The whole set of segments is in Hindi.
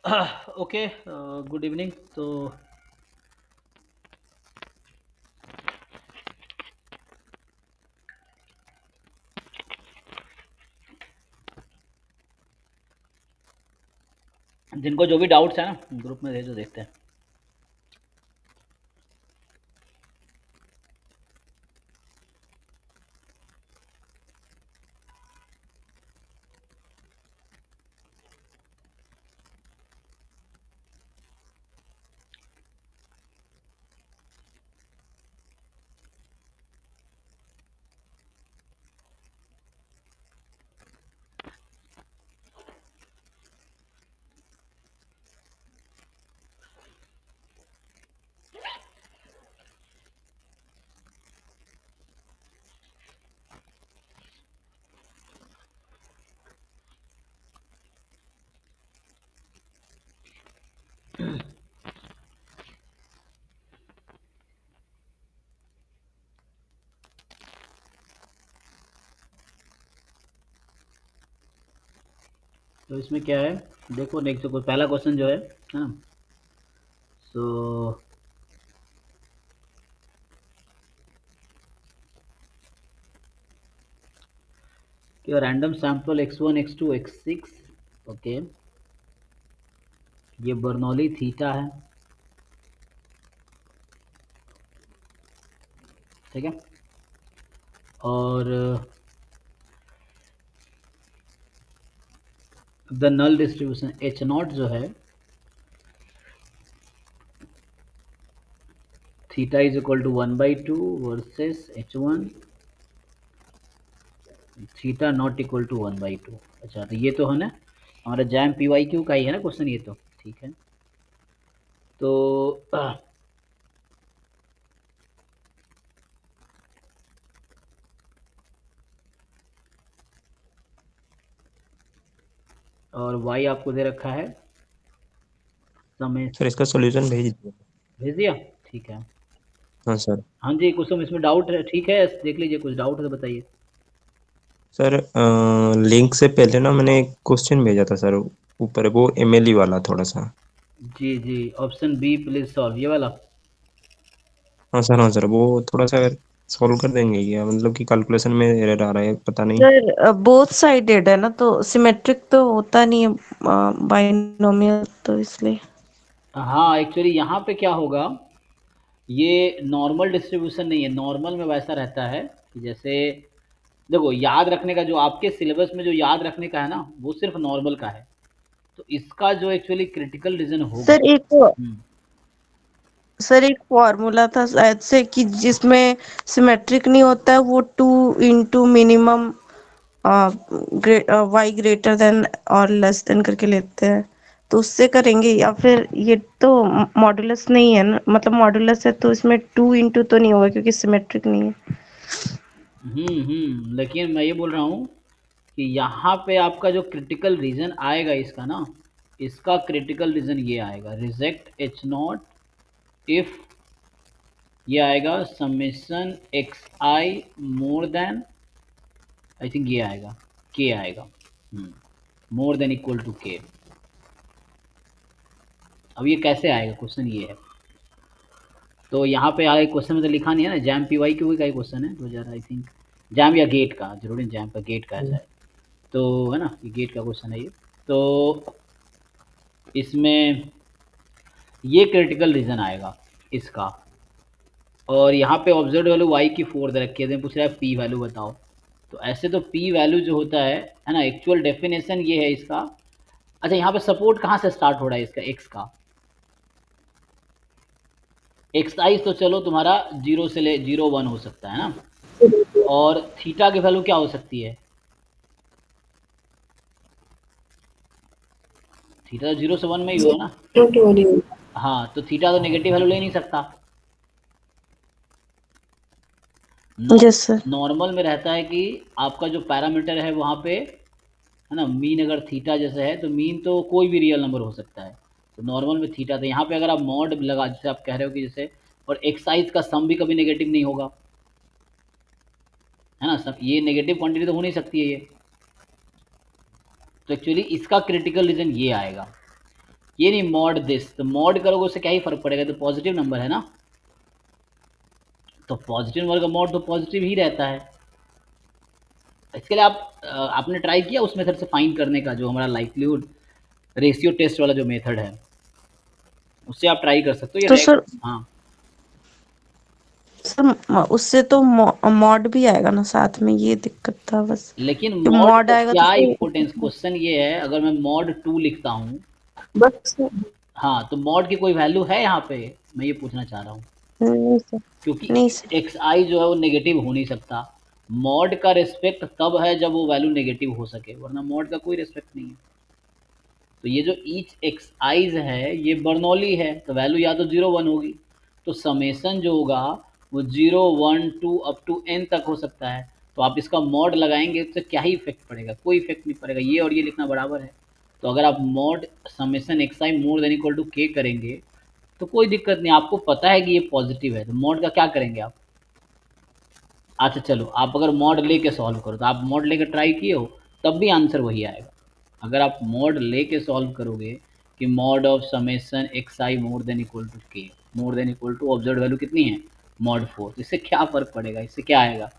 Okay, good evening. तो जिनको जो भी डाउट्स हैं ना ग्रुप में भेजो, देखते हैं। तो इसमें क्या है, देखो नेक्स्ट जो पहला क्वेश्चन जो है ना, so random sample x1 x2 x6, okay, ये बर्नौली थीटा है, ठीक है। और द नल डिस्ट्रीब्यूशन h0 जो है, theta is equal to 1/2 versus h1, theta not equal to 1/2। अच्छा, तो ये तो है ना हमारा जैम PYQ का ही है ना क्वेश्चन, ये तो ठीक है। तो और y आपको दे रखा है समय। सर इसका सॉल्यूशन भेज दीजिए। भेज दिया, ठीक है। हाँ सर। हाँ जी, कुछ तो इसमें डाउट है, ठीक है, देख लीजिए, कुछ डाउट है तो बताइए। सर लिंक से पहले ना मैंने एक क्वेश्चन भेजा था सर, ऊपर वो एमएलई वाला थोड़ा सा। जी जी, ऑप्शन बी प्लीज सॉल्व, ये वाला। हाँ सर, हाँ सर, वो थोड़ा सा अगर सॉल्व कर देंगे क्या, मतलब कि कैलकुलेशन में एरर आ रहा है, पता नहीं। सर बोथ साइडेड है ना, तो सिमेट्रिक तो होता नहीं है बाइनोमियल, तो इसलिए। हाँ, एक्चुअली यहाँ पे क्या होगा, ये नॉर्मल डिस्ट्रीब्यूशन नहीं है। नॉर्मल में वैसा रहता है कि जैसे देखो, याद रखने का जो आपके सिलेबस में जो याद रखने का है ना, वो सिर्फ नॉर्मल का है। तो इसका जो एक्चुअली क्रिटिकल रीजन होगा। सर एक फॉर्मूला था शायद से कि जिसमें सिमेट्रिक नहीं होता है, वो 2 into minimum y greater than और लेस देन करके लेते हैं, तो उससे करेंगे। या फिर ये तो मॉडुलस नहीं है ना, मतलब मॉडुलस है तो इसमें 2 into तो नहीं होगा क्योंकि सिमेट्रिक नहीं है। लेकिन मैं ये बोल रहा हूँ कि यहाँ पे आपका जो क्रिटिकल रीजन आएगा इसका ना, इसका क्रिटिकल रीजन ये आएगा, रिजेक्ट h0 इफ ये आएगा summation xi more than, I think ये आएगा k आएगा, more than equal to k। अब ये कैसे आएगा, क्वेश्चन ये है। तो यहाँ पे आगे क्वेश्चन में तो लिखा नहीं है ना, जैम PYQ का ही क्वेश्चन है 2000, आई थिंक जैम या गेट का, जरूर जैम का, गेट का ऐसा है। तो है ना, ये गेट का क्वेश्चन है ये। तो इसमें ये क्रिटिकल रीजन आएगा इसका। और यहाँ पे ऑब्जर्व वैल्यू y की 4 दे रखी है, पूछ रहा है p वैल्यू बताओ। तो ऐसे तो p वैल्यू जो होता है ना, एक्चुअल डेफिनेशन ये है इसका। अच्छा, यहाँ पे सपोर्ट कहाँ से स्टार्ट हो रहा है इसका, x का। एक्साइज तो चलो तुम्हारा 0 से ले 0 1 हो सकता है ना, और थीटा की वैल्यू क्या हो सकती है, थीटा तो 0 से 1 में ही हुआ ना। हाँ, तो थीटा तो नेगेटिव वैल्यू ले नहीं सकता। Yes sir. नॉर्मल में रहता है कि आपका जो पैरामीटर है वहाँ पे, है ना, मीन अगर थीटा जैसे है तो मीन तो कोई भी रियल नंबर हो सकता है। तो नॉर्मल में थीटा, तो यहाँ पे अगर आप मॉड लगा, जैसे आप कह रहे हो कि जैसे, और एक्साइज का सम भी कभी नेगेटिव नहीं होगा, है ना, सब ये नेगेटिव क्वांटिटी तो हो नहीं सकती है ये। तो एक्चुअली इसका क्रिटिकल रीजन ये आएगा ये नहीं मॉड दिस, तो मॉड करोगे उससे क्या ही फर्क पड़ेगा, तो पॉजिटिव नंबर है ना, तो पॉजिटिव नंबर का मॉड तो पॉजिटिव ही रहता है। इसके लिए आपने ट्राई किया उस मेथड से फाइंड करने का, जो हमारा लाइक्लीहुड रेशियो टेस्ट वाला जो मेथड है, उससे आप ट्राई कर सकते हो ये तो सर हाँ उससे तो मॉड भी आएगा ना साथ में, ये दिक्कत था बस। लेकिन कि मॉड मॉड का आएगा तो क्या इम्पोर्टेंस, फिर क्वेश्चन ये है, अगर मैं मॉड 2 लिखता हूँ, बस। हाँ तो मॉड की कोई वैल्यू है यहाँ पे, मैं ये पूछना चाह रहा हूँ, नहीं सर, क्योंकि नहीं ईच सर। एक्स आई जो है वो नेगेटिव हो नहीं सकता। मॉड का रिस्पेक्ट तब है जब वो वैल्यू नेगेटिव हो सके, वरना मॉड का कोई रिस्पेक्ट नहीं है। तो ये जो ईच एक्स आईज है ये बर्नौली है, तो वैल्यू या तो 0 1 होगी, तो समेसन जो होगा वो 0 1 2 अप टू एन तक हो सकता है। तो आप इसका मॉड लगाएंगे उससे क्या ही इफेक्ट पड़ेगा, कोई इफेक्ट नहीं पड़ेगा, ये और ये लिखना बराबर है। तो अगर आप mod summation x i more than equal to k करेंगे तो कोई दिक्कत नहीं, आपको पता है कि ये पॉजिटिव है, तो मॉड का क्या करेंगे आप। अच्छा चलो, आप अगर मॉड लेके सॉल्व करो, तो आप मॉड लेके ट्राई किए हो, तब भी आंसर वही आएगा। अगर आप मॉड लेके सॉल्व करोगे कि mod of summation x i more than equal to k, more than equal to observe value कितनी है मॉड 4, तो इससे क्या फ़र्क पड़ेगा, इससे क्या आएगा,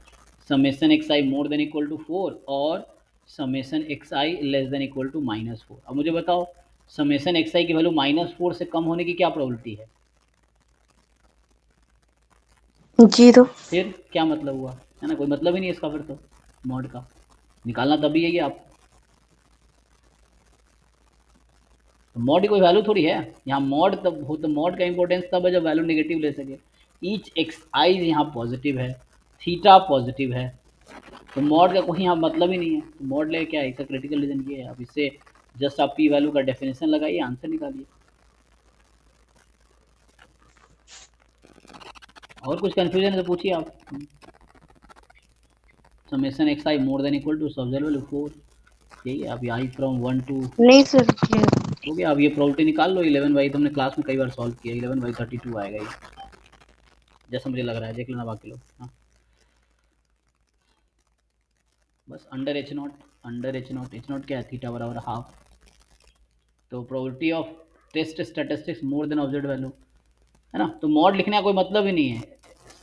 summation x i more than equal to 4 और summation x i less than equal to -4। अब मुझे बताओ, समेसन एक्स आई की वैल्यू -4 से कम होने की क्या प्रोबेबिलिटी है, 0। फिर क्या मतलब हुआ, है ना, कोई मतलब ही नहीं इसका, फिर तो मॉड का निकालना तभी है ये आप, तो मॉड की कोई वैल्यू थोड़ी है यहाँ, मॉड तब हो, तो मॉड का इंपॉर्टेंस तब है जब वैल्यू नेगेटिव ले सके। ईच एक्स आई यहाँ पॉजिटिव है, थीटा पॉजिटिव है, तो मॉड का कोई यहाँ मतलब ही नहीं है, तो मॉड ले क्या है, इसका क्रिटिकल रीजन ये है। अब इससे जस्ट आप पी वैल्यू का डेफिनेशन लगाइए, आंसर निकालिए। और कुछ कन्फ्यूजन है तो पूछिए आप। Summation x i more than equal to observe value 4, यही है। अब आई फ्रॉम 1 टू नहीं सर, ये हो गया। अब ये प्रॉपर्टी निकाल लो, 11 बाई, तुमने क्लास में कई बार सॉल्व किया, 11/32 आएगा ये, जैसा मुझे लग रहा है, देख लेना बाकी लोग। हाँ बस under H not, under H not, H not क्या है, थीटा बराबर हाफ। तो probability of test statistics more than observe value, है ना, तो मॉड लिखने का कोई मतलब ही नहीं है।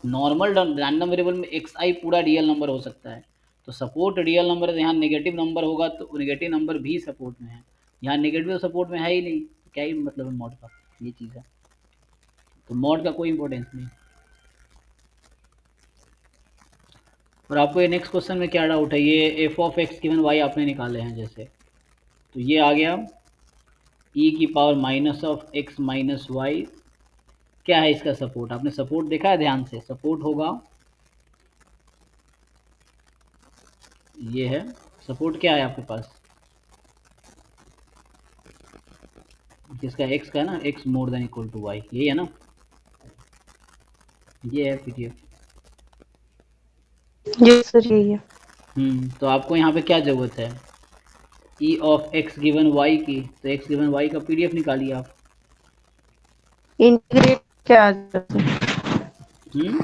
नॉर्मल रैंडम वेरिएबल में एक्स आई पूरा रियल नंबर हो सकता है, तो सपोर्ट रियल नंबर है, यहाँ नेगेटिव नंबर होगा तो नेगेटिव नंबर भी सपोर्ट में है, यहाँ नेगेटिव सपोर्ट में है ही नहीं, तो क्या ही मतलब है मॉड का, ये चीज़ है। तो मॉड का कोई इंपॉर्टेंस नहीं। और आपको ये नेक्स्ट क्वेश्चन में क्या डाउट है, ये f of x given y आपने निकाले हैं जैसे, तो ये आ गया ई की power minus of x minus y, क्या है इसका सपोर्ट, आपने सपोर्ट देखा है ध्यान से, सपोर्ट होगा ये है, सपोर्ट क्या है आपके पास, जिसका एक्स का है ना, x more than equal to y, यही है ना, ये है पीडीएफ। सर यही है। तो आपको यहाँ पे क्या ज़रूरत है, e of x given y की, तो एक्स गिवन वाई का पीडीएफ निकालिए आप। इंटीग्रेट क्या आ जाता है? हम्म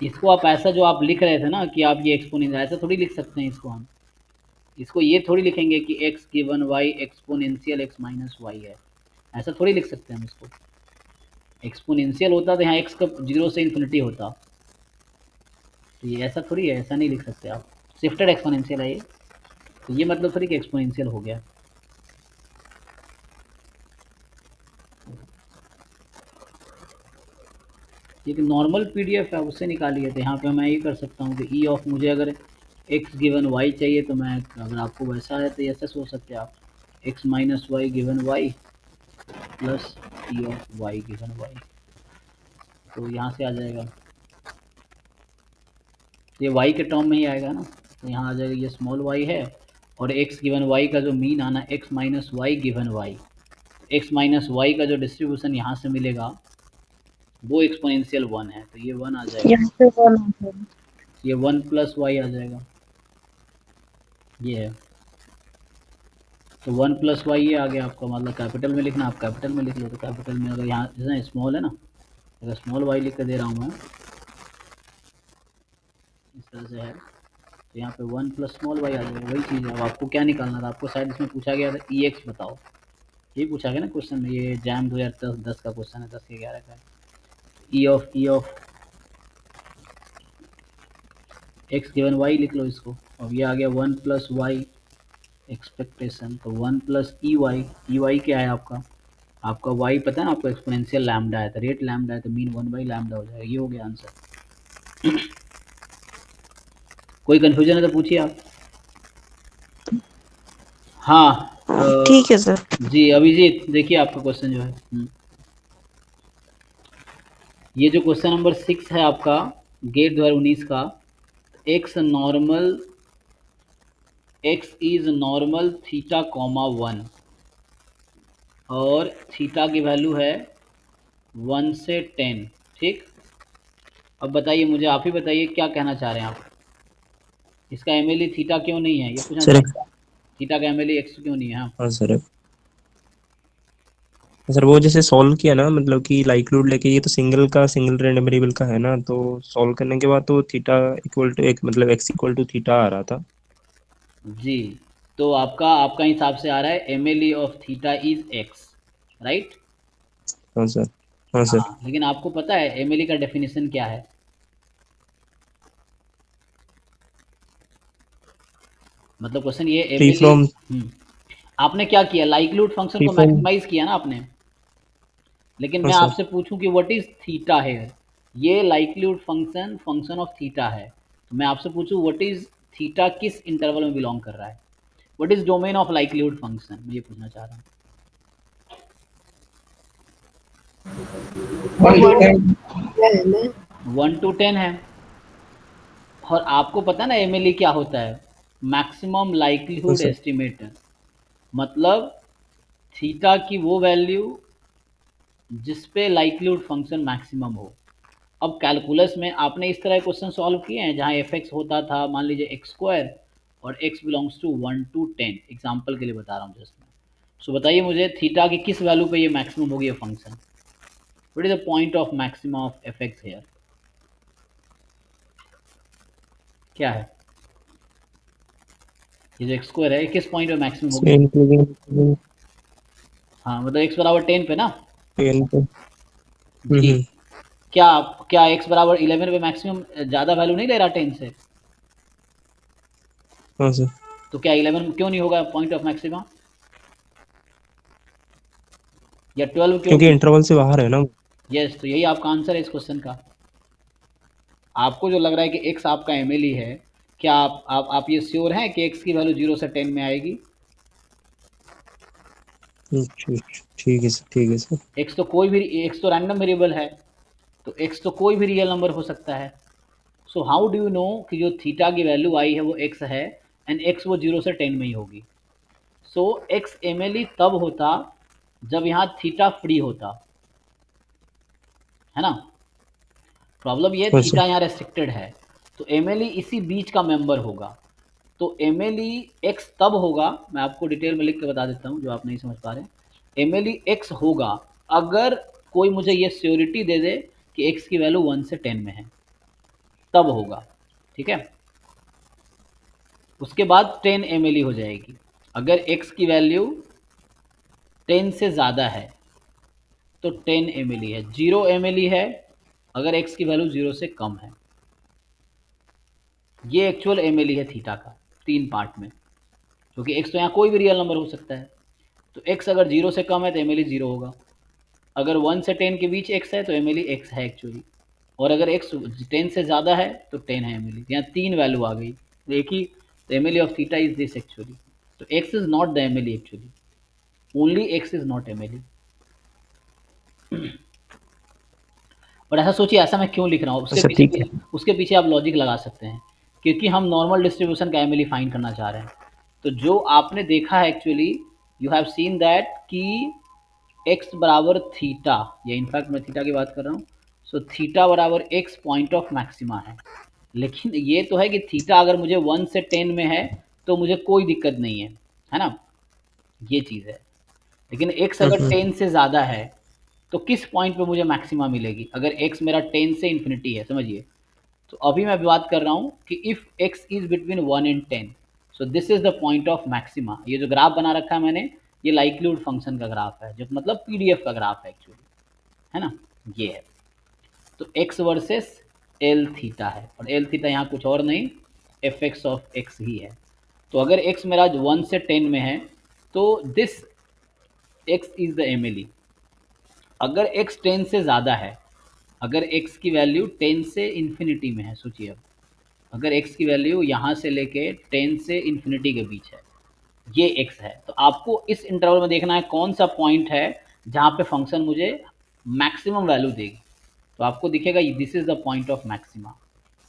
इसको आप ऐसा जो आप लिख रहे थे ना कि आप ये एक्सपोनेंशियल, ऐसा थोड़ी लिख सकते हैं इसको हम, इसको ये थोड़ी लिखेंगे कि x given y exponential x minus y है, ऐसा थोड़ी लिख सकते हैं हम इसको। एक्सपोनेंशियल होता तो यहाँ एक्स का 0 से इन्फिनिटी होता, तो ये ऐसा थोड़ी है, ऐसा नहीं लिख सकते आप, शिफ्टेड एक्सपोनेंशियल है ये, तो ये मतलब थोड़ी कि एक्सपोनेंशियल हो गया। ये नॉर्मल पीडीएफ है, उससे निकालिए, तो यहाँ पे मैं ये कर सकता हूँ कि ई ऑफ, मुझे अगर एक्स गिवन वाई चाहिए तो मैं, अगर आपको वैसा है तो ऐसा सोच सकते हैं आप, x minus y given y plus e of y given y, तो यहाँ से आ जाएगा, ये वाई के टर्म में ही आएगा ना, तो यहाँ आ जाएगा ये स्मॉल वाई है, और एक्स गिवन वाई का जो मीन आना x minus y given y, x minus y का जो डिस्ट्रीब्यूशन यहाँ से मिलेगा वो एक्सपोनेंशियल 1 है, तो ये 1 आ जाएगा, यहाँ पे 1 आ जाएगा। ये 1 प्लस वाई आ जाएगा, ये है, तो 1 प्लस वाई ये आ गया आपका, मतलब कैपिटल में लिखना, आप कैपिटल में लिख लो, तो कैपिटल में अगर यहाँ जैसे स्मॉल है ना, अगर स्मॉल वाई लिख कर दे रहा हूँ मैं, इस तरह से है, तो यहाँ पे 1 प्लस स्मॉल वाई आ जाएगा, वही चीज़ है। अब आपको क्या निकालना था, आपको शायद इसमें पूछा गया था ई एक्स बताओ, ये पूछा गया ना क्वेश्चन में, ये जैम 2010 का क्वेश्चन है, 10 के 11 का। E of x given y लिख लो इसको। अब ये आ गया 1 प्लस वाई एक्सपेक्टेशन, तो 1 प्लस ई वाई क्या है आपका, आपका y पता है ना आपको, एक्सपोनेंशियल लैम्डा है, तो रेट लैम्डा है, तो मीन 1 बाई लैम्डा हो जाएगा। ये हो गया आंसर। कोई कंफ्यूजन है तो पूछिए आप। हाँ ठीक है सर। जी अभिजीत, देखिए आपका क्वेश्चन जो है, ये जो क्वेश्चन नंबर 6 है आपका गेट 2019 का, x is normal theta comma 1 और थीटा की वैल्यू है 1 से 10, ठीक। अब बताइए मुझे, आप ही बताइए क्या कहना चाह रहे हैं आप, इसका एमएलई थीटा क्यों नहीं है, ये पूछना सर चाहते हैं। थीटा का एमएलई एक्स क्यों नहीं है? हाँ हाँ सर वो जैसे सॉल्व किया ना, मतलब कि लाइक्लीहुड लेके, ये तो सिंगल रैंडम वेरिएबल का है ना, तो सॉल्व करने के बाद तो थीटा इक्वल टू एक, मतलब एक्स इक्वल टू थीटा आ रहा था जी, तो आपका हिसाब से आ रहा है MLE of theta is x, right. हाँ सर। हाँ सर। हाँ, लेकिन आपको पता है एमएलई का डेफिनेशन क्या है? मतलब क्वेश्चन ये फ्री एमएलई, फ्रॉम आपने क्या किया, लाइक्लीहुड फंक्शन फ्री को फ्रॉम मैक्सिमाइज किया ना आपने, लेकिन हाँ मैं सर। आपसे पूछूं कि व्हाट इज थीटा है, ये लाइक्लीहुड फंक्शन ऑफ थीटा है, तो मैं आपसे पूछूं व्हाट इज थीटा किस इंटरवल में बिलोंग कर रहा है, what is domain of likelihood function, मैं ये पूछना चाह रहा हूँ। 1 to 10 है, और आपको पता है ना एमएलई क्या होता है, मैक्सिमम हाँ लाइक्लीहुड सर। एस्टिमेटर, मतलब थीटा की वो वैल्यू जिस पे लाइक्लीहुड फंक्शन मैक्सिमम हो। अब कैलकुलस में आपने इस तरह क्वेश्चन सॉल्व किए हैं जहाँ एफ एक्स होता था मान लीजिए एक्स स्क्वायर और x belongs to 1 to 10, example के लिए बता रहा हूँ जस्ट मैं। सो बताइए मुझे थीटा की किस वैल्यू पे ये मैक्सिमम होगी ये function, what is the point of maximum of f x here, क्या है ये जो एक्स स्क्वायर है किस पॉइंट पे मैक्सिमम इसमें होगी? इंक्लूडिंग हाँ मतलब एक्स बराबर 10 पे ना। 10 पे। जी, हम्म। क्या एक्स बराबर 11 पे मैक्सिमम ज़्यादा वैल्यू नहीं ले रहा 10 से, हाँ सर, तो क्या 11 क्यों नहीं होगा पॉइंट ऑफ मैक्सिमम, या 12 क्यों क्योंकि नहीं? इंटरवल से बाहर है ना। यस, तो यही आपका आंसर है इस क्वेश्चन का। आपको जो लग रहा है कि एक्स आपका एमएलई है, क्या आप ये श्योर हैं कि एक्स की वैल्यू 0 से 10 में आएगी? ठीक है सर, ठीक है सर। एक्स तो रैंडम वेरिएबल है, तो एक्स तो कोई भी रियल नंबर हो सकता है। So how do you know कि जो थीटा की वैल्यू आई है वो एक्स है, एंड एक्स वो 0 से 10 में ही होगी। सो एक्स एमएलई तब होता जब यहाँ थीटा फ्री होता, है ना। प्रॉब्लम ये हाँ सर। थीटा यहाँ रेस्ट्रिक्टेड है, तो एमएलई इसी बीच का मेंबर होगा। तो एमएलई एक्स तब होगा, मैं आपको डिटेल में लिख के बता देता हूँ जो आप नहीं समझ पा रहे। एमएलई एक्स होगा अगर कोई मुझे ये श्योरिटी दे दे कि एक्स की वैल्यू 1 से 10 में है, तब होगा, ठीक है। उसके बाद 10 एमएलई हो जाएगी अगर एक्स की वैल्यू 10 से ज़्यादा है, तो 10 एमएलई है। 0 एमएलई है अगर एक्स की वैल्यू 0 से कम है। ये एक्चुअल एमएलई है थीटा का 3 पार्ट में, क्योंकि एक्स तो यहाँ कोई भी रियल नंबर हो सकता है। तो एक्स अगर 0 से कम है तो एमएलई 0 होगा, अगर 1 से 10 के बीच एक्स है तो एमएलई एक्स है एक्चुअली, और अगर एक्स 10 से ज़्यादा है तो 10 है एमएलई। यहाँ 3 वैल्यू आ गई, तो एक ही, तो MLE of theta is this actually. तो x is not the MLE actually, only x is not MLE. और ऐसा सोचिए ऐसा मैं क्यों लिख रहा हूँ, अच्छा ठीक है। उसके पीछे आप लॉजिक लगा सकते हैं, क्योंकि हम नॉर्मल डिस्ट्रीब्यूशन का एमएलई फाइंड करना चाह रहे हैं। तो जो आपने देखा है actually, you have seen that कि एक्स बराबर थीटा, या इनफैक्ट मैं थीटा की बात कर रहा हूँ, सो थीटा बराबर एक्स पॉइंट ऑफ मैक्सिमा है। लेकिन ये तो है कि थीटा अगर मुझे 1 से 10 में है तो मुझे कोई दिक्कत नहीं है ना, ये चीज़ है। लेकिन एक्स अगर 10 से ज़्यादा है तो किस पॉइंट पे मुझे मैक्सिमा मिलेगी, अगर एक्स मेरा 10 से इन्फिनिटी है समझिए, तो अभी मैं बात कर रहा हूँ कि if x is between 1 and 10, so this is the point of maxima. ये जो ग्राफ बना रखा है मैंने, ये लाइक्लीहुड फंक्शन का ग्राफ है, जो मतलब पीडीएफ का ग्राफ है एक्चुअली, है ना, ये है। तो x वर्सेस एल थीटा है, और एल थीटा यहाँ कुछ और नहीं, एफ एक्स ऑफ एक्स ही है। तो अगर x मेरा 1 से 10 में है, तो this x is the MLE. अगर x 10 से ज़्यादा है, अगर x की वैल्यू 10 से इन्फिनिटी में है, सोचिए अब, अगर x की वैल्यू यहाँ से लेके 10 से इन्फिनिटी के बीच है, ये x है, तो आपको इस इंटरवल में देखना है कौन सा पॉइंट है जहाँ पे फंक्शन मुझे मैक्सिमम वैल्यू देगी। तो आपको दिखेगा this is the point of maxima,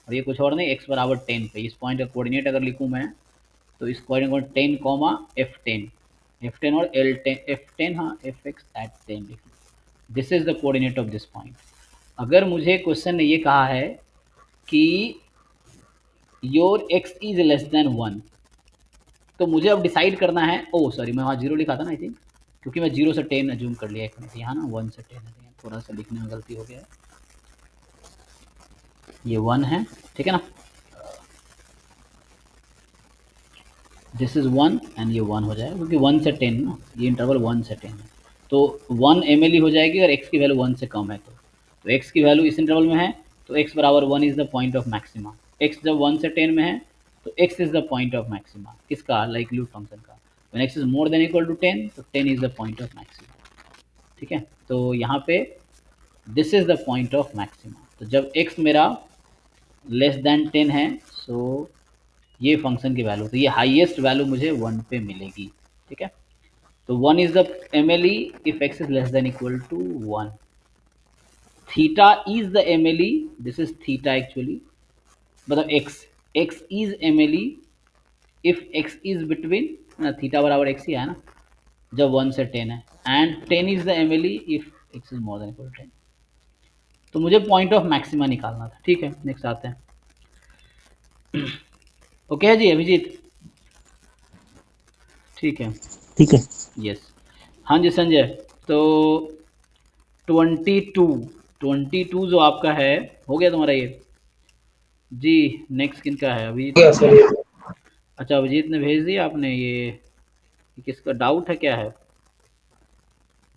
और ये कुछ और नहीं, x बराबर 10 पे। इस पॉइंट का कोऑर्डिनेट अगर लिखूँ मैं, तो इस कोऑर्डिनेट 10 कॉमा f10 और l10 f10, हाँ f x at 10 लिखिए। This is the coordinate of this point. अगर मुझे क्वेश्चन ने ये कहा है कि your x is less than 1, तो मुझे अब डिसाइड करना है, ओ सॉरी मैं वहाँ 0 लिखा था ना आई थिंक, क्योंकि मैं 0 से 10 अज्यूम कर लिया, एक मिनट, यहाँ ना 1 से 10 है, थोड़ा सा लिखने में गलती हो गया है, ये 1 है, ठीक है ना, दिस इज 1 एंड ये 1 हो जाएगा, क्योंकि 1 से 10 ना, ये इंटरवल 1 से 10 है, तो 1 ml हो जाएगी अगर x की वैल्यू 1 से कम है तो x की वैल्यू इस इंटरवल में है, तो x बराबर 1 is the point of maxima. x जब 1 से 10 में है, तो x is the point of maxima, किसका, लाइक्लीहुड फंक्शन का। When x is more than equal to 10, तो 10 is the point of maxima, ठीक है। तो यहाँ पे this is the point of maxima. तो जब x मेरा लेस देन 10 है, सो ये फंक्शन की वैल्यू, तो ये हाईएस्ट वैल्यू मुझे 1 पे मिलेगी, ठीक है। तो 1 is the MLE if x is less than equal to 1. Theta is the MLE, this is theta actually, मतलब x is MLE if x is between, theta बराबर x ही है ना जब 1 से 10 है, and 10 is the MLE if x is more than equal to 10। तो मुझे पॉइंट ऑफ मैक्सिमा निकालना था, ठीक है। नेक्स्ट आते हैं, ओके है जी अभिजीत, ठीक है, ठीक है। यस, हाँ जी संजय। तो 22 जो आपका है, हो गया तुम्हारा ये जी। नेक्स्ट किनका है, अभिजीत ने? अच्छा अभिजीत ने भेज दिया आपने, ये किसका डाउट है, क्या है,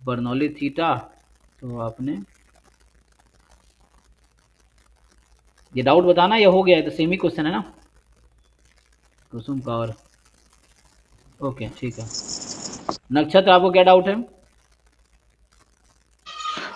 बर्नौली थीटा, तो आपने ये डाउट बताना, ये हो गया है तो सेम ही क्वेश्चन है ना, कुसुम का, और ओके ठीक है। नक्षत्र आपको क्या डाउट है?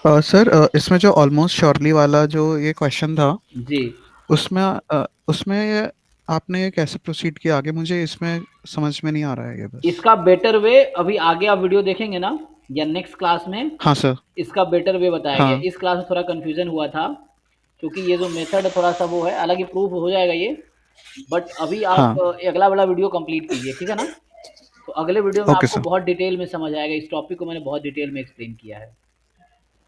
सर इसमें जो ऑलमोस्ट श्योरली वाला जो ये क्वेश्चन था, जी, उसमें ये आपने ये कैसे प्रोसीड किया आगे, मुझे इसमें समझ में नहीं आ रहा है ये बस। इसका बेटर वे अभी आगे आप वीडियो देखेंगे ना, या नेक्स्ट क्लास में हाँ सर। इसका बेटर वे बताया हाँ। गया। इस क्लास में थोड़ा कंफ्यूजन हुआ था, क्योंकि ये जो मेथड है थोड़ा सा वो है, हालांकि प्रूफ हो जाएगा ये, बट अभी आप हाँ। अगला वाला वीडियो कंप्लीट कीजिए, ठीक है ना। तो अगले वीडियो में ओके आपको सर। बहुत डिटेल में समझ आएगा, इस टॉपिक को मैंने बहुत डिटेल में एक्सप्लेन किया है।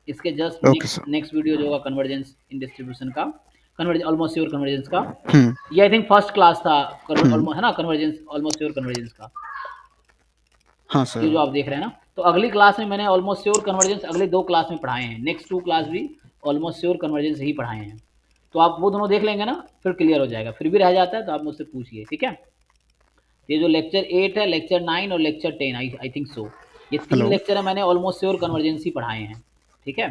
इसके just okay sir. Next video जो होगा कन्वर्जेंस इन डिस्ट्रीब्यूशन का, ऑलमोस्ट श्योर कन्वर्जेंस का, हम्म। ये आई थिंक फर्स्ट क्लास था, है ना, कन्वर्जेंस, ऑलमोस्ट श्योर कन्वर्जेंस का, हाँ ये सर। जो आप देख रहे हैं ना। तो अगली क्लास में मैंने ऑलमोस्ट श्योर कन्वर्जेंस अगले 2 क्लास में पढ़ाए हैं, नेक्स्ट 2 क्लास भी ऑलमोस्ट श्योर कन्वर्जेंस ही पढ़ाए हैं। तो आप वो दोनों देख लेंगे ना, फिर क्लियर हो जाएगा। फिर भी रह जाता है तो आप मुझसे पूछिए, ठीक है। ये जो लेक्चर 8 है, लेक्चर 9 और लेक्चर 10, आई थिंक सो, ये 3 हेलो। लेक्चर है मैंने ऑलमोस्ट श्योर कन्वर्जेंस ही पढ़ाए हैं, ठीक है।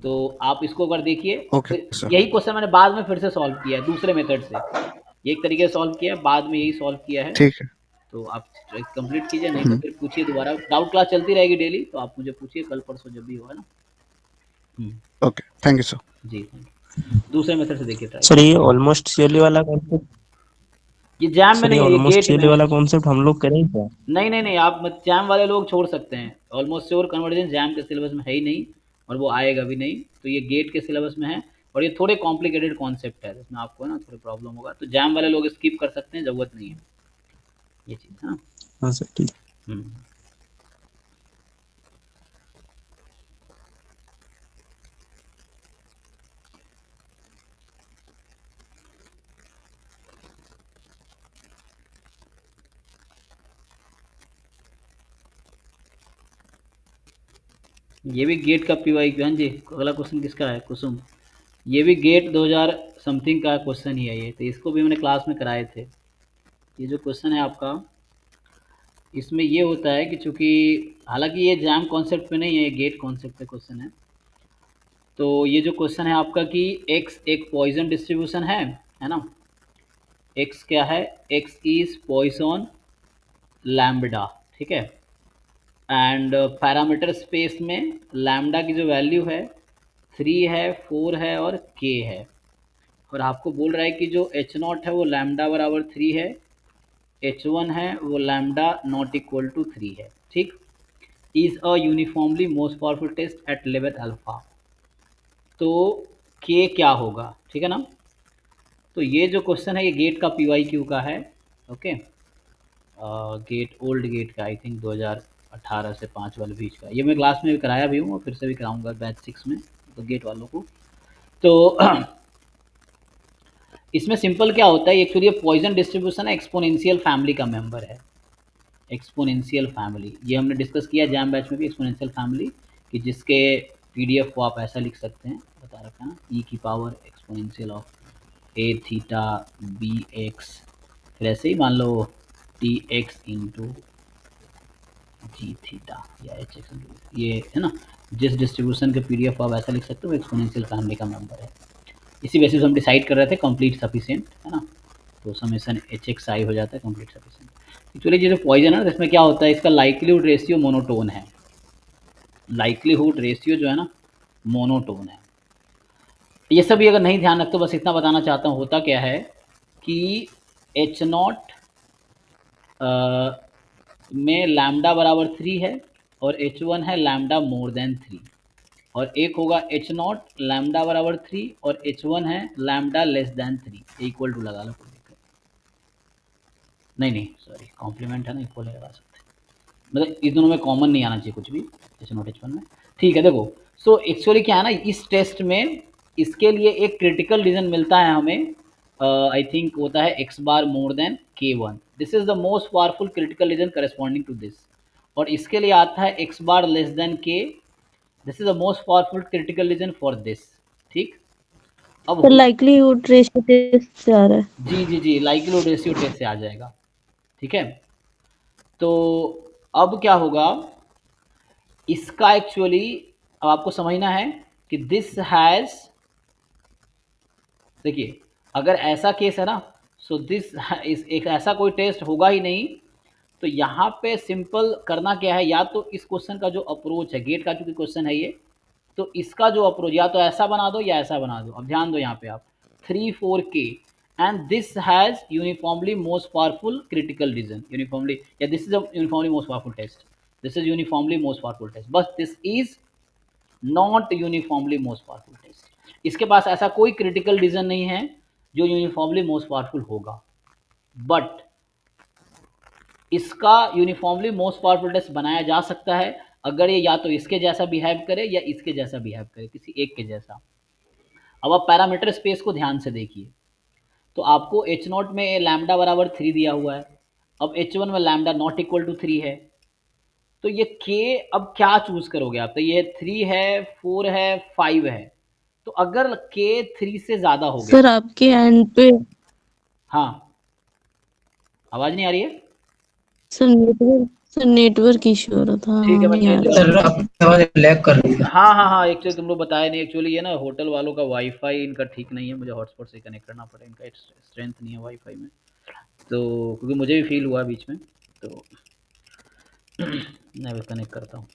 तो आप इसको अगर देखिए, ओके फिर सर। यही क्वेश्चन मैंने बाद में फिर से सॉल्व किया है दूसरे मेथड से, ये एक तरीके से सॉल्व किया है, बाद में यही सॉल्व किया है। ठीक है। तो आप कंप्लीट कीजिए, नहीं तो फिर पूछिए दोबारा, डाउट क्लास चलती रहेगी डेली, तो आप मुझे पूछिए कल परसों जब भी हो, है ना। Okay, thank you sir. जी थैंक यू। दूसरे मेथड से देखिए ट्राई। सर ये ऑलमोस्ट श्योरली वाला कॉन्सेप्ट, ये जैम में सर ये नहीं है, ये ऑलमोस्ट गेट में श्योरली है। वाला कॉन्सेप्ट हम लोग करें क्या? नहीं, आप जैम वाले लोग छोड़ सकते हैं, ऑलमोस्ट श्योर कन्वर्जेंस जैम के सिलेबस में है ही नहीं, और वो आएगा भी नहीं, तो ये गेट के सिलेबस में है, और ये थोड़े कॉम्प्लिकेटेड कॉन्सेप्ट है, इसमें आपको ना थोड़ी प्रॉब्लम होगा, तो जैम वाले लोग स्किप कर सकते हैं, ज़रूरत नहीं है ये चीज़, हाँ। हाँ सर ठीक। ये भी गेट का PY, हाँ जी। अगला क्वेश्चन किसका है, कुसुम, ये भी गेट 2000 समथिंग का क्वेश्चन ही है ये, तो इसको भी मैंने क्लास में कराए थे। ये जो क्वेश्चन है आपका, इसमें ये होता है कि चूंकि हालांकि ये जैम कॉन्सेप्ट पे नहीं है, ये गेट कॉन्सेप्ट पे क्वेश्चन है। तो ये जो क्वेश्चन है आपका कि x एक पॉइजन डिस्ट्रीब्यूशन है ना, x क्या है, x इज पॉइसन लैम्बडा, ठीक है, एंड पैरामीटर स्पेस में लैम्बडा की जो वैल्यू है 3 है, 4 है और k है, और आपको बोल रहा है कि जो h0 है वो लैम्बडा बराबर 3 है, h1 है वो लैम्बडा नॉट इक्वल टू 3 है, ठीक। Is a uniformly most powerful test at level alpha. तो k क्या होगा, ठीक है ना। तो ये जो क्वेश्चन है ये गेट का PYQ का है, ओके, गेट ओल्ड गेट का, आई थिंक 2018 से 5 वाले बीच का। ये मैं क्लास में भी कराया भी हूँ और फिर से भी कराऊंगा बैच 6 में, तो गेट वालों को। तो इसमें सिंपल क्या होता है, एक्चुअली ये पॉइजन डिस्ट्रीब्यूशन है, एक्सपोनेंशियल फैमिली का मेंबर है, एक्सपोनेंशियल फैमिली। ये हमने डिस्कस किया जैम बैच में भी, एक्सपोनेंशियल फैमिली, कि जिसके PDF को आप ऐसा लिख सकते हैं, बता रखा है ना, e की power exponential of a theta bx, फिर ऐसे ही मान लो tx इंटू जी थीटा या एच एक्स, ये है ना, जिस डिस्ट्रीब्यूशन के PDF आप ऐसा लिख सकते हो एक्सपोनेंशियल फैमिली का मेंबर है। इसी बेसिस हम डिसाइड कर रहे थे कंप्लीट सफिशिएंट, है ना, तो समेशन HXI हो जाता है कंप्लीट सफिशिएंट। एक्चुअली ये जो पॉइजन है ना, इसमें क्या होता है, इसका लाइक्लीहुड रेशियो मोनोटोन है, लाइक्लीहुड रेशियो जो है ना मोनोटोन है। ये सब भी अगर नहीं ध्यान रखते, बस इतना बताना चाहता हूँ, होता क्या है कि H0 में लैम्डा बराबर 3 है और H1 है लैम्डा मोर देन 3, और एक होगा H0 लैम्डा बराबर 3 और H1 है lambda less than 3, equal to लगा लो, कोई दिक्कत नहीं, सॉरी कॉम्प्लीमेंट है ना, इक्वल लगा सकते हैं, मतलब इस दोनों में कॉमन नहीं आना चाहिए कुछ भी, H0 H1 में, ठीक है। देखो, सो एक्चुअली क्या है ना, इस टेस्ट में इसके लिए एक क्रिटिकल रीजन मिलता है हमें, आई थिंक होता है x bar more than k1, this is the most powerful critical region corresponding to this, और इसके लिए आता है x bar less than k, this is the most powerful critical region for this, ठीक। अब तो लाइक्लीहुड रेशियो टेस्ट से आ रहा है। जी लाइक्लीहुड रेशियो टेस्ट से आ जाएगा, ठीक है। तो अब क्या होगा इसका, एक्चुअली अब आपको समझना है कि दिस हैज, देखिए अगर ऐसा केस है ना, सो दिस इस एक ऐसा कोई टेस्ट होगा ही नहीं। तो यहाँ पे सिंपल करना क्या है, या तो इस क्वेश्चन का जो अप्रोच है, गेट का चूंकि क्वेश्चन है ये, तो इसका जो अप्रोच या तो ऐसा बना दो या ऐसा बना दो। अब ध्यान दो यहाँ पे आप 3 4 k and this has uniformly most powerful critical region, uniformly, या this is a uniformly most powerful test, this is uniformly most powerful test, बस this is not uniformly most powerful test. इसके पास ऐसा कोई क्रिटिकल रीजन नहीं है जो यूनिफॉर्मली मोस्ट पावरफुल होगा, बट इसका यूनिफॉर्मली मोस्ट पावरफुल टेस्ट बनाया जा सकता है अगर ये या तो इसके जैसा बिहेव करे या इसके जैसा बिहेव करे, किसी एक के जैसा। अब आप पैरामीटर स्पेस को ध्यान से देखिए, तो आपको H0 में लैम्डा बराबर 3 दिया हुआ है, अब H1 में लैम्डा नॉट इक्वल टू 3 है, तो ये k अब क्या चूज करोगे आप, तो ये 3 है, 4 है, 5 है, तो अगर k 3 से ज्यादा हो गया, सर आपके एंड पे हाँ आवाज नहीं आ रही है, सर नेटवर्क इशू हो रहा था, ठीक हाँ है, मैं नहीं आ चेंज रहा कर, था। सर आपकी आवाज लैग कर रही है। हाँ एक्चुअली तुम लोग बताया नहीं, एक्चुअली ये ना होटल वालों का वाईफाई इनका ठीक नहीं है, मुझे हॉटस्पॉट से कनेक्ट करना पड़ेगा, इनका स्ट्रेंथ नहीं है वाईफाई में, तो क्योंकि मुझे भी फील हुआ बीच में, तो मैं भी कनेक्ट करता हूँ।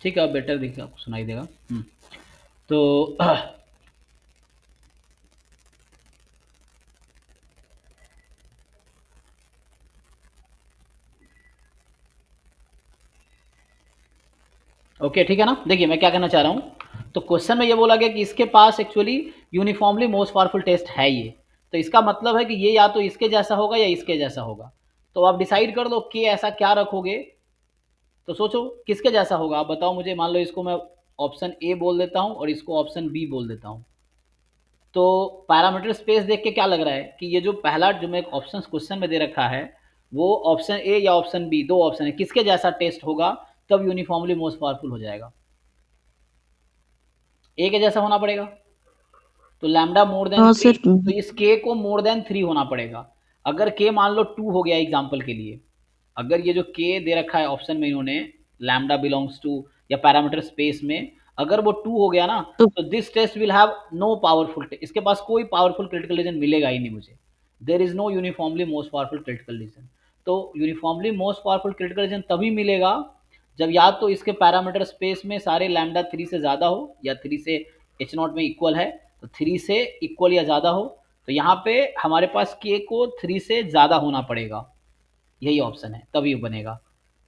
ठीक है, अब बेटर देखिए, आपको सुनाई देगा। तो ओके ठीक है ना। देखिए मैं क्या कहना चाह रहा हूँ, तो क्वेश्चन में ये बोला गया कि इसके पास actually uniformly most powerful test है ये, तो इसका मतलब है कि ये या तो इसके जैसा होगा या इसके जैसा होगा। तो आप डिसाइड कर लो कि ऐसा क्या रखोगे, तो सोचो किसके जैसा होगा आप बताओ मुझे। मान लो इसको मैं ऑप्शन ए बोल देता हूँ और इसको ऑप्शन बी बोल देता हूँ। तो पैरामीटर स्पेस देख के क्या लग रहा है कि ये जो पहला जो मैं ऑप्शन क्वेश्चन में दे रखा है वो ऑप्शन ए या ऑप्शन बी, दो ऑप्शन है, किसके जैसा टेस्ट होगा तब यूनिफॉर्मली मोस्ट पावरफुल हो जाएगा? ए के जैसा होना पड़ेगा, तो लैम्डा मोर देन हाँ 3, सर। तो इस के को मोर देन 3 होना पड़ेगा। अगर के मान लो 2 हो गया एग्जाम्पल के लिए, अगर ये जो के दे रखा है ऑप्शन में इन्होंने लैम्डा बिलोंग्स टू या पैरामीटर स्पेस में, अगर वो 2 हो गया ना, तो तो this test will have no powerful, इसके पास कोई पावरफुल क्रिटिकल रीजन मिलेगा ही नहीं मुझे। There is no uniformly most powerful critical region. तो uniformly most powerful critical region तभी मिलेगा जब या तो इसके पैरामीटर स्पेस में सारे लैम्डा 3 से ज़्यादा हो या 3 से एच नॉट में इक्वल है तो 3 से इक्वल या ज़्यादा हो। तो यहाँ पे हमारे पास के को 3 से ज़्यादा होना पड़ेगा, यही ऑप्शन है, तभी बनेगा।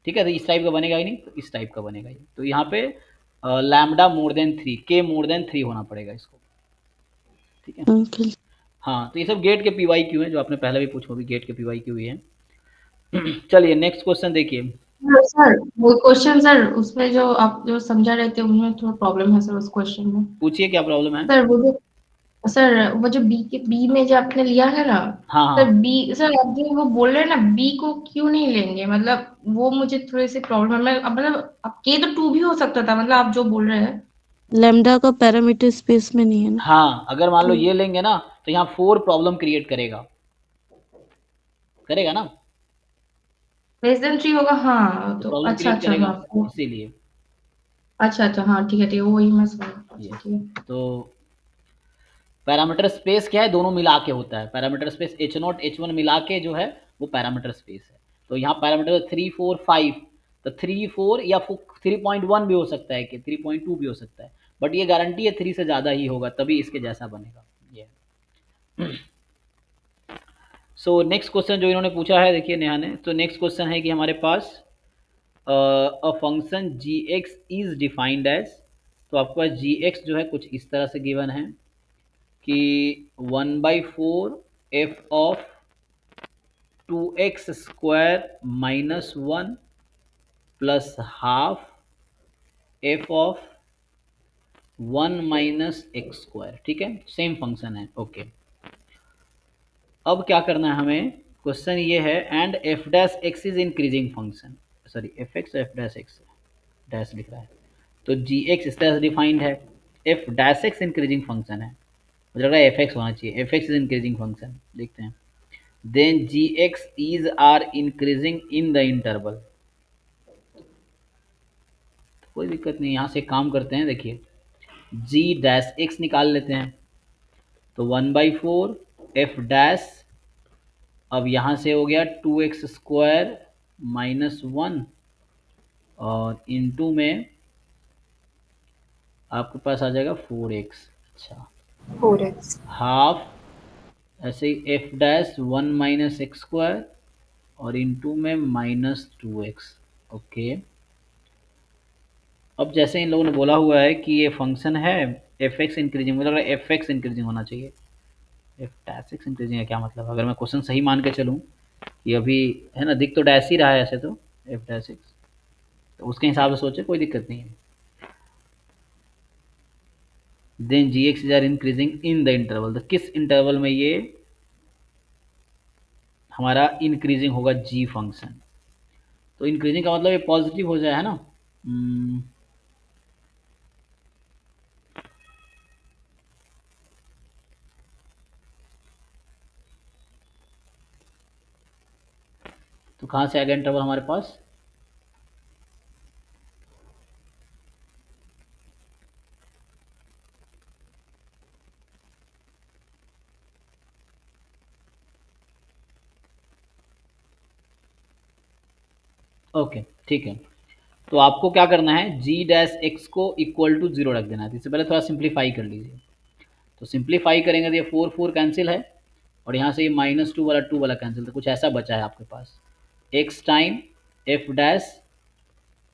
ठीक है, तो इस टाइप का बनेगा ही नहीं, तो इस टाइप का बनेगा ये। तो यहाँ पे लैम्डा मोर देन 3, के मोर देन 3 होना पड़ेगा इसको। ठीक है, अंकल हाँ तो ये सब गेट के पीवाई क्यू है जो आपने पहले भी पूछा, भी गेट के पीवाई क्यू ही है। चलिए नेक्स्ट क्वेश्चन देखिए। सर वो क्वेश्चन सर उसमें जो आप जो समझा रहे थे उनमें थोड़ा प्रॉब्लम है सर उस क्वेश्चन में। पूछिए क्या प्रॉब्लम है। सर वो जो बी में जो आपने लिया है ना, हाँ सर हाँ, बी सर आप जो वो बोल रहे हैं ना बी को क्यों नहीं लेंगे, मतलब वो मुझे थोड़ी सी प्रॉब्लम है। मैं मतलब अब के तो 2 भी हो सकता था, मतलब आप जो बोल रहे हैं। लैम्डा का पैरामीटर स्पेस में नहीं है ना। हाँ अगर मान लो तो ये लेंगे ना तो यहाँ 4 प्रॉब्लम क्रिएट करेगा, करेगा ना, लेस देन 3 होगा, हाँ तो तो प्रॉब्लम अच्छा क्रिएट अच्छा करेगा, हाँ इसीलिए अच्छा अच्छा हाँ ठीक है वही मैं समझ। ये। अच्छा ठीक है। तो पैरामीटर स्पेस क्या है, दोनों मिला के होता है। Parameter space H not H one मिला के जो है वो पैरामीटर स्पेस है। तो यहाँ पैरामीटर 3 4 5, तो 3 4 या 3.1 भी हो सकता है कि 3.2 भी हो सकता है, बट ये गारंटी है 3 से ज़्यादा ही होगा तभी इसके जैसा बनेगा ये। सो नेक्स्ट क्वेश्चन जो इन्होंने पूछा है देखिए नेहा ने, तो नेक्स्ट क्वेश्चन है कि हमारे पास a function g x is defined as, तो आपके पास जी एक्स जो है कुछ इस तरह से गिवन है कि 1/4 F of 2x square minus 1 plus half F of 1 minus x square. ठीक है, सेम फंक्शन है। ओके, अब क्या करना है हमें, क्वेश्चन ये है and F dash x is increasing function, sorry F x F dash x dash लिख रहा है, तो जी एक्स इस तरह से डिफाइंड है, f dash x increasing function है, मुझे लग रहा है एफ एक्स होना चाहिए, f x is increasing function, देखते हैं। Then g x is are increasing in the interval, कोई दिक्कत नहीं, यहाँ से काम करते हैं। देखिए जी डैश एक्स निकाल लेते हैं, तो 1/4 एफ डैश, अब यहाँ से हो गया 2x स्क्वायर माइनस 1 और इनटू में आपके पास आ जाएगा 4x, अच्छा 4x। हाफ, ऐसे ही f dash 1 minus x square और इनटू में माइनस 2x। ओके, अब जैसे इन लोगों ने बोला हुआ है कि ये फंक्शन है एफ एक्स इंक्रीजिंग, मुझे लग रहा है एफ एक्स इंक्रीजिंग होना चाहिए, एफ डैश एक्स इंक्रीजिंग है क्या मतलब, अगर मैं क्वेश्चन सही मान के चलूँ, ये अभी है ना, दिख तो डैश ही रहा है ऐसे, तो एफ डैश एक्स, तो उसके हिसाब से सोचे, कोई दिक्कत नहीं है। Then g x is are increasing in the interval, तो किस इंटरवल में ये हमारा इंक्रीजिंग होगा जी फंक्शन, तो इंक्रीजिंग का मतलब ये पॉजिटिव हो जाए, है ना। तो कहाँ से आ गया इंटरवल हमारे पास, ओके ठीक है। तो आपको क्या करना है, जी डैश एक्स को इक्वल टू 0 रख देना है, इससे पहले थोड़ा सिंप्लीफाई कर लीजिए। तो सिंप्लीफाई करेंगे तो ये 4 4 कैंसिल है और यहाँ से ये -2 वाला 2 वाला कैंसिल, तो कुछ ऐसा बचा है आपके पास, x time f dash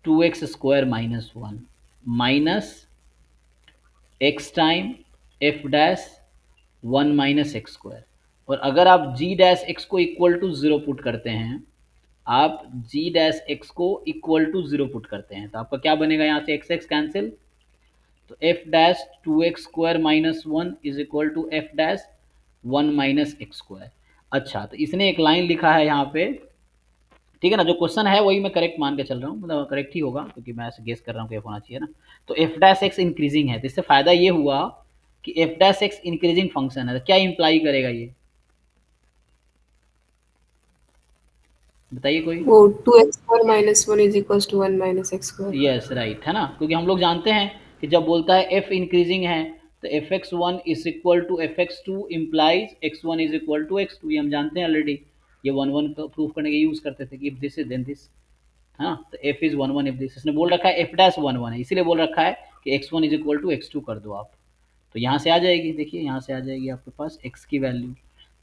2x square minus 1 minus x time f dash 1 minus x square. और अगर आप g डैश x को इक्वल टू 0 पुट करते हैं, आप g डैश x को इक्वल टू 0 पुट करते हैं, तो आपका क्या बनेगा, यहाँ से x कैंसिल, तो f dash 2x square minus 1 is equal to f dash 1 minus x square. अच्छा, तो इसने एक लाइन लिखा है यहाँ पे, ठीक है ना, जो क्वेश्चन है वही मैं करेक्ट मान के चल रहा हूँ, मतलब करेक्ट ही होगा क्योंकि मैं ऐसे गेस कर रहा हूँ कि f होना चाहिए ना। तो f डैश x इंक्रीजिंग है, तो इससे फायदा ये हुआ कि f dash x increasing function है, तो क्या इंप्लाई करेगा ये, बताइए कोई। वो 2x square minus 1 is equal to 1 minus x square. Yes right, है ना, क्योंकि हम लोग जानते हैं कि जब बोलता है f इंक्रीजिंग है तो fx1 is equal to fx2 implies x1 is equal to x2, ये हम जानते हैं ऑलरेडी, ये 1 1 प्रूफ करने के यूज करते थे कि if this is then this, हाँ, तो f इज 1 1 इफ दिस, इसने बोल रखा है f डैश 1 1 है, इसीलिए बोल रखा है कि x1 is equal to x2 कर दो आप, तो यहाँ से आ जाएगी, देखिए यहाँ से आ जाएगी आपके पास x की वैल्यू,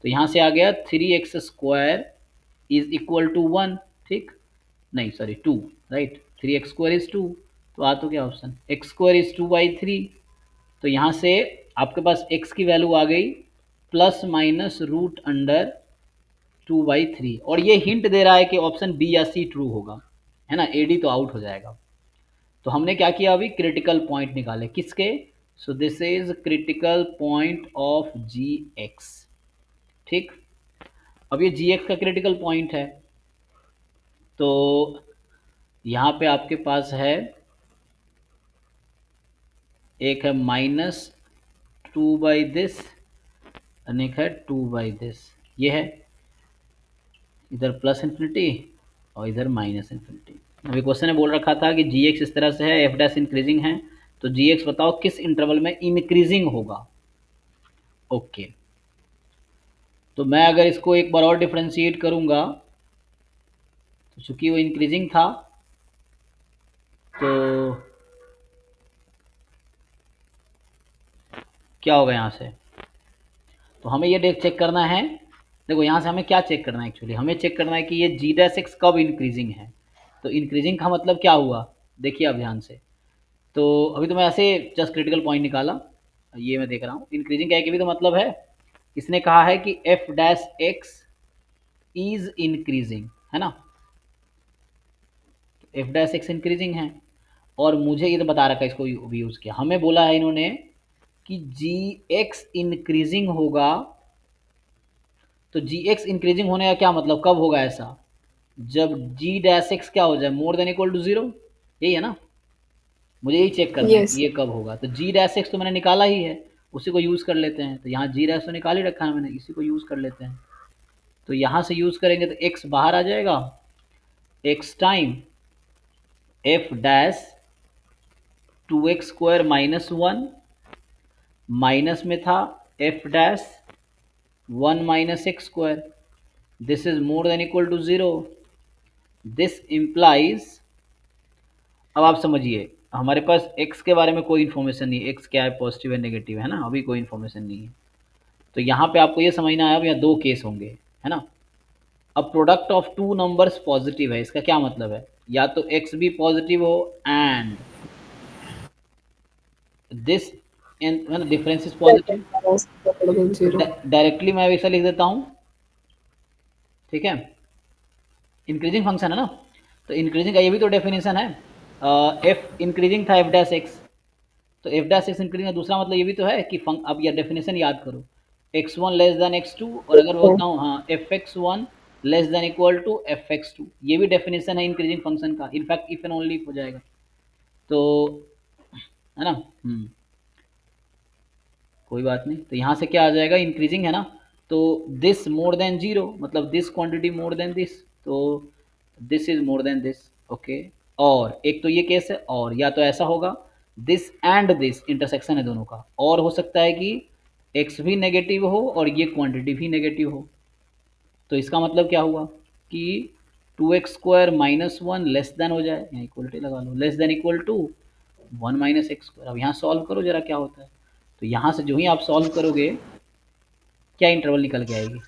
तो यहाँ से आ गया 3x square is equal to 1, ठीक, नहीं sorry 2, right, 3x square is 2, तो आ तो क्या ऑप्शन, x स्क्वायर इज 2/3, तो यहाँ से आपके पास x की वैल्यू आ गई प्लस माइनस रूट अंडर 2/3, और ये हिंट दे रहा है कि ऑप्शन बी या सी ट्रू होगा, है ना, एडी तो आउट हो जाएगा। तो हमने क्या किया, अभी क्रिटिकल पॉइंट निकाले किसके, so this is critical point of g x, ठीक, अब ये जी एक्स का क्रिटिकल पॉइंट है, तो यहाँ पे आपके पास है, एक है -2/this और एक है 2/this, ये है इधर प्लस इन्फिनिटी और इधर माइनस इन्फिनिटी। अभी क्वेश्चन ने बोल रखा था कि जी एक्स इस तरह से है, एफ डैश इंक्रीजिंग है, तो जी एक्स बताओ किस इंटरवल में इंक्रीजिंग होगा। ओके, तो मैं अगर इसको एक बार और डिफ्रेंशिएट करूंगा, तो चूंकि वो इंक्रीजिंग था तो क्या होगा यहाँ से, तो हमें ये चेक करना है, देखो यहाँ से हमें क्या चेक करना है, एक्चुअली हमें चेक करना है कि ये जी डैश एक्स कब इंक्रीजिंग है, तो इंक्रीजिंग का मतलब क्या हुआ, देखिए अब ध्यान से, तो अभी तो मैं ऐसे जस्ट क्रिटिकल पॉइंट निकाला, ये मैं देख रहा हूँ इंक्रीजिंग क्या है कि भी तो मतलब है, इसने कहा है कि F dash x is increasing, है ना, एफ डैश एक्स इंक्रीजिंग है, और मुझे ये तो बता रखा है, इसको भी यूज़ किया, हमें बोला है इन्होंने कि जी एक्स इंक्रीजिंग होगा, तो जी एक्स इंक्रीजिंग होने का क्या मतलब, कब होगा ऐसा, जब जी डैश एक्स क्या हो जाए, मोर देन इक्वल टू 0, यही है ना, मुझे यही चेक करना है Yes. कि ये कब होगा, तो जी डैश एक्स तो मैंने निकाला ही है, उसी को यूज़ कर लेते हैं, तो यहाँ जी डैश तो निकाल ही रखा है मैंने, इसी को यूज़ कर लेते हैं, तो यहाँ से यूज़ करेंगे तो x बाहर आ जाएगा, x time f dash 2x square minus 1 minus में था f dash 1 minus x square, this is more than equal to 0, this implies, अब आप समझिए हमारे पास x के बारे में कोई इन्फॉर्मेशन नहीं है, x क्या है, पॉजिटिव है नेगेटिव है ना, अभी कोई इन्फॉर्मेशन नहीं है, तो यहाँ पे आपको ये समझना है, अब यहाँ दो केस होंगे, है ना, अब product of two numbers positive है, इसका क्या मतलब है, या तो x भी पॉजिटिव हो एंड दिस मतलब डिफरेंस इज पॉजिटिव, डायरेक्टली मैं ऐसा लिख देता हूँ, ठीक है, इंक्रीजिंग फंक्शन है ना, तो इंक्रीजिंग का ये भी तो डेफिनेशन है, एफ इंक्रीजिंग था एफ डैश एक्स, तो एफ डैश एक्स इंक्रीजिंग का दूसरा मतलब ये भी तो है कि अब यह डेफिनेशन याद करो, x1 लेस देन x2, और अगर बोलता हूँ हाँ fx1 less than equal to fx2, ये भी डेफिनेशन है इंक्रीजिंग फंक्शन का, इनफैक्ट इफ एंड ओनली हो जाएगा, तो है ना, कोई बात नहीं, तो यहाँ से क्या आ जाएगा, इंक्रीजिंग है ना, तो दिस मोर देन 0 मतलब this quantity more than this, तो this is more than this, okay, और एक तो ये केस है, और या तो ऐसा होगा दिस एंड दिस इंटरसेक्शन है दोनों का, और हो सकता है कि x भी नेगेटिव हो और ये क्वांटिटी भी नेगेटिव हो, तो इसका मतलब क्या हुआ कि 2x square minus 1 less than हो जाए, यहाँ इक्वलिटी लगा लो, less than equal to 1 minus x square. अब यहाँ सॉल्व करो जरा क्या होता है, तो यहाँ से जो ही आप सॉल्व करोगे क्या इंटरवल निकल के आएगी,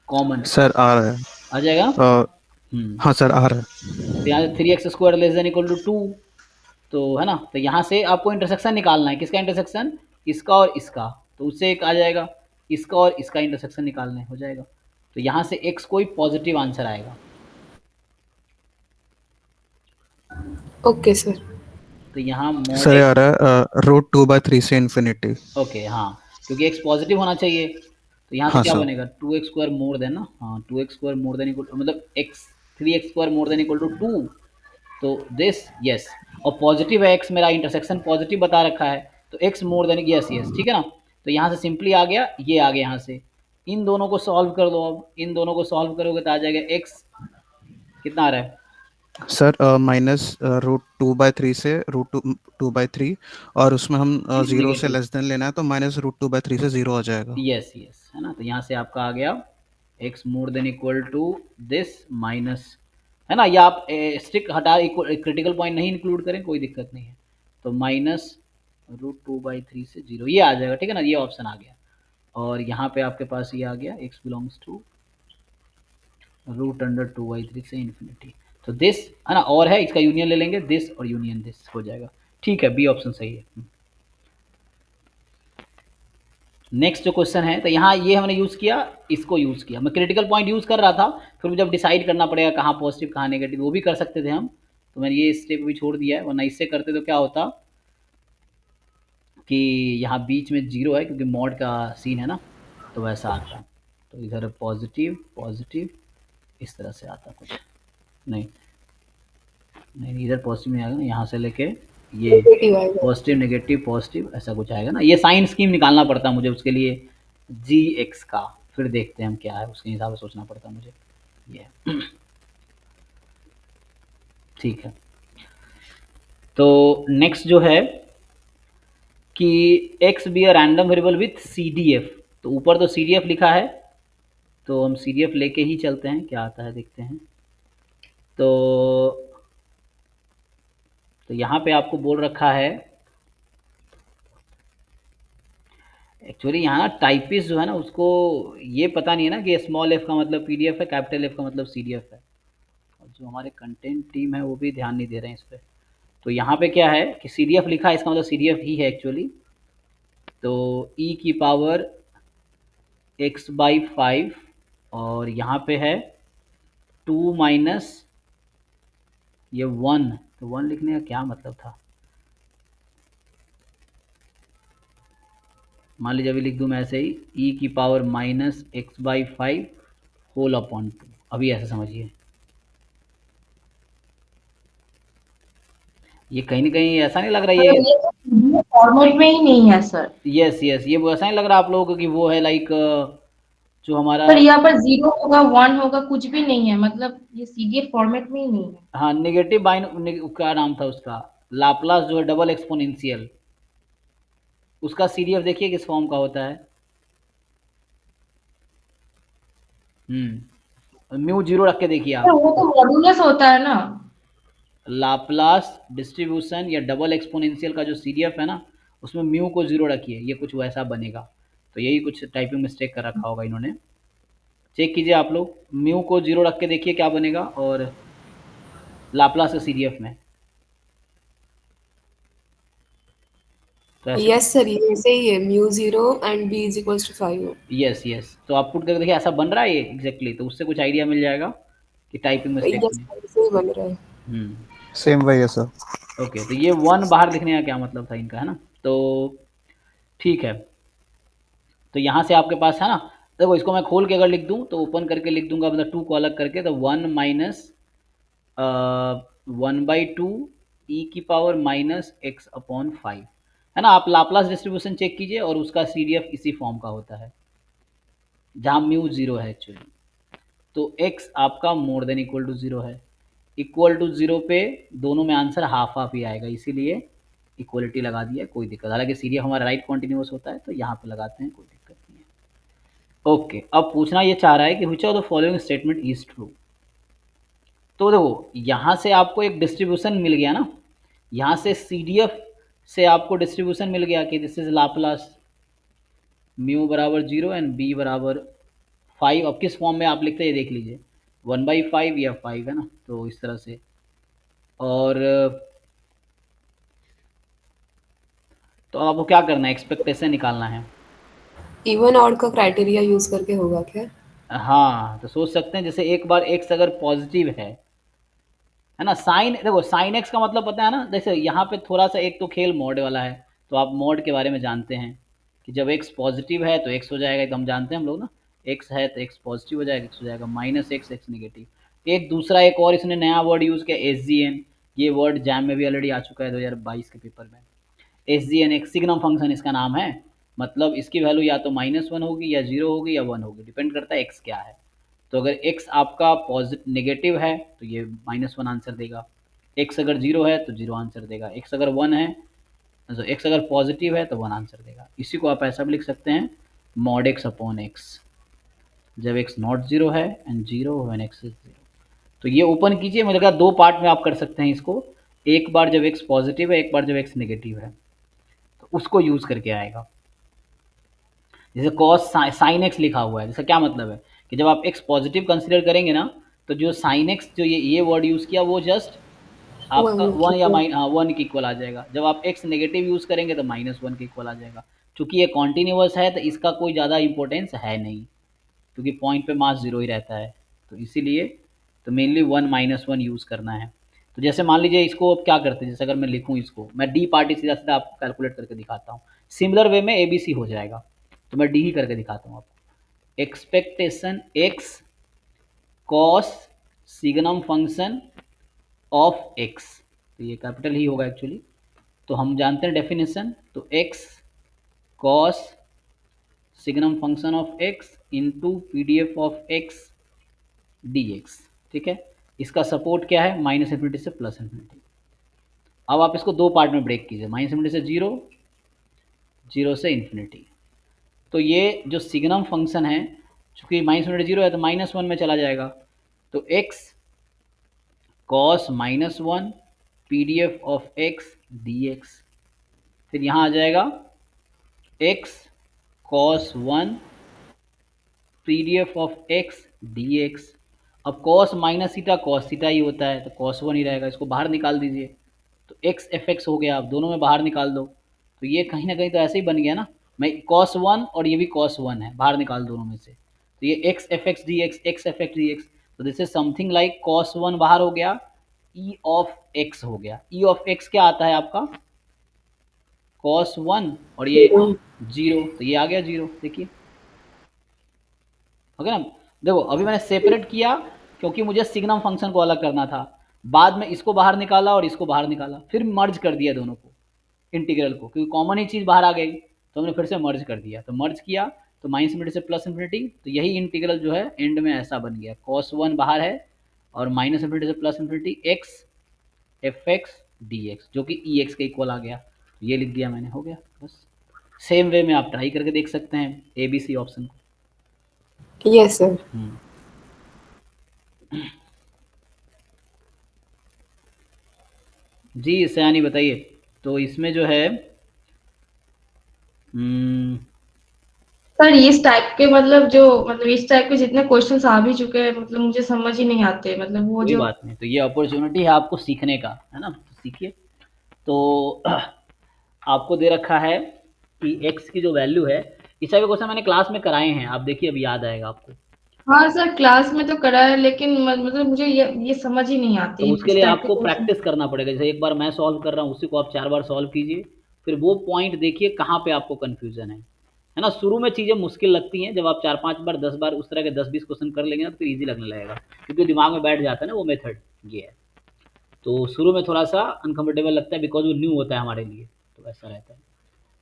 कॉमन सर आ रहा है आ जाएगा, हाँ सर आ रहा है। तो यहाँ से 3x² less than equal to 2, तो है ना, तो यहाँ से आपको इंटरसेक्शन निकालना है। किसका इंटरसेक्शन? इसका और इसका, तो उससे एक आ जाएगा, इसका और इसका इंटरसेक्शन निकालने हो जाएगा। तो यहाँ से x कोई पॉजिटिव आंसर आएगा। Okay sir. तो यहाँ मोड सर ये आ x, रहा है √2/3 से इन्फिनिटी। ओके हाँ, क्योंकि x पॉजिटिव होना चाहिए, तो यहाँ से हाँ क्या सर। बनेगा? 2x² मोर देन ना, हाँ 2x² मोर देन इक्वल, मतलब x 3x² more than equal to 2, तो दिस यस, और पॉजिटिव है x, मेरा इंटरसेक्शन पॉजिटिव बता रखा है, तो x more than yes yes, ठीक है ना। तो यहाँ से सिंपली आ गया, ये आ गया यहाँ से। इन दोनों को सॉल्व कर दो, अब इन दोनों को सॉल्व करोगे तो आ जाएगा x कितना आ रहा है? सर -√2/3 से √2/3, और उसमें हम 0 से नेगेटिव, लेस देन लेना है, तो -√2/3 से 0 आ जाएगा। यस यस, है ना। तो यहाँ से आपका आ गया x more than equal to this minus, है ना, या आप स्टिक हटा, क्रिटिकल पॉइंट नहीं इंक्लूड करें, कोई दिक्कत नहीं है, तो -√2/3 से 0 ये आ जाएगा, ठीक है ना, ये ऑप्शन आ गया। और यहाँ पे आपके पास ये आ गया x बिलोंग्स टू √2/3 से इन्फिनिटी, तो दिस, है ना, और है इसका यूनियन ले लेंगे, दिस और यूनियन दिस हो जाएगा, ठीक है, बी ऑप्शन सही है। नेक्स्ट जो क्वेश्चन है, तो यहाँ ये हमने यूज़ किया, इसको यूज़ किया, मैं क्रिटिकल पॉइंट यूज़ कर रहा था, फिर मुझे जब डिसाइड करना पड़ेगा कहाँ पॉजिटिव कहाँ नेगेटिव, वो भी कर सकते थे हम, तो मैंने ये स्टेप भी छोड़ दिया है, वरना इससे करते तो क्या होता कि यहाँ बीच में 0 है, क्योंकि मॉड का सीन है ना, तो वैसा आता, तो इधर पॉजिटिव पॉजिटिव इस तरह से आता कुछ, नहीं नहीं इधर पॉजिटिव नहीं आएगा ना, यहाँ से लेके ये नेगेटिव आएगा। पॉजिटिव नेगेटिव पॉजिटिव ऐसा कुछ आएगा ना, ये साइन स्कीम निकालना पड़ता मुझे उसके लिए, gx का, फिर देखते हैं हम क्या है, उसके हिसाब से सोचना पड़ता मुझे ये ठीक है। तो नेक्स्ट जो है कि x be a random variable with CDF, तो ऊपर तो CDF लिखा है, तो हम CDF लेके ही चलते हैं, क्या आता है देखते हैं। तो यहाँ पे आपको बोल रखा है, एक्चुअली यहाँ ना टाइपिस्ट जो है ना, उसको ये पता नहीं है ना कि स्मॉल f का मतलब PDF है, कैपिटल F का मतलब CDF है, और जो हमारे कंटेंट टीम है वो भी ध्यान नहीं दे रहे हैं इस पर। तो यहाँ पे क्या है कि CDF लिखा है, इसका मतलब CDF ही है एक्चुअली, तो e की पावर x/5, और यहाँ पे है 2 माइनस ये 1, तो 1 लिखने का क्या मतलब था, मान लीजिए अभी लिख दूँ मैं ऐसे ही, e की पावर -x/5 होल अपॉन 2, अभी ऐसे समझिए, ये कहीं ना कहीं ऐसा नहीं लग रहा मतलब ये, ये फॉर्मेट में ही नहीं है सर। यस यस, ये वो ऐसा नहीं लग रहा आप लोगों को कि वो है लाइक जो हमारा, सर यहाँ पर 0 होगा 1 होगा कुछ भी नहीं है, मतलब ये CDF फॉर्मेट में ही नहीं है। हाँ नेगेटिव बाइन, क्या नाम था उसका, लाप्लास जो है डबल एक्सपोनेंशियल, उसका CDF देखिए किस फॉर्म का होता है, म्यू 0 रख के देखिए सर आप, वो तो मॉड्यूलस होता है ना। लाप्लास डिस्ट्रीब्यूशन या डबल एक्सपोनेंशियल का जो CDF है ना, उसमें म्यू को 0 रखिए, ये कुछ वैसा बनेगा, तो यही कुछ टाइपिंग मिस्टेक कर रखा होगा इन्होंने, चेक कीजिए आप लोग, म्यू को 0 रख के देखिए क्या बनेगा, और लाप्लास के CDF में, तो ऐसे, यस सर, ये ऐसे ही है, μ0 and b is equals to 5। Yes yes, तो आप पुट करके देखिए ऐसा बन रहा है ये एग्जैक्टली, तो उससे कुछ आइडिया मिल जाएगा कि टाइपिंग मिस्टेक यस नहीं। ऐसे ही बन रहा है। सेम वही है सर। ओके, तो ये 1 बाहर लिखने का क्या मतलब था इनका, है ना, तो ठीक है। तो यहाँ से आपके पास है ना, देखो इसको मैं खोल के अगर लिख दूँ तो ओपन करके लिख दूंगा, मतलब 2 को अलग करके, तो 1 माइनस 1/2 e की पावर -x/5, है ना। आप लाप्लास डिस्ट्रीब्यूशन चेक कीजिए, और उसका CDF इसी फॉर्म का होता है जहाँ म्यू 0 है एक्चुअली, तो x आपका मोर देन इक्वल टू 0 है, इक्वल टू 0 पे दोनों में आंसर हाफ हाफ ही आएगा, इसीलिए इक्वलिटी लगा दिया, कोई दिक्कत, हालांकि CDF हमारा राइट कॉन्टिन्यूस होता है, तो यहाँ पे लगाते हैं, कोई दिक्कत नहीं है। ओके, अब पूछना ये चाह रहा है कि which of the following statement is true, तो देखो यहाँ से आपको एक डिस्ट्रीब्यूशन मिल गया ना, यहाँ से CDF से आपको डिस्ट्रीब्यूशन मिल गया कि दिस इज लाप्लास म्यू बराबर 0 एंड b बराबर 5, अब किस फॉर्म में आप लिखते हैं ये देख लीजिए, 1/5 या 5 है ना, तो इस तरह से। और तो आपको क्या करना है, एक्सपेक्टेशन निकालना है। इवन ऑड का क्राइटेरिया यूज करके होगा क्या? हाँ, तो सोच सकते हैं जैसे एक बार x अगर पॉजिटिव है ना, साइन देखो साइन x का मतलब पता है ना, जैसे यहाँ पे थोड़ा सा एक तो खेल मोड वाला है, तो आप मोड के बारे में जानते हैं कि जब x पॉजिटिव है तो x हो जाएगा, तो हम जानते हैं हम लोग ना, x है तो x पॉजिटिव हो जाएगा, x हो जाएगा -x, x नेगेटिव। एक दूसरा एक और इसने नया वर्ड यूज़ किया, SGN, ये वर्ड जैम में भी ऑलरेडी आ चुका है 2022 के पेपर में। SGN एक सिग्नम फंक्शन इसका नाम है, मतलब इसकी वैल्यू या तो -1 होगी या 0 होगी या 1 होगी, डिपेंड करता है x क्या है। तो अगर x आपका पॉजिटिव नेगेटिव है तो ये -1 आंसर देगा, x अगर 0 है तो 0 आंसर देगा, x अगर 1 है तो x अगर पॉजिटिव है तो 1 आंसर देगा। इसी को आप ऐसा भी लिख सकते हैं mod x अपॉन x, जब x नॉट 0 है एंड 0 व्हेन x इज 0। तो ये ओपन कीजिए, मुझे लगा 2 पार्ट में आप कर सकते हैं इसको, एक बार जब x पॉजिटिव है, एक बार जब x नेगेटिव है, तो उसको यूज़ करके आएगा। जैसे कॉस साइन एक्स लिखा हुआ है, जैसे क्या मतलब है कि जब आप x पॉजिटिव कंसिडर करेंगे ना, तो जो साइन एक्स जो ये वर्ड यूज़ किया वो जस्ट आपका 1 या 1 के इक्वल आ जाएगा। जब आप x नेगेटिव यूज़ करेंगे तो -1 के इक्वल आ जाएगा। चूँकि ये कॉन्टीन्यूअस है तो इसका कोई ज़्यादा इंपॉर्टेंस है नहीं, क्योंकि पॉइंट पे मास 0 ही रहता है, तो इसीलिए तो मेनली 1 -1 यूज़ करना है। तो जैसे मान लीजिए इसको अब क्या करते हैं, जैसे अगर मैं लिखूँ इसको, मैं डी पार्टी सीधा सीधा आपको कैलकुलेट करके दिखाता हूँ, सिमिलर वे में ABC हो जाएगा, तो मैं डी ही करके दिखाता हूँ आपको। Expectation x cos signum function of x, तो ये कैपिटल ही होगा एक्चुअली, तो हम जानते हैं डेफिनेशन, तो x cos signum function of x into PDF of x dx, ठीक है। इसका सपोर्ट क्या है, -∞ से +∞। अब आप इसको 2 पार्ट में ब्रेक कीजिए, -∞ से 0, 0 से ∞। तो ये जो सिग्नम फंक्शन है, चूँकि -∞ 0 है तो -1 में चला जाएगा, तो x cos -1 PDF of x dx, फिर यहाँ आ जाएगा x cos 1 PDF of x dx। अब cos -θ cos θ ही होता है, तो cos 1 ही रहेगा, इसको बाहर निकाल दीजिए, तो x fx हो गया, आप दोनों में बाहर निकाल दो, तो ये कहीं ना कहीं तो ऐसे ही बन गया ना, मैं cos 1 और ये भी cos 1 है, बाहर निकाल दोनों में से, तो ये x fx dx, x fx dx, तो this is something like cos 1 बाहर हो गया, e ऑफ x हो गया। e ऑफ x क्या आता है आपका, cos 1 और ये 0, तो ये आ गया 0, देखिए ओके ना। देखो अभी मैंने सेपरेट किया क्योंकि मुझे सिग्नम फंक्शन को अलग करना था, बाद में इसको बाहर निकाला और इसको बाहर निकाला, फिर मर्ज कर दिया दोनों को, इंटीग्रल को, क्योंकि कॉमन ही चीज़ बाहर आ गई, तो हमने फिर से मर्ज कर दिया, तो मर्ज किया तो -∞ से +∞, तो यही इंटीग्रल जो है एंड में ऐसा बन गया, cos 1 बाहर है और -∞ से +∞ x fx dx, जो कि ex के इक्वल आ गया, ये लिख दिया मैंने, हो गया बस। सेम वे में आप ट्राई करके देख सकते हैं ABC ऑप्शन को। Yes sir. जी सयानी बताइए, तो इसमें जो है सर इस टाइप के मतलब इस टाइप के जितने क्वेश्चंस आ भी चुके हैं, मतलब मुझे समझ ही नहीं आते, मतलब वो कोई जो बात नहीं, तो ये अपॉर्चुनिटी है आपको सीखने का, है ना, तो सीखिए। तो आपको दे रखा है कि x की जो वैल्यू है, इस टाइप के क्वेश्चन मैंने क्लास में कराए हैं, आप देखिए अभी याद आएगा आपको। हाँ सर क्लास में तो करा है, लेकिन मतलब मुझे ये समझ ही नहीं तो आती उसके इस लिए टाइप के आपको क्वेश्चन। प्रैक्टिस करना पड़ेगा, जैसे एक बार मैं सॉल्व कर रहा हूँ उसी को आप 4 बार सॉल्व कीजिए, फिर वो पॉइंट देखिए कहाँ पे आपको कन्फ्यूजन है ना। शुरू में चीज़ें मुश्किल लगती हैं, जब आप 4-5 बार 10 बार उस तरह के 10-20 क्वेश्चन कर लेंगे ना, तो फिर ईजी लगने लगेगा, क्योंकि दिमाग में बैठ जाता है ना वो मेथड, ये है। तो शुरू में थोड़ा सा अनकम्फर्टेबल लगता है, बिकॉज वो न्यू होता है हमारे लिए, तो ऐसा रहता है।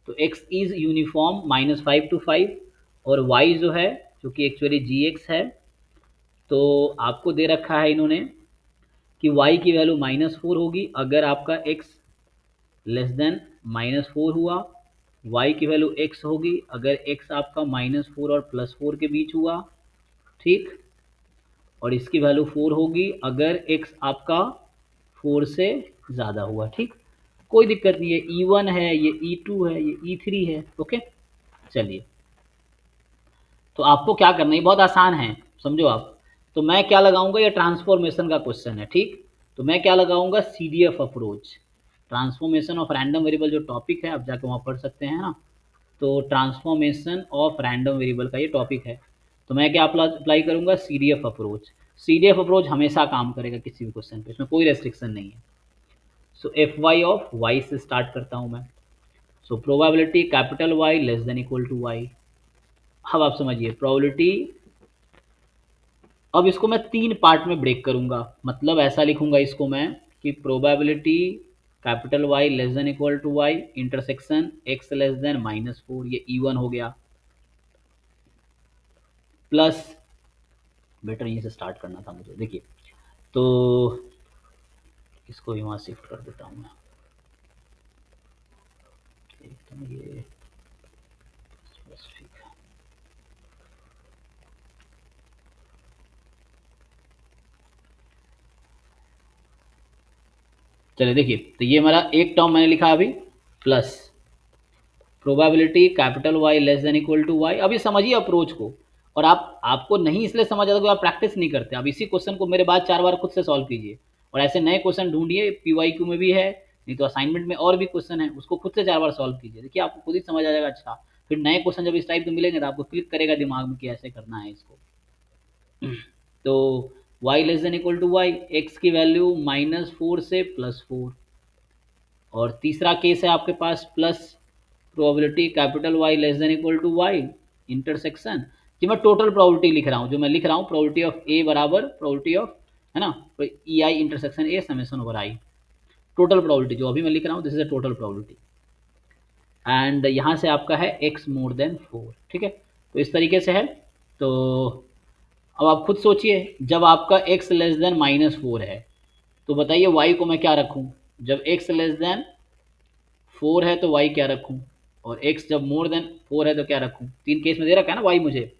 तो x इज़ यूनिफॉर्म -5 to 5, और y जो है जो कि एक्चुअली gx है, तो आपको दे रखा है इन्होंने कि y की वैल्यू -4 होगी अगर आपका x लेस देन -4 हुआ, y की वैल्यू x होगी अगर x आपका -4 और +4 के बीच हुआ, ठीक, और इसकी वैल्यू 4 होगी अगर x आपका 4 से ज़्यादा हुआ, ठीक, कोई दिक्कत नहीं है, E1 है, ये E2 है, ये E3 है, ओके। चलिए, तो आपको क्या करना है, बहुत आसान है, समझो आप, तो मैं क्या लगाऊंगा, ये ट्रांसफॉर्मेशन का क्वेश्चन है, ठीक। तो मैं क्या लगाऊंगा, CDF approach, transformation of random variable जो टॉपिक है, आप जाके वहाँ पढ़ सकते हैं ना। तो ट्रांसफॉर्मेशन ऑफ रैंडम वेरिएबल का ये टॉपिक है। तो मैं क्या अप्लाई करूंगा, CDF अप्रोच। CDF अप्रोच हमेशा काम करेगा किसी भी क्वेश्चन पे, इसमें कोई रेस्ट्रिक्शन नहीं है। सो Fy ऑफ y से स्टार्ट करता हूं मैं। So probability capital Y less than equal to y। अब आप समझिए प्रोबेबिलिटी, अब इसको मैं 3 पार्ट में ब्रेक करूंगा, मतलब ऐसा लिखूंगा इसको मैं कि probability capital Y less than equal to y intersection x less than -4, ये E1 हो गया, प्लस, बेटर यहीं से स्टार्ट करना था मुझे, देखिए। तो इसको यहाँ शिफ्ट कर देता हूँ मैं, एकदम ये स्पेसिफिक है। चलिए देखिए, तो ये हमारा एक टर्म मैंने लिखा अभी, plus probability capital Y less than equal to y। अभी समझिए अप्रोच को, और आपको नहीं इसलिए समझ आता कि आप प्रैक्टिस नहीं करते। आप इसी क्वेश्चन को मेरे बाद 4 बार खुद से सॉल्व कीजिए, और ऐसे नए क्वेश्चन ढूंढिए, PYQ में भी है, नहीं तो असाइनमेंट में और भी क्वेश्चन है, उसको खुद से 4 बार सॉल्व कीजिए, देखिए आपको खुद ही समझ आ जाएगा। अच्छा, फिर नए क्वेश्चन जब इस टाइप के मिलेंगे तो आपको क्लिक करेगा दिमाग में कि ऐसे करना है इसको। तो y less than equal to y, x की वैल्यू -4 से +4, और तीसरा केस है आपके पास plus probability capital Y less than equal to y intersection, जी मैं टोटल प्रोबेबिलिटी लिख रहा हूँ, जो मैं लिख रहा हूँ प्रोबेबिलिटी ऑफ A बराबर प्रोबेबिलिटी ऑफ, है ना, EI intersection A summation over I, total probability जो अभी मैं लिख रहा हूँ, this is a total probability. And यहाँ से आपका है x मोर देन 4, ठीक है। तो इस तरीके से है। तो अब आप खुद सोचिए, जब आपका x लेस देन -4 है, तो बताइए y को मैं क्या रखूँ। जब x लेस देन 4 है तो y क्या रखूँ, और x जब मोर देन 4 है तो क्या रखूँ। 3 केस में दे रखा है ना y मुझे।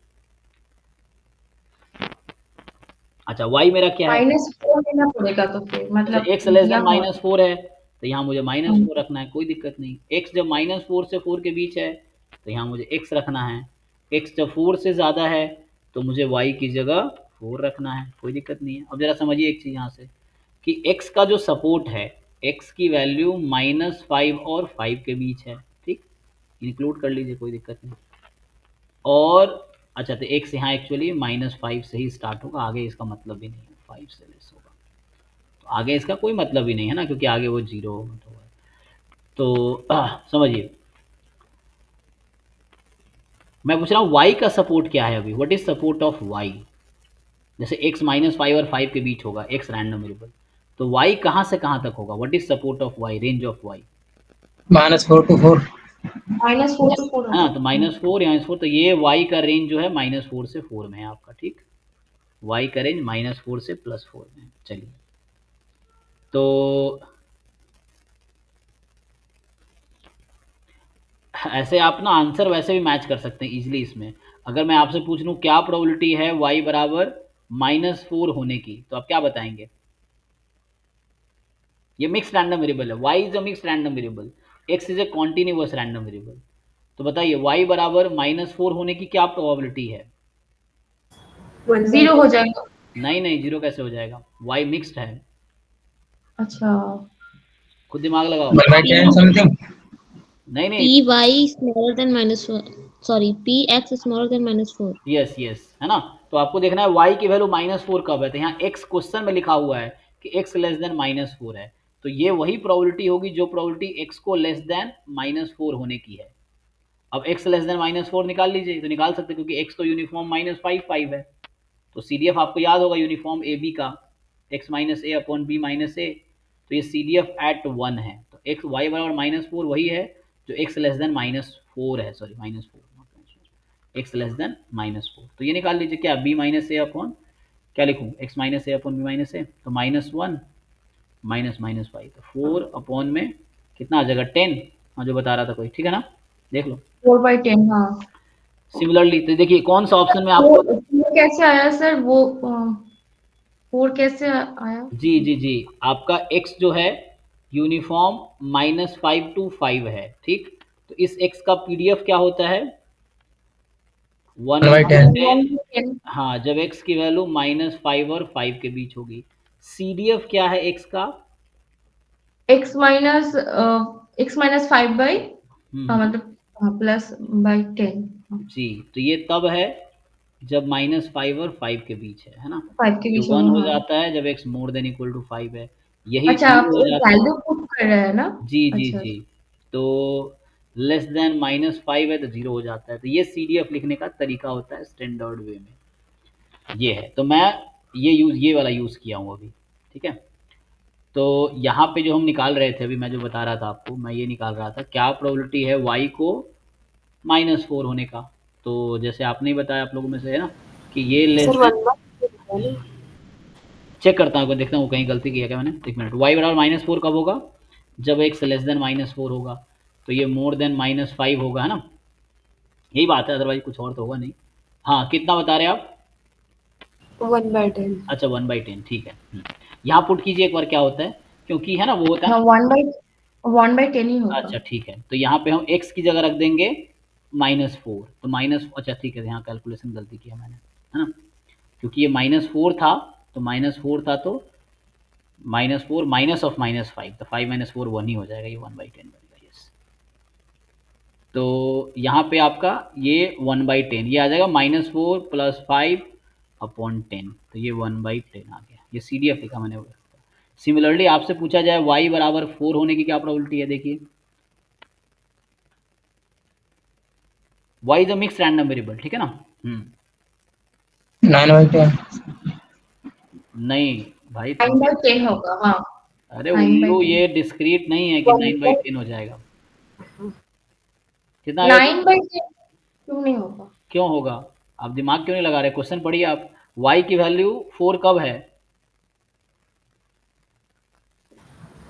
अच्छा, y मेरा क्या है, -4 लेना पड़ेगा तो फिर अच्छा मतलब x लेस दिया देन हुआ -4 है, तो यहाँ मुझे -4 रखना है, कोई दिक्कत नहीं। x जब -4 से 4 के बीच है तो यहाँ मुझे x रखना है। x जब 4 से ज़्यादा है तो मुझे y की जगह 4 रखना है, कोई दिक्कत नहीं है। अब जरा समझिए एक चीज़ यहाँ से कि x का जो सपोर्ट है, x की वैल्यू -5 और 5 के बीच है, ठीक, इंक्लूड कर लीजिए, कोई दिक्कत नहीं। और अच्छा, तो x यहाँ एक्चुअली -5 से ही स्टार्ट होगा, आगे इसका मतलब भी नहीं है 5 से लेस होगा, तो आगे इसका कोई मतलब ही नहीं है ना, क्योंकि आगे वो 0 होगा। तो समझिए, मैं पूछ रहा हूँ y का सपोर्ट क्या है अभी, what is support of y। जैसे x -5 और 5 के बीच होगा, x रैंडम वेरिएबल, तो y कहाँ से कहाँ तक होगा, what is support of y, range of y, -4 to 4. -4 to 4 है ना। तो होगा। -4 या -4, तो ये y का रेंज जो है -4 से 4 में है आपका, ठीक। y का रेंज -4 से +4 में है। चलिए, तो ऐसे आप ना आंसर वैसे भी मैच कर सकते हैं इजीली इसमें। अगर मैं आपसे पूछ लूँ क्या प्रोबेबिलिटी है y बराबर -4 होने की, तो आप क्या बताएंगे। ये मिक्स्ड रैंडम वेरिएबल है, y is a mixed random variable, x is a continuous random variable. तो बताइए y बराबर -4 होने की क्या प्रोबेबिलिटी है। 0 हो जाएगा। नहीं नहीं, 0 कैसे हो जाएगा, y मिक्स्ड है, अच्छा, खुद दिमाग लगाओ। 1/10 something. नहीं नहीं, Py smaller than -4. Sorry, Px is smaller than -4. Yes yes, है ना। तो आपको देखना है y की वैल्यू -4 कब है, तो यहाँ x क्वेश्चन में लिखा हुआ है कि x लेस देन -4 है, तो ये वही प्रोबेबिलिटी होगी जो प्रोबेबिलिटी x को लेस देन -4 होने की है। अब x लेस देन -4 निकाल लीजिए, तो निकाल सकते क्योंकि x तो यूनिफॉर्म -5 5 है। तो CDF आपको याद होगा यूनिफॉर्म ए बी का, x - a upon b - a, तो ये CDF एट 1 है। तो x y बराबर -4 वही है जो x लेस देन -4 है, सॉरी -4, x लेस देन -4। तो ये निकाल लीजिए, क्या b - a अपॉन, क्या लिखूँ, x - a upon b - a, तो -1 -5, तो 4 अपॉन में कितना आ जाएगा 10, हाँ जो बता रहा था कोई, ठीक है ना, देख लो। 4/10, हाँ। सिमिलरली तो देखिए कौन सा ऑप्शन में वो आपको, वो कैसे आया सर, वो 4 कैसे आया। जी जी जी, आपका x जो है यूनिफॉर्म -5 to 5 है, ठीक। तो इस x का PDF क्या होता है, 1 by 10 1/10 हाँ, जब x की वैल्यू -5 और 5 के बीच होगी। CDF क्या है x का? x माइनस 5 बाई मतलब प्लस बाई 10 जी, तो ये तब है जब -5 और 5 के बीच है ना? 5 के ये बीच 1 में, हो हाँ। जाता है जब x more than equal to 5 है। यही अच्छा, 0 आप हो जाता है। वैल्यू पुट कर रहे हैं ना? जी, जी, अच्छा, जी। तो लेस देन -5 है तो 0 हो जाता है। तो ये CDF लिखने का तरीका होता है स्टैंडर्ड वे में। ये है, तो मैं ये वाला यूज़ किया हूँ अभी, ठीक है? तो यहाँ पे जो हम निकाल रहे थे अभी, मैं जो बता रहा था आपको, मैं ये निकाल रहा था क्या प्रोबेबिलिटी है y को -4 होने का। तो जैसे आपने ही बताया, आप लोगों में से है ना, कि ये लेस सर देन, 1/10 चेक करता हूँ, देखता हूँ कहीं गलती की है क्या मैंने। एक मिनट, y बराबर -4 कब होगा? जब x लेस देन -4 होगा। तो ये मोर देन -5 होगा, है ना? यही बात है, अदरवाइज कुछ और तो होगा नहीं। हाँ, कितना बता रहे हैं आप? 1/10 अच्छा, 1/10, ठीक है। यहाँ पुट कीजिए एक बार क्या होता है, क्योंकि है ना वो होता है हाँ, ना। 1/10 ही होगा। अच्छा, ठीक है, तो यहाँ पे हम x की जगह रख देंगे -4। तो माइनस, अच्छा ठीक है, यहाँ कैलकुलेशन गलती किया मैंने, है ना? क्योंकि ये -4 था, तो -4 था तो -4 माइनस ऑफ -5, तो 5 - 4 1 ही हो जाएगा, ये 1/10 बनेगा। यस, तो यहाँ पे आपका ये 1/10 ये आ जाएगा, -4 + 5/10, तो ये 1/10 आ गया। ये CDF लिखा मैंने। सिमिलरली आपसे पूछा जाए y बराबर 4 होने की क्या प्रोबेबिलिटी है, देखिए। y is a mix random variable, ठीक है ना? 9 by 10 नहीं भाई, तुम 9/10 होगा, हाँ। अरे नाइन बाई उल्लू, टेन ये डिस्क्रीट नहीं है कि 9/10 हो जाएगा। कितना आएगा? 9/10 क्यों नहीं होगा? क्यों होगा? आप दिमाग क्यों नहीं लगा रहे? क्वेश्चन पढ़िए आप। y की वैल्यू 4 कब है?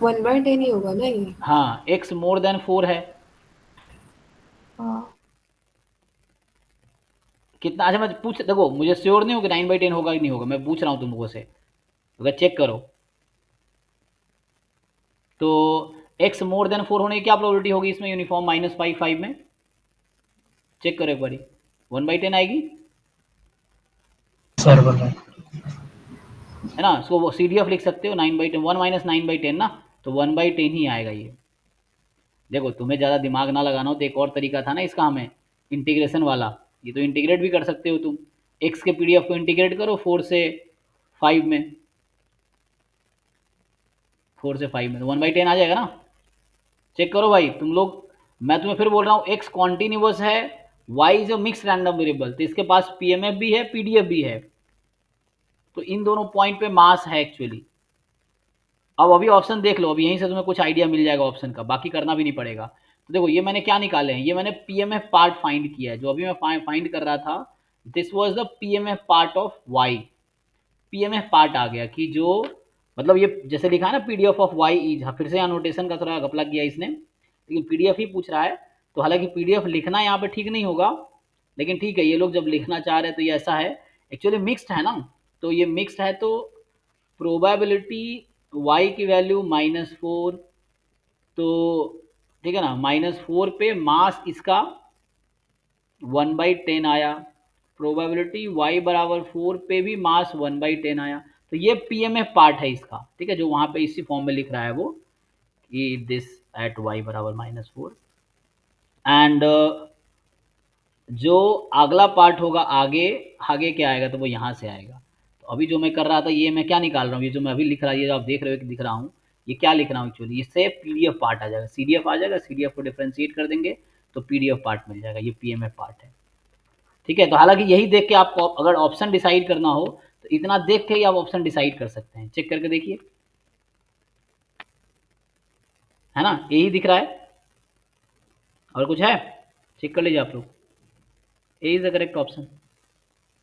1/10 ही होगा ना ये। हाँ, x मोर देन 4 है। हाँ, कितना? अच्छा, मैं पूछ, देखो मुझे श्योर नहीं हो कि 9/10 होगा कि नहीं होगा, मैं पूछ रहा हूँ तुम लोगों से, अगर चेक करो। तो x मोर देन 4 होने की क्या प्रोबेबिलिटी होगी इसमें, यूनिफॉर्म -5 5 में? चेक करो एक बारी, 1/10 आएगी, सर बोल रहे हैं। है ना? इसको वो CDF लिख सकते हो, 9/10, 1 - 9/10 ना, तो 1/10 ही आएगा ये। देखो, तुम्हें ज़्यादा दिमाग ना लगाना हो तो एक और तरीका था ना इसका, हमें इंटीग्रेशन वाला। ये तो इंटीग्रेट भी कर सकते हो तुम। x के PDF को इंटीग्रेट करो 4 से 5 में, 4 से 5 में, तो 1/10 आ जाएगा ना। चेक करो भाई तुम लोग, मैं तुम्हें फिर बोल रहा हूँ, x कॉन्टिन्यूअस है, y is a mix random variable, तो इसके पास PMF भी है, PDF भी है, तो इन दोनों पॉइंट पे मास है एक्चुअली। अब अभी ऑप्शन देख लो, अब यहीं से तुम्हें कुछ आइडिया मिल जाएगा ऑप्शन का, बाकी करना भी नहीं पड़ेगा। तो देखो, ये मैंने क्या निकाले हैं, ये मैंने PMF पार्ट फाइंड किया है, जो अभी मैं फाइंड कर रहा था, this was the PMF part of y। PMF part आ गया कि जो, मतलब ये जैसे लिखा है ना, PDF ऑफ y इज, फिर से यहाँ नोटेशन का थोड़ा घपला किया इसने, लेकिन PDF ही पूछ रहा है। तो हालांकि PDF लिखना यहाँ पे ठीक नहीं होगा, लेकिन ठीक है, ये लोग जब लिखना चाह रहे हैं तो ये ऐसा है। एक्चुअली मिक्स्ड है ना, तो ये मिक्स्ड है, तो प्रोबेबिलिटी y की वैल्यू -4, तो ठीक है ना, -4 पे मास इसका 1/10 आया। प्रोबेबिलिटी y बराबर 4 पे भी मास 1/10 आया। तो ये PMF पार्ट है इसका, ठीक है, जो वहाँ पे इसी फॉर्म में लिख रहा है वो, कि दिस एट y बराबर -4। एंड जो अगला पार्ट होगा आगे, आगे क्या आएगा, तो वो यहाँ से आएगा। तो अभी जो मैं कर रहा था, ये मैं क्या निकाल रहा हूँ, ये जो मैं अभी लिख रहा हूँ, ये जो आप देख रहे हो कि दिख रहा हूँ, ये क्या लिख रहा हूँ एक्चुअली, इससे PDF पार्ट आ जाएगा, CDF आ जाएगा, CDF को डिफ्रेंशिएट कर देंगे तो PDF पार्ट मिल जाएगा, ये PMF पार्ट है, ठीक है। तो हालांकि यही देख के आपको अगर ऑप्शन डिसाइड करना हो, तो इतना देख के ही आप ऑप्शन डिसाइड कर सकते हैं। चेक करके देखिए, है ना, यही दिख रहा है, और कुछ है? चेक कर लीजिए आप लोग, यही is the correct option.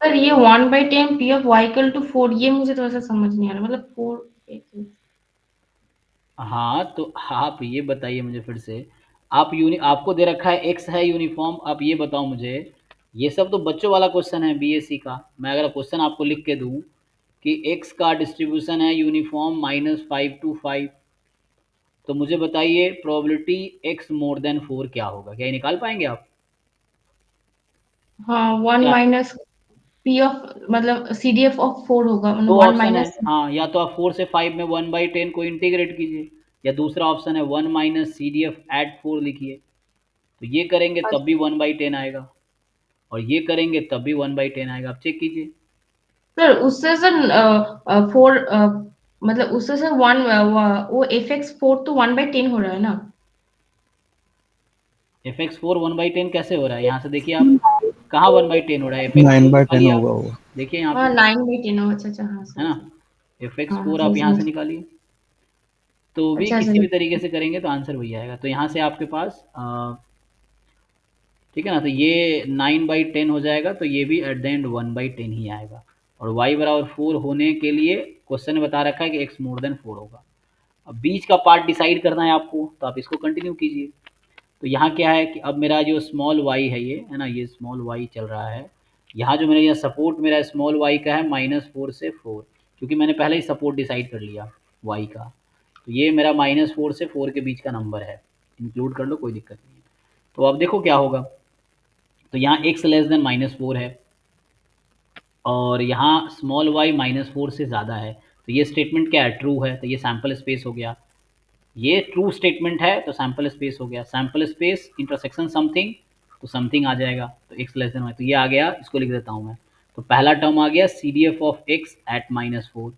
Sir ये 1/10 P of y equal to 4, ये मुझे थोड़ा सा समझ नहीं आ रहा, मतलब 4। हाँ, तो आप ये बताइए मुझे फिर से, आपको दे रखा है x है यूनिफॉर्म, आप ये बताओ मुझे, ये सब तो बच्चों वाला क्वेश्चन है BSc का। मैं अगर क्वेश्चन आपको लिख के दूं कि x का डिस्ट्रीब्यूशन है यूनिफॉर्म -5 to 5, तो मुझे बताइए प्रोबेबिलिटी x मोर देन 4 क्या होगा, क्या ये निकाल पाएंगे आप? हाँ 1 क्या माइनस पी ऑफ मतलब CDF ऑफ 4 होगा दो 1 ऑप्शन है, माइनस। हाँ, या तो आप 4 से 5 में 1/10 को इंटीग्रेट कीजिए, या दूसरा ऑप्शन है 1 माइनस CDF एट 4 लिखिए। तो ये करेंगे तब भी 1/10 आएगा, और ये करेंगे तब भी 1/10 आएगा। आप चेक कीजिए। सर उससे सर 4 मतलब उससे सर 1 वो FX4 तो 1/10 हो रहा है ना। FX4 1/10 कैसे हो रहा है? यहाँ से देखिए आप, कहाँ 1/10 हो रहा है? FX4 9/10 निकालिए होगा आप, वो। देखिए यहाँ हाँ पे, 9/10 हो, अच्छा अच्छा, हाँ है सही ना? सही। हाँ FX4 आप सही यहाँ समझ। से निकालिए, तो भी अच्छा किसी अच्छा। भी तरीके से करेंगे तो आंसर वही आएगा। तो यहाँ से आपके पास ठीक है ना, तो ये 9/10 हो जाएगा, तो ये भी एट द एंड 1/10 ही आएगा। और y बराबर 4 होने के लिए क्वेश्चन में बता रखा है कि x मोर देन 4 होगा। अब बीच का पार्ट डिसाइड करना है आपको, तो आप इसको कंटिन्यू कीजिए। तो यहाँ क्या है कि अब मेरा जो स्मॉल y है, ये है ना, ये स्मॉल y चल रहा है। यहाँ जो मेरा ये सपोर्ट मेरा स्मॉल y का है -4 से 4, क्योंकि मैंने पहले ही सपोर्ट डिसाइड कर लिया y का। तो ये मेरा -4 से 4 के बीच का नंबर है, इंक्लूड कर लो, कोई दिक्कत नहीं है। तो अब देखो क्या होगा। तो यहाँ x लेस देन -4 है, और यहाँ स्मॉल y -4 से ज़्यादा है। तो ये स्टेटमेंट क्या है? ट्रू है, तो ये सैम्पल स्पेस हो गया। ये ट्रू स्टेटमेंट है तो सैम्पल स्पेस हो गया। सैम्पल स्पेस इंटरसेक्शन समथिंग, तो समथिंग आ जाएगा। तो x लेस देन y, तो ये आ गया, इसको लिख देता हूँ मैं। तो पहला टर्म आ गया CDF ऑफ x एट -4,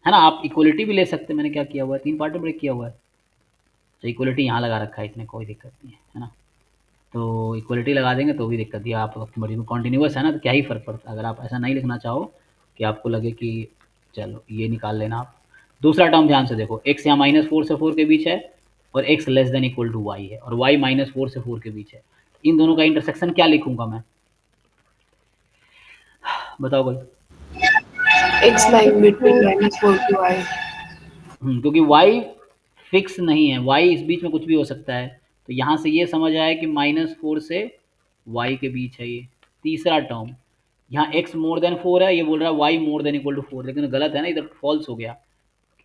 है ना। आप इक्वलिटी भी ले सकते हैं, मैंने क्या किया हुआ है, 3 पार्ट में ब्रेक किया हुआ है, तो इक्वलिटी यहाँ लगा रखा है, इसमें कोई दिक्कत नहीं है ना। तो इक्वलिटी लगा देंगे तो भी दिक्कत नहीं है, आप अपनी मर्जी में, कॉन्टिन्यूस है ना, तो क्या ही फ़र्क पड़ता है। अगर आप ऐसा नहीं लिखना चाहो कि आपको लगे कि चलो ये निकाल लेना आप। दूसरा टर्म ध्यान से देखो, x यहाँ -4 से 4 के बीच है, और x less than equal to y है, और y -4 से 4 के बीच है। इन दोनों का इंटरसेक्शन क्या लिखूंगा मैं, बताओ भाई। X lying between -4 to I. क्योंकि y फिक्स नहीं है, y इस बीच में कुछ भी हो सकता है। तो यहाँ से ये समझ आया कि -4 से y के बीच है ये। तीसरा टर्म, यहाँ x मोर देन 4 है, ये बोल रहा है y more than equal to 4, लेकिन गलत है ना, इधर फॉल्स हो गया।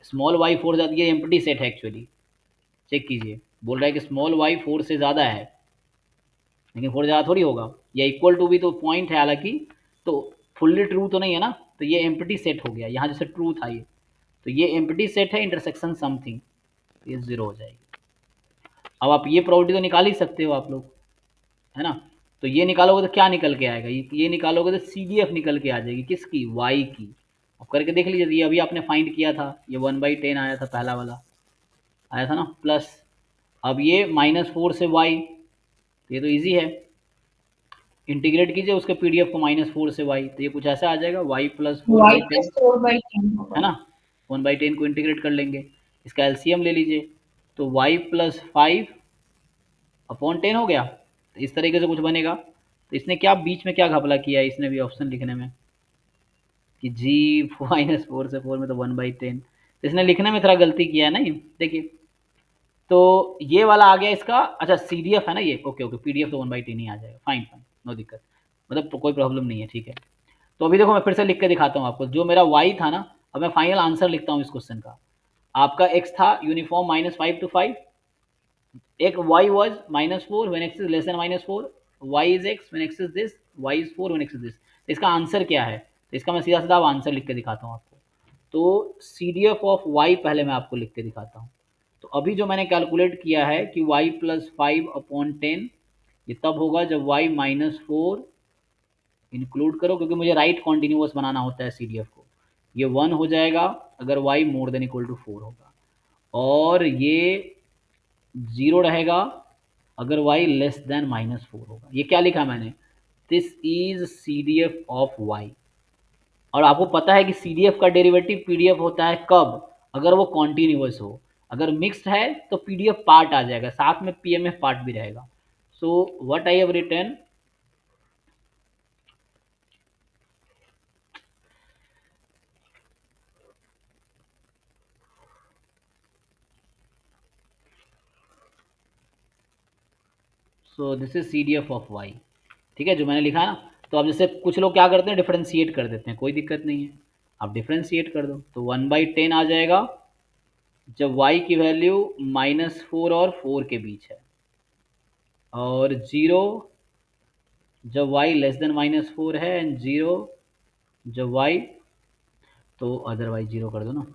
स्मॉल y 4 से ज़्यादा, ये एम्प्टी सेट है एक्चुअली, चेक कीजिए। बोल रहा है कि स्मॉल y 4 से ज़्यादा है, लेकिन 4 से ज़्यादा थोड़ी होगा। या इक्वल टू भी तो पॉइंट है हालांकि, तो फुल्ली ट्रू तो नहीं है ना, तो ये एम्प्टी सेट हो गया। यहाँ जैसे ट्रू था ये, तो ये एम्प्टी सेट है, इंटरसेक्शन समथिंग, ये 0 हो जाएगी। अब आप ये प्रॉपर्टी तो निकाल ही सकते हो आप लोग, है ना। तो ये निकालोगे तो क्या निकल के आएगा, ये निकालोगे तो CDF निकल के आ जाएगी, किसकी? y की। अब करके देख लीजिए, ये अभी आपने फाइंड किया था, ये 1/10 आया था, पहला वाला आया था ना, प्लस अब ये -4 से y, ये तो इजी है, इंटीग्रेट कीजिए उसके PDF को -4 से y, तो ये कुछ ऐसा आ जाएगा, y + y 4/10, + 4/10 है होगा। ना। 1/10 को इंटीग्रेट कर लेंगे, इसका LCM ले लीजिए, तो y + 5/10 हो गया। तो इस तरीके से कुछ बनेगा। तो इसने क्या बीच में क्या घपला किया है, इसने भी ऑप्शन लिखने में कि g -4 से 4 में तो 1/10, तो इसने लिखने में थोड़ा गलती किया है ना ये, देखिए। तो ये वाला आ गया इसका, अच्छा CDF है ना ये, ओके ओके, PDF तो 1/10 ही आ जाएगा, फाइन फाइन, नो दिक्कत, मतलब कोई प्रॉब्लम नहीं है, ठीक है। तो अभी देखो मैं फिर से लिख के दिखाता हूँ आपको, जो मेरा y था ना, अब मैं फाइनल आंसर लिखता हूँ इस क्वेश्चन का। आपका x था यूनिफॉर्म -5 to 5, एक y was -4 when x is less than -4, y is x when x is this, y is 4 when x is this। तो इसका आंसर क्या है, तो इसका मैं सीधा सीधा अब आंसर लिख के दिखाता हूँ आपको। तो CDF ऑफ y पहले मैं आपको लिख के दिखाता हूँ। तो अभी जो मैंने कैलकुलेट किया है कि y + 5/10, ये तब होगा जब y -4 इंक्लूड करो, क्योंकि मुझे राइट कॉन्टिन्यूस बनाना होता है CDF को। ये 1 हो जाएगा अगर y more than equal to 4 होगा, और ये 0 रहेगा अगर y लेस देन -4 होगा। ये क्या लिखा मैंने, this is CDF of y। और आपको पता है कि CDF का डेरिवेटिव PDF होता है कब, अगर वो कॉन्टिन्यूस हो। अगर मिक्स्ड है तो PDF पार्ट आ जाएगा, साथ में PMF पार्ट भी रहेगा। So what I have written, so this is CDF of y, ठीक है, जो मैंने लिखा है ना। तो अब जैसे कुछ लोग क्या करते हैं, डिफ्रेंशिएट कर देते हैं, कोई दिक्कत नहीं है, आप डिफ्रेंशिएट कर दो, तो 1/10 आ जाएगा जब y की वैल्यू -4 और 4 के बीच है, और 0 जब y लेस देन -4 है एंड 0 जब y, तो अदरवाइज 0 कर दो ना।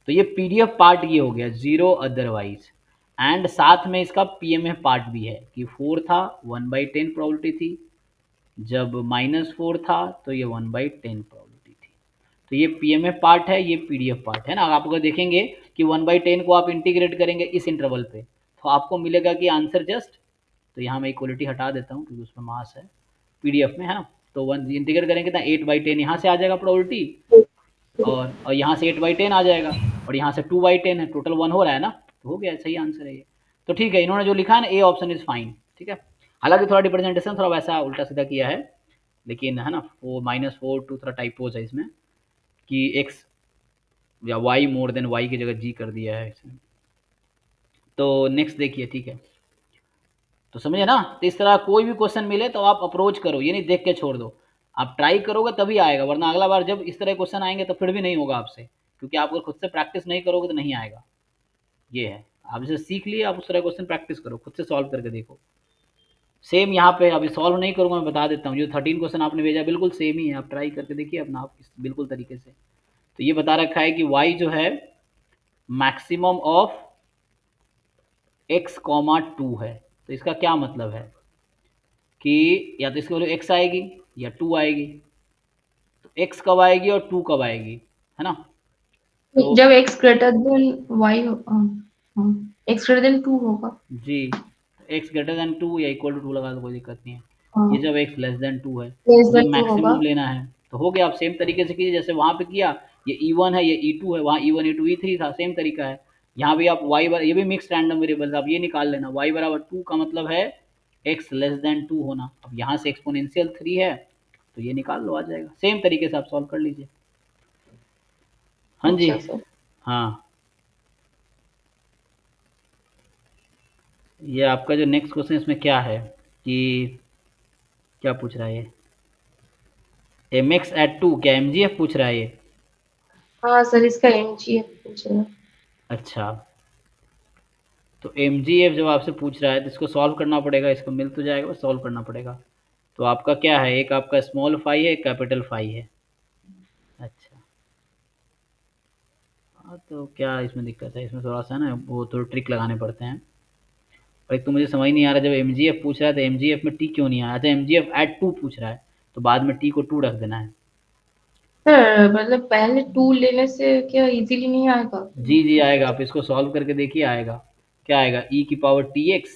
तो ये PDF पार्ट ये हो गया 0 अदरवाइज, एंड साथ में इसका PMF पार्ट भी है कि 4 था 1/10 प्रोबेबिलिटी थी, जब -4 था तो ये 1/10 प्रोबेबिलिटी थी। तो ये PMF पार्ट है, ये PDF पार्ट है ना। आप अगर देखेंगे कि 1/10 को आप इंटीग्रेट करेंगे इस इंटरवल पे, तो आपको मिलेगा कि आंसर जस्ट, तो यहाँ मैं इक्वलिटी हटा देता हूँ क्योंकि उसमें मास है PDF में, है ना। तो 1 इंटीग्रेट करेंगे तो 8/10 यहाँ से आ जाएगा प्रोबेबिलिटी, और यहाँ से 8/10 आ जाएगा, और यहाँ से 2/10 है, टोटल 1 हो रहा है ना, तो हो गया, सही आंसर है ये। तो ठीक है, इन्होंने जो लिखा है ना, ए ऑप्शन इज फाइन, ठीक है। हालांकि थोड़ा रिप्रेजेंटेशन थोड़ा वैसा उल्टा सीधा किया है, लेकिन है ना, वो -4 टू थोड़ा टाइपोज है इसमें, कि x या y मोर देन y की जगह g कर दिया है इसमें। तो नेक्स्ट देखिए, ठीक है, तो समझे ना। तो इस तरह कोई भी क्वेश्चन मिले तो आप अप्रोच करो, ये नहीं देख के छोड़ दो, आप ट्राई करोगे तभी आएगा, वरना अगला बार जब इस तरह क्वेश्चन आएंगे तो फिर भी नहीं होगा आपसे, क्योंकि आप अगर खुद से प्रैक्टिस नहीं करोगे तो नहीं आएगा। ये है, आप इसे सीख लिए, आप उस तरह क्वेश्चन प्रैक्टिस करो, खुद से सॉल्व करके देखो। सेम यहाँ पे अभी सॉल्व नहीं करूँगा, मैं बता देता हूँ, जो 13 क्वेश्चन आपने भेजा बिल्कुल सेम ही है, आप ट्राई करके देखिए अपना आप बिल्कुल तरीके से। तो ये बता रखा है कि y जो है मैक्सिमम ऑफ x, 2 है। तो इसका क्या मतलब है कि या तो इसकी वैल्यू x आएगी या 2 आएगी। तो x कब आएगी और 2 कब आएगी, है ना। तो जब x greater than y x greater than 2 होगा जी, x ग्रेटर देन 2 या इक्वल टू 2 लगा दो, कोई दिक्कत नहीं है। हाँ ये जब x लेस देन 2 है, लेस जब देन 2 होगा मैक्सिमम लेना है, तो हो गया। आप सेम तरीके से कीजिए जैसे वहाँ पे किया, ये E1 है, ये E2 है, वहाँ E1 E2 E3 था, सेम तरीका है। यहाँ भी आप y बराबर, ये भी मिक्स रैंडम वेरिएबल, आप ये निकाल लेना, y बराबर 2 का मतलब है x लेस देन 2 होना। अब यहाँ से एक्सपोनेंशियल 3 है, तो ये निकाल लो, आ जाएगा। सेम तरीके से आप सॉल्व कर लीजिए। हाँ जी, अच्छा सर। हाँ। ये आपका जो नेक्स्ट क्वेश्चन इसमें क्या है कि क्या पूछ रहा है ये, mx at 2, क्या mgf पूछ रहा है ये। हाँ सर, इसका mgf पूछेगा। अच्छा, तो mgf जब आपसे पूछ रहा है तो इसको सॉल्व करना पड़ेगा, इसको मिल तो जाएगा, बस सॉल्व करना पड़ेगा। तो आपका क्या है, एक आपका स्मॉल फाई है, एक कैपिटल फाई है। अच्छा, हाँ, तो क्या इसमें दिक्कत है, इसमें थोड़ा सा ना वो थोड़ा ट्रिक लगाने पड़ते हैं। और एक तो मुझे समझ नहीं आ रहा, जब mgf पूछ रहा है तो mgf में t क्यों नहीं आया। अच्छा, mgf at 2 पूछ रहा है, तो बाद में t को 2 रख देना है। सर मतलब पहले 2 लेने से क्या इजीली नहीं आएगा? जी जी आएगा, आप इसको सॉल्व करके देखिए, आएगा। क्या आएगा, e की पावर tx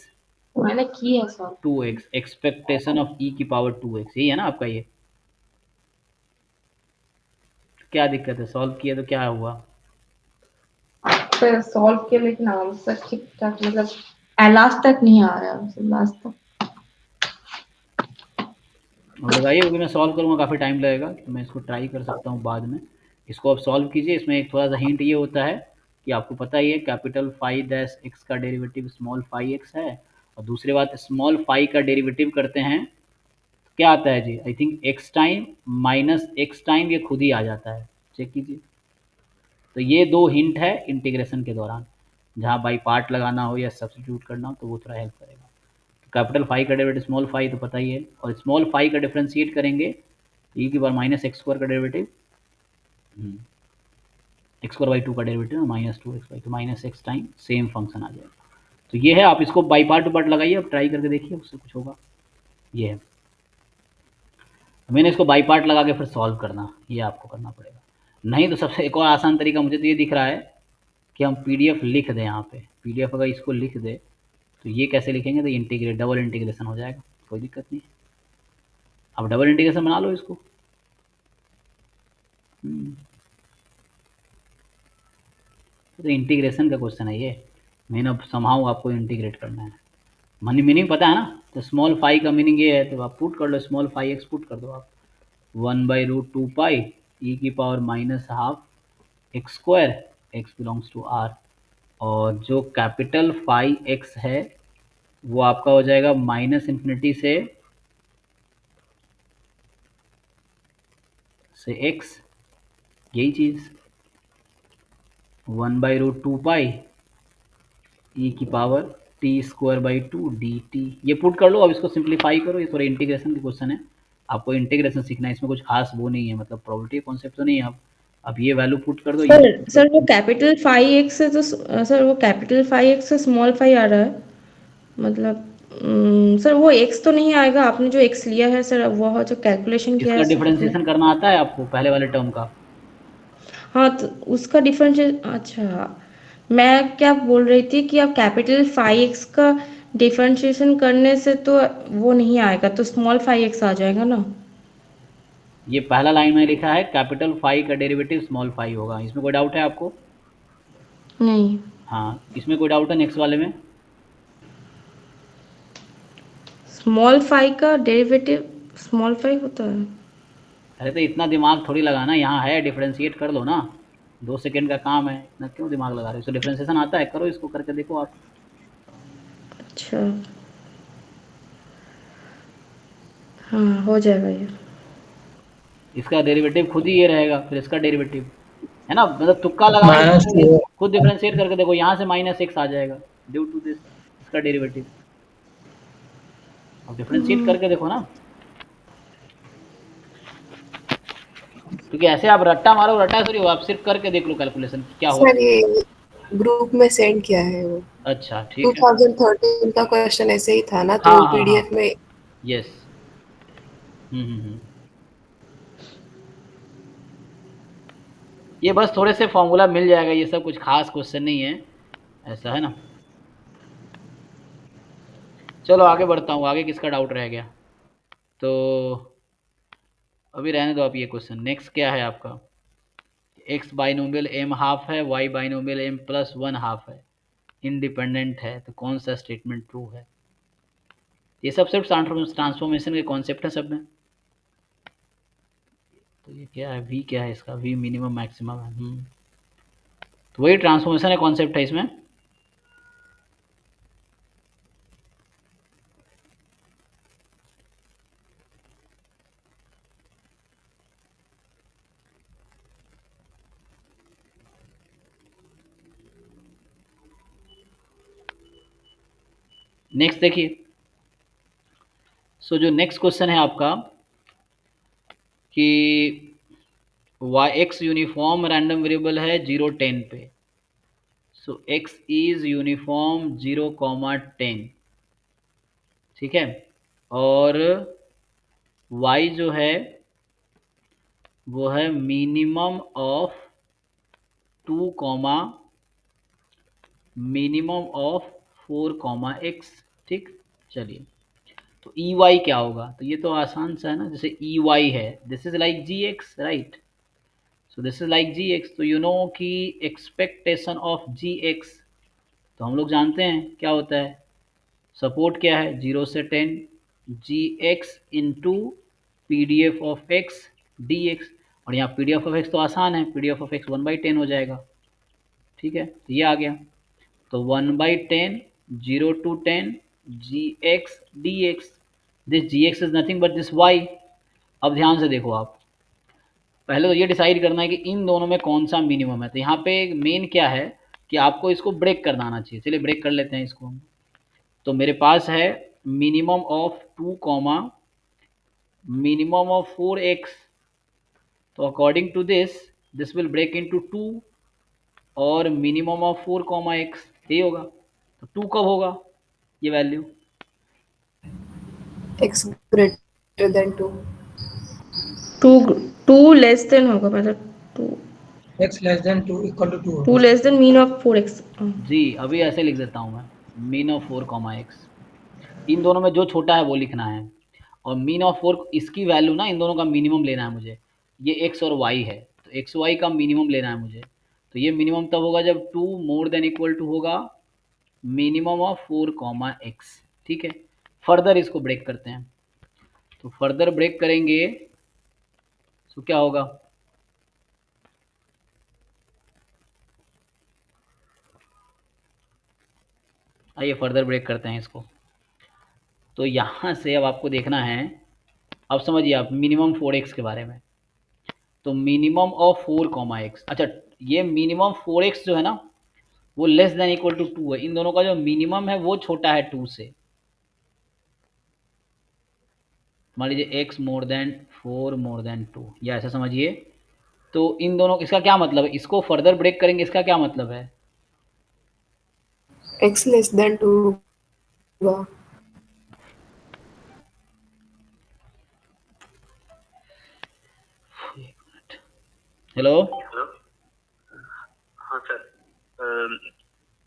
मैंने की है sir. 2x, expectation of e की पावर 2x, यही है ना आपका ये। क्या दिक्कत है, सॉल्व किया तो क्या हुआ। सर सॉल्व किया लेकिन आंसर ठीक ठाक मतलब लास्ट तक नहीं आ रहा है, लास्ट तक। अब लगाइए, क्योंकि मैं सॉल्व करूँगा काफ़ी टाइम लगेगा, तो मैं इसको ट्राई कर सकता हूँ बाद में। इसको आप सॉल्व कीजिए, इसमें एक थोड़ा सा हिंट ये होता है कि आपको पता ही है कैपिटल फाई डैश एक्स का डेरिवेटिव स्मॉल फाई एक्स है, और दूसरी बात स्मॉल फाई का डेरिवेटिव करते हैं तो क्या आता है जी, I think x time minus x time, ये खुद ही आ जाता है, चेक कीजिए। तो ये दो हिंट है इंटीग्रेशन के दौरान, जहाँ बाई पार्ट लगाना हो या सब्स्टिट्यूट करना हो, तो वो थोड़ा हेल्प करेगा। तो कैपिटल फाई का डेरिवेटिव स्मॉल फाई तो पता ही है, और स्मॉल फाई का डिफ्रेंशिएट करेंगे तो ई की बार माइनस एक्स स्क्वायर का डेरिवेटिव, एक्स स्क्वायर बाई 2 का डेरिवेटिव -2x/, तो minus x time same function आ जाएगा। तो ये है, आप इसको बाई पार्ट टू पार्ट लगाइए, अब ट्राई करके देखिए, उससे कुछ होगा। ये है, मैंने इसको बाई पार्ट लगा के फिर सॉल्व करना, ये आपको करना पड़ेगा। नहीं तो सबसे एक और आसान तरीका मुझे तो ये दिख रहा है कि हम PDF लिख दें। यहाँ पे PDF अगर इसको लिख दे तो ये कैसे लिखेंगे, तो इंटीग्रेट, डबल इंटीग्रेशन हो जाएगा, कोई दिक्कत नहीं है। अब डबल इंटीग्रेशन बना लो इसको। तो इंटीग्रेशन का क्वेश्चन है ये, मैंने अब समहाउ आपको इंटीग्रेट करना है। मनी मीनिंग पता है ना, तो स्मॉल फाई का मीनिंग ये है, तो आप पुट कर लो, स्मॉल फाई एक्स पुट कर दो आप, 1/√2 पाई e की power -12 x square, x belongs to R, और जो कैपिटल फाई एक्स है वो आपका हो जाएगा -∞ से एक्स, यही चीज़ 1/√2 पाई e की power T square by 2 D T, ये पुट कर लो। अब इसको सिंप्लीफाई करो, ये थोड़ा इंटीग्रेशन के क्वेश्चन है, आपको इंटीग्रेशन सीखना है, इसमें कुछ खास वो नहीं है, मतलब प्रोबेबिलिटी कॉन्सेप्ट तो नहीं है। अब ये वैल्यू पुट कर दो। सर वो कैपिटल फाई एक्स है तो सर वो कैपिटल फाई एक्स से स्मॉल फाई आ रहा है, मतलब सर वो एक्स तो नहीं आएगा, आपने जो एक्स लिया है सर वो जो कैलकुलेशन किया इसका है सर डिफरेंशिएशन करना आता है आपको पहले वाले टर्म का? हाँ तो उसका डिफरेंशिएशन, अच्छा मैं क्या बोल रही थी कि आप कैपिटल फाई एक्स का डिफरेंशिएशन करने से तो वो नहीं आएगा, तो स्मॉल फाई एक्स आ जाएगा ना। ये पहला लाइन में लिखा है कैपिटल फाई का डेरिवेटिव स्मॉल फाई होगा, इसमें कोई डाउट है आपको? नहीं, हाँ, इसमें कोई डाउट है नेक्स्ट वाले में? स्मॉल फाई का डेरिवेटिव स्मॉल फाई होता है? अरे तो इतना दिमाग थोड़ी लगाना, यहाँ है डिफरेंशिएट कर लो ना, 2 सेकेंड का काम है, इतना क्यों दिमाग लगा रहे हो? इसको डिफरेंशिएशन आता है, करो, इसको करके देखो आप। अच्छा हाँ हो जाएगा ये। इसका डेरिवेटिव खुद ही ये रहेगा, फिर इसका डेरिवेटिव है ना, मतलब तुक्का लगा के माइनस देखो, टू। खुद डिफरेंशिएट करके देखो, यहाँ से -x आ जाएगा ड्यू टू दिस, इसका डेरिवेटिव। अब डिफरेंशिएट करके देखो ना, क्योंकि ऐसे आप रट्टा मारो, रट्टा सॉरी, आप सिर्फ करके देख लो कैलकुलेशन क्या होगा। सर ये ग्रुप में सेंड किया है वो, अच्छा ठीक है। 2013 का क्वेश्चन ऐसे ही था ना, तो हाँ हाँ हाँ, पीडीएफ में। यस। हम्म। ये बस थोड़े से फॉर्मूला मिल जाएगा, ये सब कुछ खास क्वेश्चन नहीं है, ऐसा है ना। चलो आगे बढ़ता हूँ, आगे किसका डाउट रह गया? तो अभी रहने दो आप ये क्वेश्चन। नेक्स्ट क्या है आपका? x बाइनोमियल m हाफ है, y binomial m plus 1 half है, इंडिपेंडेंट है, तो कौन सा स्टेटमेंट ट्रू है? ये सब सिर्फ ट्रांसफॉर्मेशन के कॉन्सेप्ट है सब में। तो ये क्या है, v क्या है इसका? v मिनिमम मैक्सिमम है। तो वही ट्रांसफॉर्मेशन का कॉन्सेप्ट है इसमें। नेक्स्ट देखिए, सो जो नेक्स्ट क्वेश्चन है आपका कि x यूनिफॉर्म रैंडम वेरिएबल है 0 10 पे, सो x इज यूनिफॉर्म 0, 10, ठीक है, और y जो है वो है minimum of 2, minimum of 4, x, ठीक। चलिए, तो ई वाई क्या होगा? तो ये तो आसान सा है ना, जैसे ई वाई है, this is like g x, right. So this is like g x, तो यू नो कि एक्सपेक्टेशन ऑफ जी एक्स, तो हम लोग जानते हैं क्या होता है, सपोर्ट क्या है 0 से 10 g x into p d f of x d x, और यहाँ p d f of x तो आसान है, p d f of x 1/10 हो जाएगा, ठीक है, तो ये आ गया। तो 1/10 0 to 10 g x d x, this g x is nothing but this y. अब ध्यान से देखो आप, पहले तो ये डिसाइड करना है कि इन दोनों में कौन सा मिनिमम है। तो यहाँ पे मेन क्या है कि आपको इसको ब्रेक करना आना चाहिए। चलिए ब्रेक कर लेते हैं इसको। तो मेरे पास है minimum of 2, minimum of 4x, तो according to this will break into 2, और मिनिमम ऑफ 4, x ये होगा। तो 2 कब होगा ये value? x greater than 2। 2 less than होगा, मतलब 2 x less than 2 equal to 2 2 less than mean of 4x। जी, अभी ऐसे लिख देता हूँ मैं, मीन ऑफ 4, x, इन दोनों में जो छोटा है वो लिखना है, और मीन ऑफ 4 इसकी वैल्यू ना, इन दोनों का मिनिमम लेना है मुझे। ये x और y है, तो x y का मिनिमम लेना है मुझे। तो ये मिनिमम तब होगा जब 2 मोर देन इक्वल टू होगा मिनिमम ऑफ 4, x, ठीक है। फर्दर इसको ब्रेक करते हैं, तो फर्दर ब्रेक करेंगे तो क्या होगा? आइए फर्दर ब्रेक करते हैं इसको। तो यहाँ से अब आपको देखना है, अब समझिए आप मिनिमम 4x के बारे में। तो मिनिमम ऑफ 4, x, अच्छा ये मिनिमम 4x जो है ना, वो लेस देन इक्वल टू 2 है। इन दोनों का जो मिनिमम है वो छोटा है 2 से। मान लीजिए x more then 4 more than 2, या ऐसा समझिए। तो इन दोनों, इसका क्या मतलब है, इसको फर्दर ब्रेक करेंगे, इसका क्या मतलब है? x लेस देन 2 होगा। हेलो हाँ सर।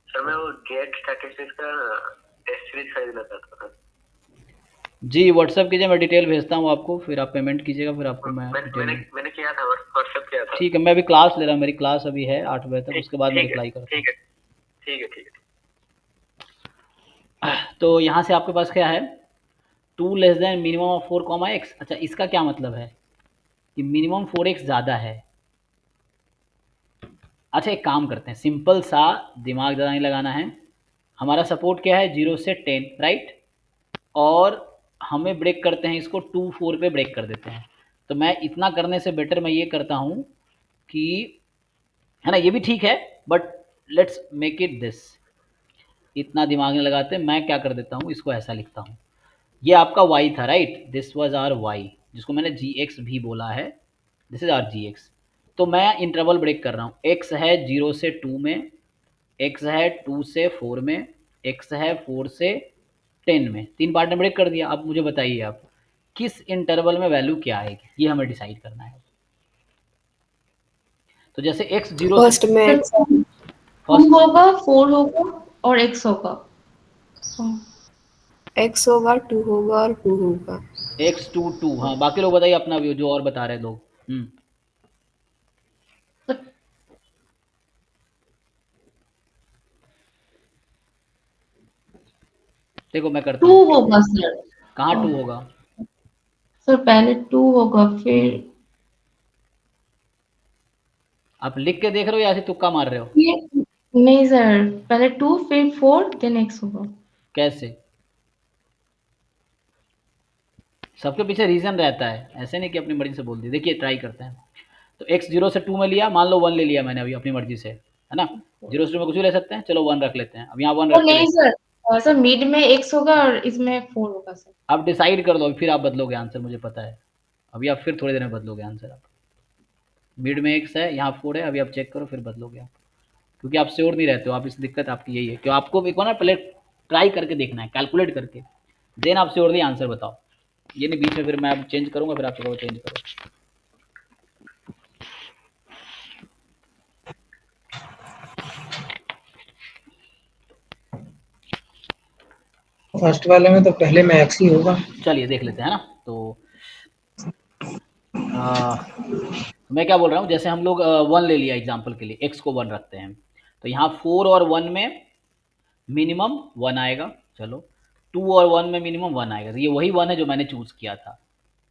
सर मैं वो गेट स्टैटिस्टिक्स का टेस्ट सीरीज खरीदना चाहता था। जी व्हाट्सएप कीजिए, मैं डिटेल भेजता हूँ आपको, फिर आप पेमेंट कीजिएगा, फिर आपको मैं डिटेल मैंने किया था, व्हाट्सएप किया था। ठीक है, मैं अभी क्लास ले रहा हूँ, मेरी क्लास अभी है 8 बजे तक, उसके बाद मैं रिप्लाई करता हूँ। ठीक है। तो यहाँ से आपके पास क्या है, 2 less then minimum of 4 comma x. अच्छा, इसका क्या मतलब है कि मिनिमम 4x ज़्यादा है। अच्छा एक काम करते हैं, सिंपल सा, दिमाग ज़्यादा नहीं लगाना है। हमारा सपोर्ट क्या है, 0 से 10, राइट। और हमें ब्रेक करते हैं इसको 2 4 पे ब्रेक कर देते हैं। तो मैं इतना करने से बेटर मैं ये करता हूँ कि, है ना, ये भी ठीक है, but let's make it this. इतना दिमाग नहीं लगाते, मैं क्या कर देता हूँ, इसको ऐसा लिखता हूँ। ये आपका y था, right, this was our y, जिसको मैंने gx भी बोला है, दिस इज आर gx। तो मैं इंटरवल ब्रेक कर रहा हूँ, x है 0 से 2 में, x है 2 से 4 में, x है 4 से 10 में, 3 पार्ट में ब्रेक कर दिया। अब मुझे बताइए आप किस इंटरवल में वैल्यू क्या आएगी, ये हमें डिसाइड करना है। तो जैसे x 0 फर्स्ट से में टू होगा, 4 होगा और x होगा। x होगा, 2 होगा और 2 होगा। x 2 2, हाँ बाकी लोग बताइए अपना व्यू, जो और बता रहे हैं लोग। देखो मैं करता 2 हूँ, होगा सर। कहाँ 2 होगा? सर पहले 2 होगा, फिर आप लिख के देख रहे हो या ऐसे तुक्का मार रहे हो? नहीं सर, पहले 2 फिर 4 देन x होगा। कैसे? सबके पीछे रीजन रहता है, ऐसे नहीं कि अपनी मर्जी से बोल दी। देखिए ट्राई करते हैं। तो x 0 से 2 में लिया, मान लो 1 ले लिया मैंने अभी अपनी मर्जी से, है ना। 0 से 2 में कुछ भी ले सकते हैं, चलो 1 रख लेते हैं, अब यहाँ 1 और रख के नहीं सर, सर मिड में x होगा और इसमें 4 होगा सर। आप डिसाइड कर लो, फिर आप बदलोगे आंसर, मुझे पता है। अभी आप फिर थोड़ी देर में बदलोगे आंसर। आप मिड में x है, यहाँ 4 है, अभी आप चेक करो फिर बदलोगे आप, क्योंकि आप श्योर नहीं रहते हो। आप, इस दिक्कत आपकी यही है कि आपको एक बार ना पहले ट्राई करके देखना है, कैलकुलेट करके, देन आप श्योरली आंसर बताओ। ये नहीं बीच में फिर मैं अब चेंज करूँगा, फिर आप कहो चेंज करो। फर्स्ट वाले में तो पहले में x ही होगा। चलिए देख लेते हैं ना। तो मैं क्या बोल रहा हूँ, जैसे हम लोग 1 ले लिया एग्जांपल के लिए, x को 1 रखते हैं, तो यहाँ 4 और 1 में मिनिमम 1 आएगा। चलो 2 और 1 में मिनिमम 1 आएगा, तो ये वही 1 है जो मैंने चूज किया था,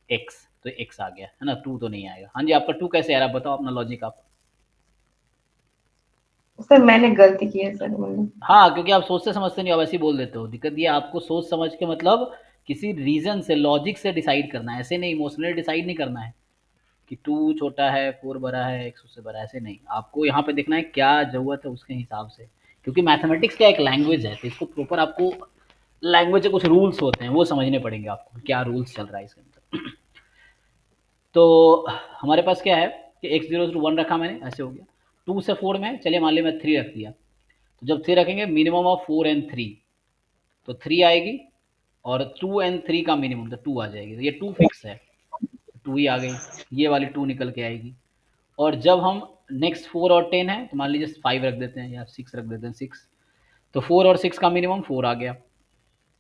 x, तो x आ गया है ना, 2 तो नहीं आएगा। हाँ जी, आपका 2 कैसे आ रहा है, बताओ अपना लॉजिक आप। सर मैंने गलती की है सर, मतलब हाँ, क्योंकि आप सोचते समझते नहीं हो, आप ऐसे ही बोल देते हो। दिक्कत ये आपको सोच समझ के, मतलब किसी रीजन से, लॉजिक से डिसाइड करना है, ऐसे नहीं इमोशनली डिसाइड नहीं करना है कि 2 छोटा है 4 बड़ा है x उससे बड़ा है, ऐसे नहीं। आपको यहाँ पे देखना है क्या ज़रूरत है उसके हिसाब से, क्योंकि मैथमेटिक्स क्या एक लैंग्वेज है, तो इसको प्रॉपर आपको लैंग्वेज के कुछ रूल्स होते हैं वो समझने पड़ेंगे आपको, क्या रूल्स चल रहा है इसके अंदर। तो हमारे पास क्या है कि x 0 से 1 रखा मैंने, ऐसे हो गया। 2 से 4 में, चलिए मान लिया मैं 3 रख दिया, तो जब 3 रखेंगे मिनिमम ऑफ 4 एंड 3, तो 3 आएगी, और 2 एंड 3 का मिनिमम तो 2 आ जाएगी, तो ये 2 फिक्स है, 2 ही आ गई, ये वाली 2 निकल के आएगी। और जब हम नेक्स्ट 4 और 10 है, तो मान लीजिए 5 रख देते हैं या 6 रख देते हैं, 6, तो 4 और 6 का मिनिमम 4 आ गया,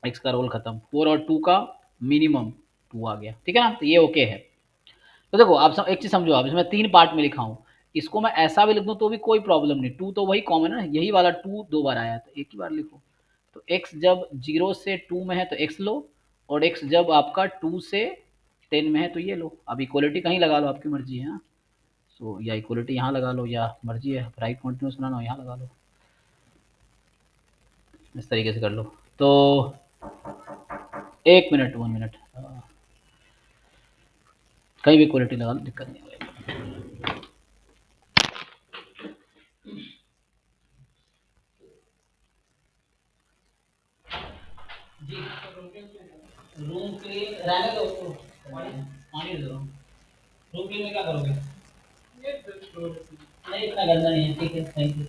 x का रोल खत्म। 4 और 2 का मिनिमम 2 आ गया, ठीक है ना, तो ये ओके है। तो देखो आप एक चीज़ समझो, आप इसमें 3 पार्ट में लिखा हूँ, इसको मैं ऐसा भी लिख दूँ तो भी कोई प्रॉब्लम नहीं, 2 तो वही कॉमन है ना, यही वाला 2 2 बार आया तो एक ही बार लिखो। तो x जब 0 से 2 में है तो x लो, और x जब आपका 2 से 10 में है तो ये लो। अब इक्वलिटी कहीं लगा लो, आपकी मर्जी है ना। सो या इक्वलिटी यहाँ लगा लो, या मर्जी है राइट कंटिन्यूस बनाना हो यहाँ लगा लो, इस तरीके से कर लो। तो 1 मिनट 1 मिनट, कहीं भी इक्वलिटी लगा लो, दिक्कत नहीं होगी। रहने दो उसको, पानी दे दो। रूम में क्या करोगे? नहीं इतना गंदा नहीं है, ठीक है, थैंक यू।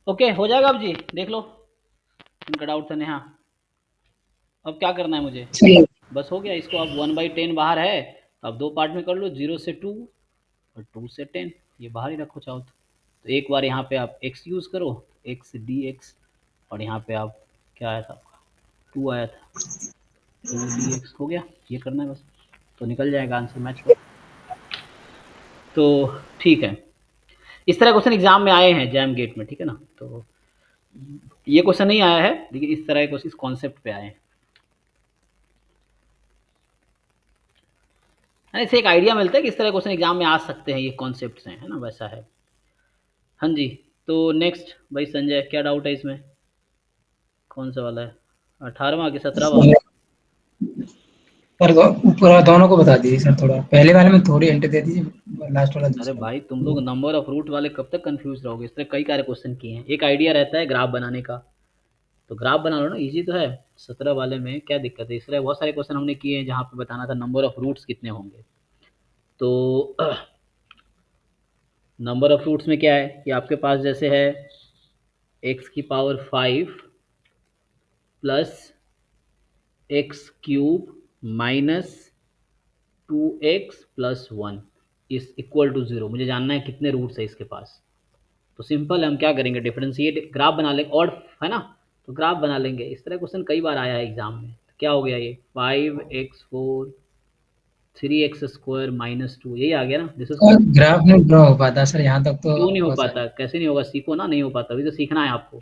ओके हो जाएगा अब जी, देख लो इनका डाउट था। नेहा अब क्या करना है मुझे? चलिए बस हो गया, इसको अब 1/10 बाहर है, अब 2 पार्ट में कर लो, 0 से 2 और 2 से 10, ये बाहर ही रखो चाहो तो एक बार यहाँ पे आप x यूज़ करो, x dx, और यहाँ पे आप क्या आया था आपका 2 आया था, 2 dx हो गया, ये करना है बस, तो निकल जाएगा आंसर मैच का। तो ठीक है, इस तरह क्वेश्चन एग्जाम में आए हैं जैम गेट में, ठीक है ना। तो ये क्वेश्चन नहीं आया है, लेकिन इस तरह के क्वेश्चन इस कॉन्सेप्ट पे आए हैं। इससे एक आइडिया मिलता है कि इस तरह क्वेश्चन एग्जाम में आ सकते हैं, ये कॉन्सेप्ट्स हैं, है ना, वैसा है। हाँ जी, तो नेक्स्ट भाई संजय, क्या डाउट है इसमें? कौन सा वाला है, 18वां कि 17वां? पर पूरा दोनों को बता दीजिए सर, थोड़ा पहले वाले में थोड़ी हिंट दे दीजिए, लास्ट वाला अरे दूसरा। भाई तुम लोग नंबर ऑफ रूट वाले कब तक कंफ्यूज रहोगे? इस तरह कई सारे क्वेश्चन किए हैं, एक आइडिया रहता है ग्राफ बनाने का, तो ग्राफ बना लो ना, इजी तो है। 17 वाले में क्या दिक्कत है? इस तरह बहुत सारे क्वेश्चन हमने किए हैं जहाँ पे बताना था नंबर ऑफ रूट्स कितने होंगे। तो नंबर ऑफ रूट्स में क्या है कि आपके पास जैसे है x की power 5 plus x cube minus 2x plus 1 is equal to 0। मुझे जानना है कितने रूट्स है इसके पास। तो सिंपल है, हम क्या करेंगे, डिफरेंशिएट, ग्राफ बना लेंगे, और है ना, तो ग्राफ बना लेंगे। इस तरह क्वेश्चन कई बार आया है एग्जाम में। तो क्या हो गया ये 5x4 3x² माइनस 2, यही आ गया ना, दिस इज। ग्राफ नहीं ड्रॉ हो पाता सर, यहाँ तक तो क्यों नहीं हो बहुत पाता? सारे। कैसे नहीं होगा? सीखो ना, नहीं हो पाता, अभी तो सीखना है आपको।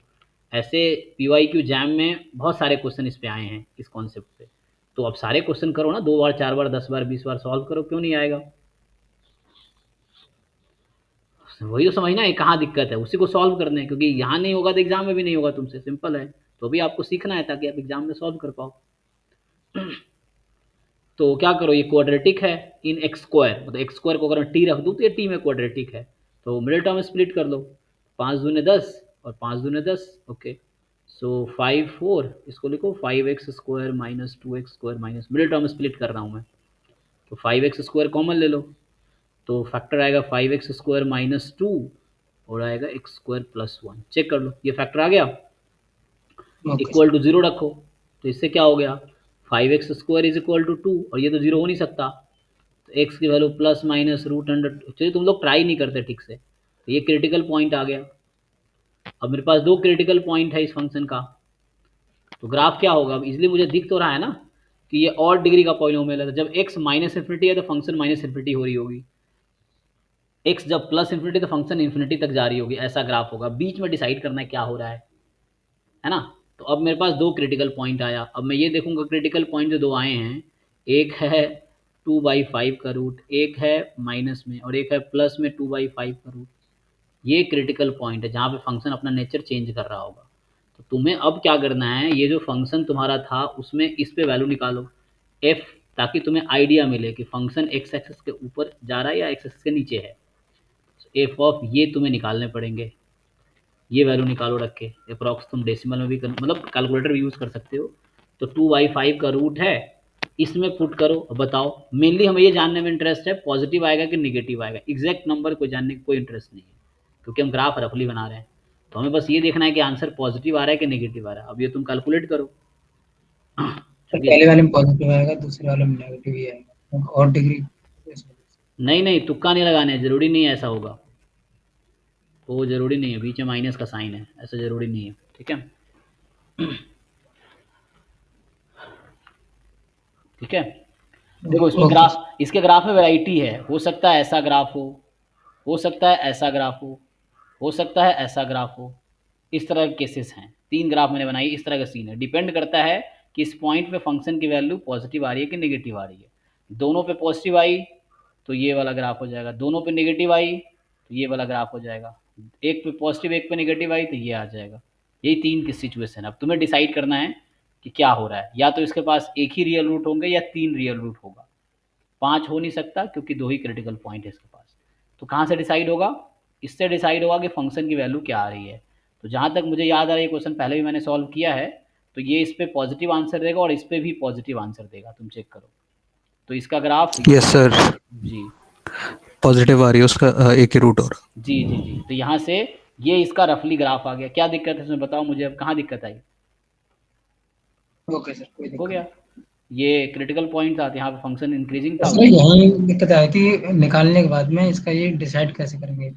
ऐसे PYQ जैम में बहुत सारे क्वेश्चन इस पे आए हैं, इस कॉन्सेप्ट पे। तो अब सारे क्वेश्चन करो ना, 2 बार 4 बार 10 बार 20 बार सॉल्व करो, क्यों नहीं आएगा? वही तो समझना है कहाँ दिक्कत है, उसी को सॉल्व करना है, क्योंकि यहाँ नहीं होगा तो एग्जाम में भी नहीं होगा तुमसे, सिंपल है। तो अभी आपको सीखना है ताकि आप एग्जाम में सॉल्व कर पाओ। तो क्या करो, ये क्वाड्रेटिक है इन x², मतलब x² को अगर मैं t रख दूँ तो ये t में क्वाड्रेटिक है, तो मिडिल टर्म स्प्लिट कर लो, 5 दूने 10 और 5 दूने 10, ओके। सो 5 4, इसको लिखो 5x² minus 2x² minus, middle term split कर रहा हूँ मैं, तो 5x² कॉमन ले लो, तो फैक्टर आएगा 5x² माइनस 2 और आएगा x² प्लस 1। चेक कर लो, ये फैक्टर आ गया, इक्वल टू 0 रखो, तो इससे क्या हो गया 5x² इज इक्वल टू 2, और ये तो 0 हो नहीं सकता, तो x की value plus minus root under. चलिए तुम लोग ट्राई नहीं करते ठीक से, तो ये क्रिटिकल पॉइंट आ गया। अब मेरे पास 2 क्रिटिकल पॉइंट है इस फंक्शन का, तो ग्राफ क्या होगा? अब इजिली मुझे दिख तो रहा है ना कि ये और डिग्री का पॉलिनोमियल है, जब x माइनस इन्फिनिटी है तो फंक्शन माइनस इन्फिनिटी हो रही होगी, x जब प्लस इन्फिनिटी तो फंक्शन इन्फिनिटी तक जा रही होगी, ऐसा ग्राफ होगा। बीच में डिसाइड करना है क्या हो रहा है ना। तो अब मेरे पास 2 क्रिटिकल पॉइंट आया, अब मैं ये देखूंगा क्रिटिकल पॉइंट जो 2 आए हैं, एक है 2/5 का रूट, एक है माइनस में, और एक है प्लस में 2/5 का रूट। ये क्रिटिकल पॉइंट है जहाँ पे फंक्शन अपना नेचर चेंज कर रहा होगा। तो तुम्हें अब क्या करना है, ये जो फंक्शन तुम्हारा था उसमें इस पे वैल्यू निकालो f, ताकि तुम्हें आइडिया मिले कि फंक्शन x एक्सिस के ऊपर जा रहा है या x एक्सिस के नीचे है। f ऑफ ये तुम्हें निकालने पड़ेंगे, ये वैल्यू निकालो रख के, अप्रॉक्स तुम डेसिमल में भी मतलब कैलकुलेटर भी यूज़ कर सकते हो। तो 2/5 का रूट है, इसमें पुट करो, बताओ। मेनली हमें ये जानने में इंटरेस्ट है पॉजिटिव आएगा कि नेगेटिव आएगा, एग्जैक्ट नंबर को जानने का कोई इंटरेस्ट नहीं है, क्योंकि हम ग्राफ रफली बना रहे हैं। तो हमें बस ये देखना है कि आंसर पॉजिटिव आ रहा है कि नेगेटिव आ रहा है। अब ये तुम कैलकुलेट करो। सर पहले वाले में पॉजिटिव आएगा, दूसरे वाले में नेगेटिव ही आएगा, और डिग्री। नहीं नहीं, तुक्का नहीं लगाने हैं, जरूरी नहीं है ऐसा होगा, वो जरूरी नहीं है, बीच में माइनस का साइन है, ऐसा जरूरी नहीं है, ठीक है। ठीक है, देखो इसमें ग्राफ, इसके ग्राफ में वैरायटी है, हो सकता है ऐसा ग्राफ हो सकता है ऐसा ग्राफ हो सकता है ऐसा ग्राफ हो, इस तरह के केसेस हैं। 3 ग्राफ मैंने बनाई, इस तरह का सीन है। डिपेंड करता है कि इस पॉइंट पे फंक्शन की वैल्यू पॉजिटिव आ रही है कि नेगेटिव आ रही है। दोनों पे पॉजिटिव आई तो ये वाला ग्राफ हो जाएगा, दोनों पे नेगेटिव आई तो ये वाला ग्राफ हो जाएगा, एक पे पॉजिटिव एक पे नेगेटिव आई तो ये आ जाएगा। यही 3 की सिचुएशन है। अब तुम्हें डिसाइड करना है कि क्या हो रहा है, या तो इसके पास एक ही रियल रूट होंगे या 3 रियल रूट होगा। 5 हो नहीं सकता क्योंकि 2 ही क्रिटिकल पॉइंट है इसके पास। तो कहाँ से डिसाइड होगा? इससे डिसाइड होगा कि फंक्शन की वैल्यू क्या आ रही है। तो जहाँ तक मुझे याद आ रहा है, ये क्वेश्चन पहले भी मैंने सॉल्व किया है, तो ये इस पे पॉजिटिव आंसर देगा और इस पे भी पॉजिटिव आंसर देगा, तुम चेक करो। तो इसका ग्राफ यस सर, जी पॉजिटिव आ रही है उसका एक ही रूट और। जी जी जी, तो यहाँ से ये इसका रफली ग्राफ आ गया। क्या दिक्कत है इसमें बताओ मुझे, अब कहाँ दिक्कत आई? ओके सर, कोई हो दिक्कत गया, ये क्रिटिकल पॉइंट था, यहाँ पे फंक्शन इंक्रीजिंग था। सर यही दिक्कत आई थी निकालने के बाद में, इसका ये डिसाइड कैसे करेंगे?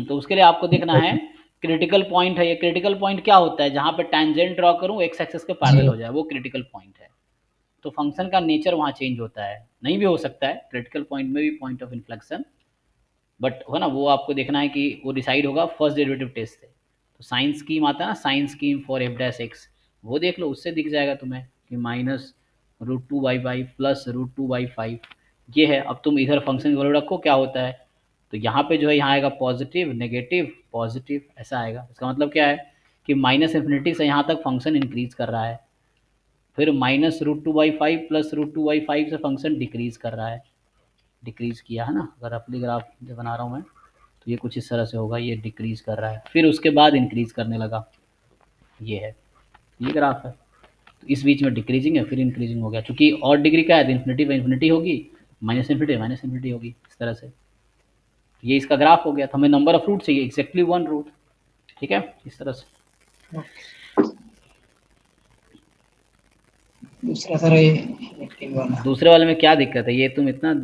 तो उसके लिए आपको देखना है क्रिटिकल पॉइंट है। ये क्रिटिकल पॉइंट क्या होता है? जहाँ पे टैंजेंट ड्रॉ करूँ एक्स एक्सिस के जी पैरेलल हो जाए, वो क्रिटिकल पॉइंट है। तो फंक्शन का नेचर वहाँ चेंज होता है, नहीं भी हो सकता है क्रिटिकल पॉइंट में भी पॉइंट ऑफ इन्फ्लेक्शन, बट है ना, वो आपको देखना है कि वो डिसाइड होगा फर्स्ट डेरिवेटिव टेस्ट से। तो साइन स्कीम आता है ना, sign scheme for f dash x, वो देख लो, उससे दिख जाएगा तुम्हें कि -√2/5 प्लस √2/5 ये है। अब तुम इधर फंक्शन की वैल्यू रखो, क्या होता है? तो यहाँ पे जो है, यहाँ आएगा पॉजिटिव नेगेटिव पॉजिटिव, ऐसा आएगा। इसका मतलब क्या है कि -∞ से यहाँ तक फंक्शन इंक्रीज कर रहा है, फिर -√2/5 प्लस √2/5 से फंक्शन डिक्रीज कर रहा है। डिक्रीज किया है ना, अगर अपनी ग्राफ जो बना रहा हूँ मैं, तो ये कुछ इस तरह से होगा, ये डिक्रीज कर रहा है, फिर उसके बाद इंक्रीज करने लगा। ये है, ये ग्राफ है। तो इस बीच में डिक्रीजिंग है, फिर इंक्रीजिंग हो गया, क्योंकि और डिग्री क्या है, तो इन्फिनिटी पे इन्फिनिटी होगी, माइनस इन्फिनिटी होगी, इस तरह से। ये इसका ग्राफ हो गया। तो हमें नंबर ऑफ रूट चाहिए, एक्जैक्टली 1 रूट, ठीक है, इस तरह से। दूसरा सर ये वाला दूसरे वाले में क्या दिक्कत है? ये तुम इतना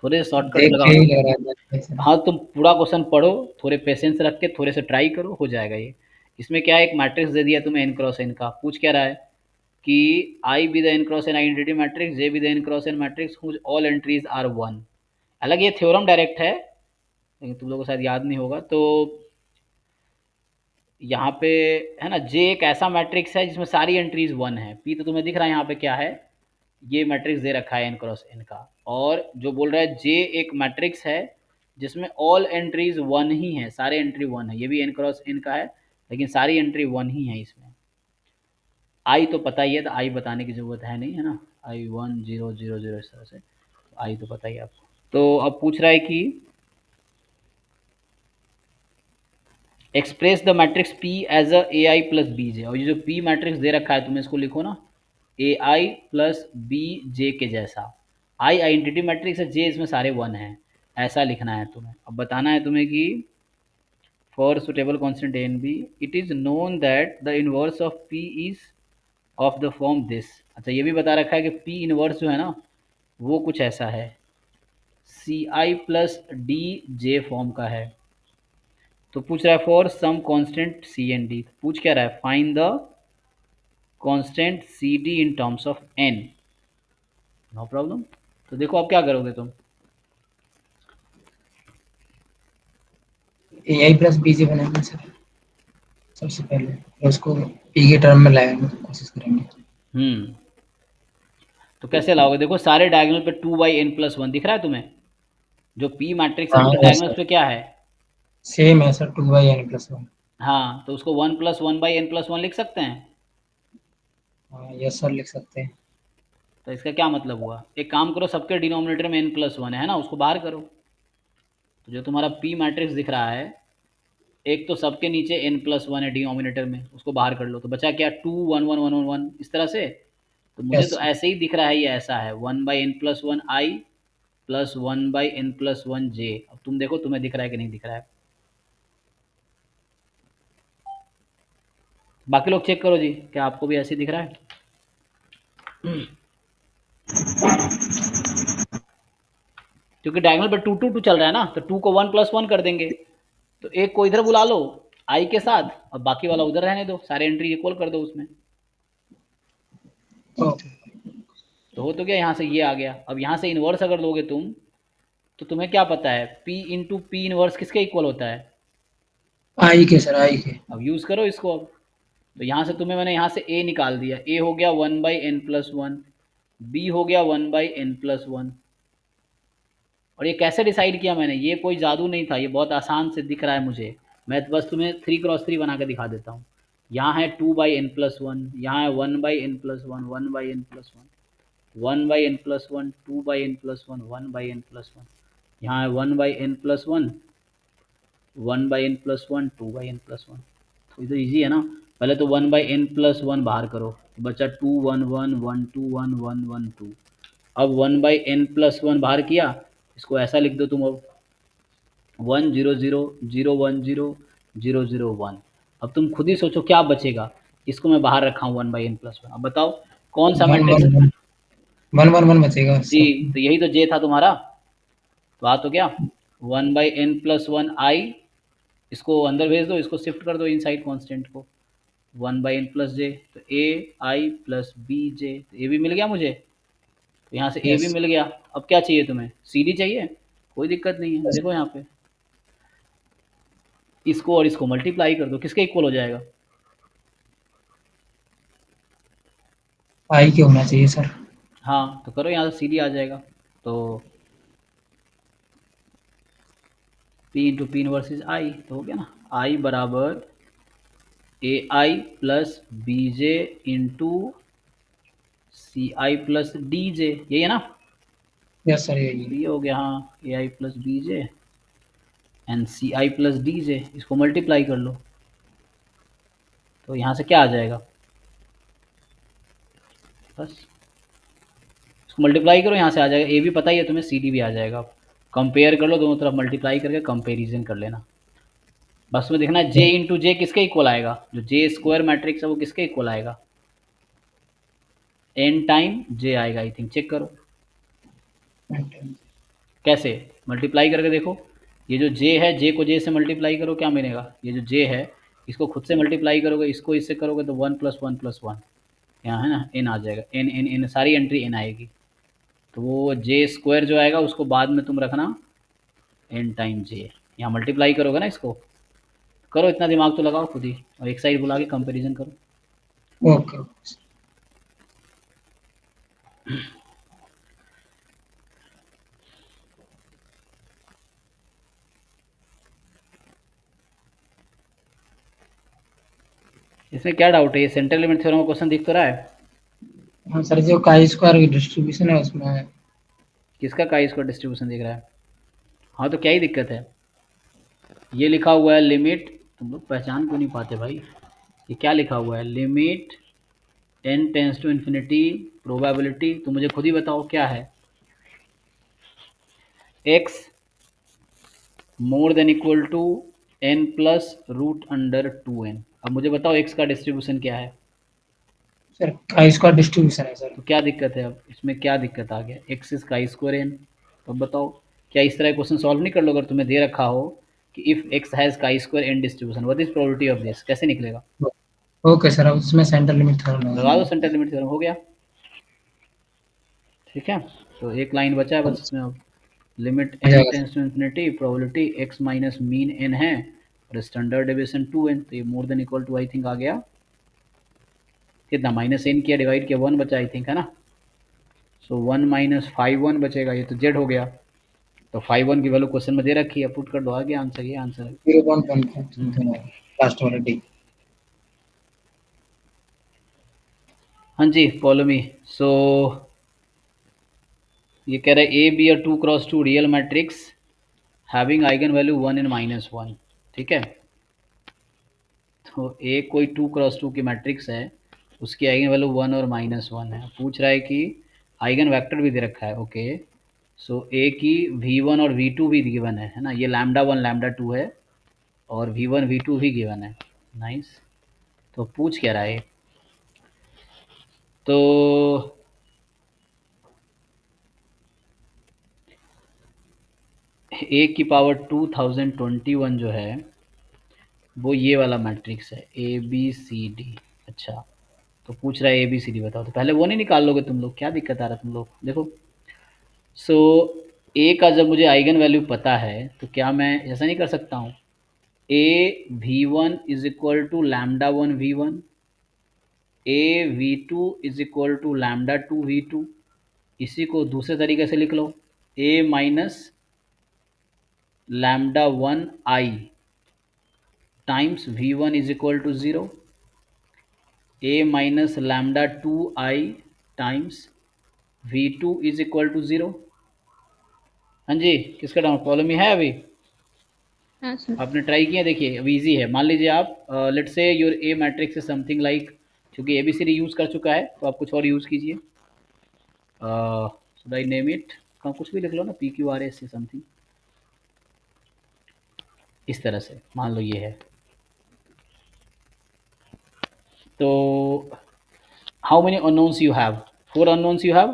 थोड़े शॉर्टकट देख के लगाओ ही ना। लग रहा है सर। हाँ, तुम पूरा क्वेश्चन पढ़ो, थोड़े पेशेंस रख के थोड़े से ट्राई करो, हो जाएगा ये। इसमें क्या है, एक मैट्रिक्स दे दिया तुम्हें n क्रॉस n का, पूछ क्या रहा है कि I be the n cross n identity matrix, J be the n cross n matrix whose all entries are 1। हालांकि ये थ्योरम डायरेक्ट है, लेकिन तुम लोगों को शायद याद नहीं होगा। तो यहाँ पे है ना, J एक ऐसा मैट्रिक्स है जिसमें सारी एंट्रीज 1 है। P तो तुम्हें दिख रहा है यहाँ पे क्या है, ये मैट्रिक्स दे रखा है n क्रॉस n का। और जो बोल रहा है J एक मैट्रिक्स है जिसमें ऑल एंट्रीज 1 ही है, सारे एंट्री 1 है। ये भी n क्रॉस n का है, लेकिन सारी एंट्री 1 ही है इसमें। I तो पता ही है, तो I बताने की ज़रूरत है नहीं, है ना। I 1 0 0 0 इस तरह से, तो I तो पता ही है आपको। तो अब पूछ रहा है कि express the matrix P as a AI plus BJ। और ये जो P मैट्रिक्स दे रखा है, तुम्हें इसको लिखो ना AI प्लस BJ के जैसा। I आइडेंटिटी मैट्रिक्स है, J इसमें सारे 1 हैं, ऐसा लिखना है तुम्हें। अब बताना है तुम्हें कि for suitable constant A and B it is known that the inverse of P is of the form this. अच्छा, ये भी बता रखा है कि P इनवर्स जो है ना, वो कुछ ऐसा है, CI प्लस DJ फॉर्म का है। तो पूछ रहा है for some constant C and D, पूछ क्या रहा है, find the constant CD in terms of n। No problem. तो देखो अब क्या करोगे तुम, AI प्लस BJ बनाएंगे सर सबसे पहले, और उसको P के टर्म में लाने की कोशिश करेंगे। तो कैसे लाओगे? देखो सारे डायगोनल पे 2/n+1 दिख रहा है तुम्हें, जो P मैट्रिक्स है हाँ उसके यस डायगोनल्स सर, पे क्या है, सेम है सर, 2/n+1। हाँ, तो उसको 1 + 1/n+1 लिख सकते हैं। हाँ यस सर, लिख सकते हैं। तो इसका क्या मतलब हुआ, एक काम करो, सबके डिनोमिनेटर में n+1 है ना, उसको बाहर करो। तो जो तुम्हारा P मैट्रिक्स दिख रहा है, एक तो सबके नीचे n+1 है डिनोमिनेटर में, उसको बाहर कर लो, तो बचा क्या, 2 1 1 1 1 1 इस तरह से। तो मुझे यस तो ऐसे ही दिख रहा है, ये ऐसा है 1/n+1 I plus 1/n+1 J। अब तुम देखो तुम्हें दिख रहा है कि नहीं दिख रहा है, बाकी लोग चेक करो जी, क्या आपको भी ऐसे ही दिख रहा है? क्योंकि डायगोनल पे 2 2 2 चल रहा है ना, तो 2 को 1+1 कर देंगे, तो एक को इधर बुला लो I के साथ, और बाकी वाला उधर रहने दो, सारे एंट्री इक्वल कर दो उसमें। तो हो तो क्या, यहाँ से ये आ गया। अब यहाँ से इन्वर्स अगर लोगे तुम, तो तुम्हें क्या पता है P इंटू P इन्वर्स किसके इक्वल होता है, आई के सर, आई के। अब यूज़ करो इसको। अब तो यहाँ से तुम्हें मैंने यहाँ से A निकाल दिया, A हो गया 1/n+1, B हो गया 1/n+1। और ये कैसे डिसाइड किया मैंने, ये कोई जादू नहीं था, ये बहुत आसान से दिख रहा है मुझे। मैं बस तुम्हें 3x3 बना के दिखा देता हूँ। यहाँ है 2/n+1, यहाँ है 1/n+1, 1/n+1, 1/n+1, 2/n+1, 1/n+1, यहाँ है 1/n+1, 1/n+1, 2/n+1। तो इधर इजी है ना। पहले तो 1/n+1 बाहर करो, तो बचा 2 1 1 1 2 1 1 1 2। अब 1/n+1 बाहर किया, इसको ऐसा लिख दो तुम अब 1 0 0 0 1 0 0 0 1। अब तुम खुद ही सोचो क्या बचेगा। इसको मैं बाहर रखा हूँ 1/n+1। अब बताओ कौन सा 1 मैट्रिक्स। 1 1 1 1 बचेगा जी, सब। तो यही तो जे था तुम्हारा। तो आ तो क्या 1/n+1 आई, इसको अंदर भेज दो, इसको शिफ्ट कर दो इनसाइड कांस्टेंट को 1/n+j। तो ए आई प्लस बी जे, तो ए भी मिल गया मुझे, तो यहाँ से ए भी यस मिल गया। अब क्या चाहिए तुम्हें, सी डी चाहिए, कोई दिक्कत नहीं है। देखो यहाँ पे इसको और इसको मल्टीप्लाई कर दो, किसके इक्वल हो जाएगा। आई के होना चाहिए सर। हाँ तो करो, यहाँ से सी डी आ जाएगा। तो P इंटू पी वर्सेज आई, तो हो गया ना, आई बराबर ए i plus b J into C i plus d जे, यही है ना। यस सर यही तो ये हो गया, हाँ a i plus b j and c i plus d j, इसको मल्टीप्लाई कर लो। तो यहाँ से क्या आ जाएगा, बस इसको मल्टीप्लाई करो, यहाँ से आ जाएगा। ए भी पता ही है तुम्हें, सी डी भी आ जाएगा। कंपेयर कर लो दोनों तरफ, मल्टीप्लाई करके कंपेरिजन कर लेना। बस में देखना जे इंटू जे किसके इक्वल आएगा, जो जे स्क्वायर मैट्रिक्स है वो किसके इक्वल आएगा, एन टाइम जे आएगा आई थिंक। चेक करो कैसे, मल्टीप्लाई करके देखो। ये जो जे है, जे को जे से मल्टीप्लाई करो, क्या मिलेगा, ये जो जे है इसको खुद से मल्टीप्लाई करोगे, इसको इससे करोगे तो 1 + 1 + 1, यहाँ है ना एन आ जाएगा, एन एन एन सारी एंट्री एन आएगी। तो वो जे स्क्वायर जो आएगा उसको बाद में तुम रखना एन टाइम जे, यहाँ मल्टीप्लाई करोगे ना इसको। करो, इतना दिमाग तो लगाओ खुद ही, और एक साइड बुला के कंपेरिजन करो। ओके। इसमें क्या डाउट है, ये सेंट्रल लिमिट थ्योरम का क्वेश्चन दिख तो रहा है। हाँ सर, जो काई स्क्वायर की डिस्ट्रीब्यूशन है उसमें किसका काई स्क्वायर डिस्ट्रीब्यूशन दिख रहा है। हाँ तो क्या ही दिक्कत है, ये लिखा हुआ है लिमिट, तुम लोग पहचान क्यों नहीं पाते भाई। ये क्या लिखा हुआ है, limit n tends to infinity probability, तो मुझे खुद ही बताओ क्या है, x more than equal to n plus √2n। अब मुझे बताओ x का डिस्ट्रीब्यूशन क्या है। सर काई स्क्वायर डिस्ट्रीब्यूशन है सर। तो क्या दिक्कत है, अब इसमें क्या दिक्कत आ गया, x is chi square n। तो अब बताओ क्या इस तरह क्वेश्चन सॉल्व नहीं कर लो, अगर तुम्हें दे रखा हो कि if x has chi square n distribution what is probability of this, कैसे निकलेगा। ओके सर, अब उसमें सेंट्रल लिमिट थ्योरम लगा दो, सेंटर लिमिट थ्योरम हो गया। ठीक है, तो एक लाइन बचा है बस इसमें। अब limit n tends to infinity probability x minus mean n है और स्टैंडर्ड डेविएशन 2n, तो ये more than equal to I think आ गया कितना, -n किया डिवाइड किया 1 बचा आई थिंक, है ना। सो 1 माइनस 5 1 बचेगा, ये तो z हो गया। तो 5 1 की वैल्यू क्वेश्चन में दे रखी है, पुट कर दो, आ गया आंसर, ये आंसर है। 0.1 लास्ट वाला डी। हाँ जी फॉलो मी। सो ये कह रहा है A be a 2x2 real matrix having eigen value 1 and -1। ठीक है, तो ए कोई 2x2 की मैट्रिक्स है, उसकी आइगन वैल्यू 1 और -1 है। पूछ रहा है कि आइगन वेक्टर भी दे रखा है। ओके, सो ए की v1 और v2 भी गिवन है ना, ये λ1 λ2 है और v1 v2 भी गिवन है। नाइस, तो पूछ क्या रहा है, तो ए की पावर 2021 जो है वो ये वाला मैट्रिक्स है ए बी सी डी। अच्छा, तो पूछ रहा है ए बी सी डी बताओ, तो पहले वो नहीं निकाल लोगे तुम लोग, क्या दिक्कत आ रहा है तुम लोग, देखो। सो ए का जब मुझे आइगन वैल्यू पता है तो क्या मैं ऐसा नहीं कर सकता हूँ, A v one is equal to λ1 v1, A v two is equal to λ2 v2। इसी को दूसरे तरीके से लिख लो, A minus λ1 i times v1 is equal to 0, a minus lambda 2i times v2 is equal to 0। हाँ जी, किसका डाउट प्रॉब्लम में है अभी? हाँ सर। आपने ट्राई किया, देखिए अब ईजी है। मान लीजिए आप let's say your A matrix is something like, क्योंकि एबीसीडी यूज़ कर चुका है तो आप कुछ और यूज़ कीजिए। शुड आई नेम इट, कहाँ कुछ भी लिख लो ना, पी क्यू आर एस से समथिंग, इस तरह से मान लो ये है। तो how many unknowns you have? 4 unknowns you have.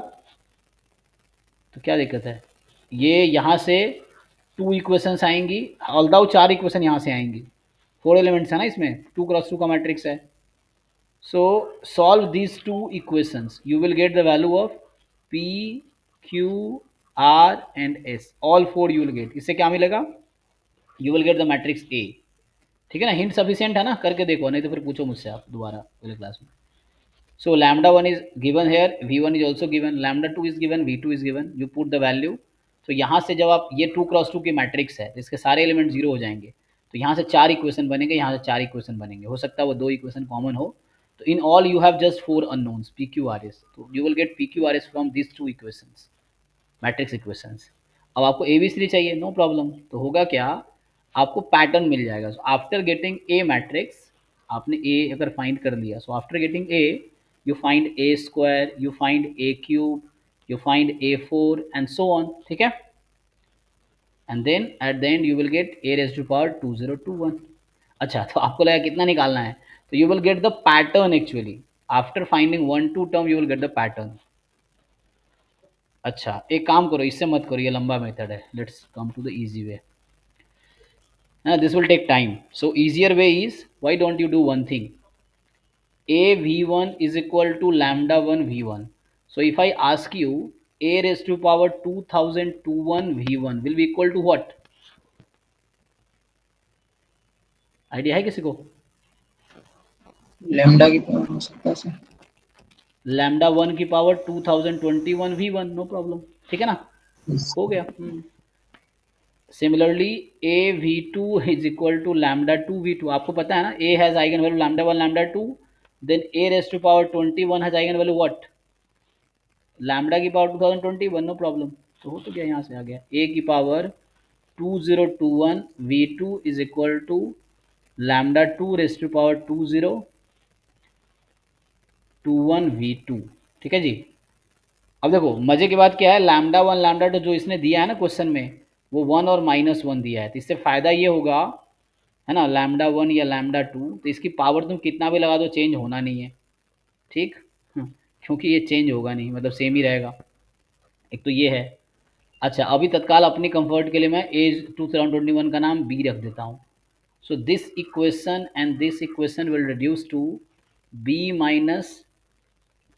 तो क्या दिक्कत है, ये यहाँ से 2 इक्वेशंस आएंगी, ऑल्दो 4 इक्वेशन यहाँ से आएंगी। 4 एलिमेंट्स है ना इसमें, 2 क्रॉस 2 का मैट्रिक्स है। So solve these 2 equations. You will get the value of P, Q, R and S. All 4 you will get. इससे क्या मिलेगा? You will get the matrix A. ठीक है ना, हिंट सफिशिएंट है ना, करके देखो, नहीं तो फिर पूछो मुझसे आप दोबारा अगले क्लास में। So lambda 1 is given here, V1 is also given, lambda 2 is given, V2 is given. You put the value. तो यहाँ से जब आप, ये 2 क्रॉस 2 की मैट्रिक्स है, इसके सारे एलिमेंट 0 हो जाएंगे, तो यहाँ से 4 इक्वेशन बनेंगे, यहाँ से 4 इक्वेशन बनेंगे। हो सकता है वो 2 इक्वेशन कॉमन हो। तो in all you have just 4 unknowns, p q r s. तो you will get p q r s from this 2 equations, matrix equations. अब आपको ए बी सी चाहिए, नो प्रॉब्लम। तो होगा क्या, आपको पैटर्न मिल जाएगा। So after getting a matrix, आपने ए अगर फाइंड कर लिया, so after getting a you find a square, you find a cube, you find a4 and so on, ठीक है। and then at the end you will get a raised to power 2021। अच्छा, तो आपको लगा कितना निकालना है, तो you will get the pattern actually after finding 1 2 term you will get the pattern। अच्छा, एक काम करो, इससे मत करो, ये लंबा मेथड है। Let's come to the easy way. This will take time, so easier way is, why don't you do one thing, a v1 is equal to lambda 1 v1। so if I ask you a raised to power 2021 v1 will be equal to what? Idea है किसी को? लैम्डा की पावर हो सकता है सर। लैम्डा 1 की पावर 2021 v1, नो प्रॉब्लम, ठीक है ना, हो गया। Similarly a v2 is equal to lambda 2 v2। आपको पता है ना, a has eigen value lambda 1 lambda 2, then a raise to power 21 has eigen value what, lambda की पावर 2021, नो प्रॉब्लम। तो हो तो गया, यहाँ से आ गया a की power 2021 v2 is equal to lambda 2 raise to power 2021 v2, ठीक है जी। अब देखो मजे की बात क्या है, लैम्डा 1 लैम्डा 2 जो इसने दिया है ना क्वेश्चन में, वो 1 और -1 दिया है। तो इससे फ़ायदा ये होगा, है ना, लैम्डा 1 या लैम्डा 2, तो इसकी पावर तुम कितना भी लगा दो चेंज होना नहीं है, ठीक। क्योंकि ये चेंज होगा नहीं, मतलब सेम ही रहेगा। एक तो ये है। अच्छा, अभी तत्काल अपनी कंफर्ट के लिए मैं एज 2021 का नाम बी रख देता हूँ। So this equation and this equation will reduce to be minus,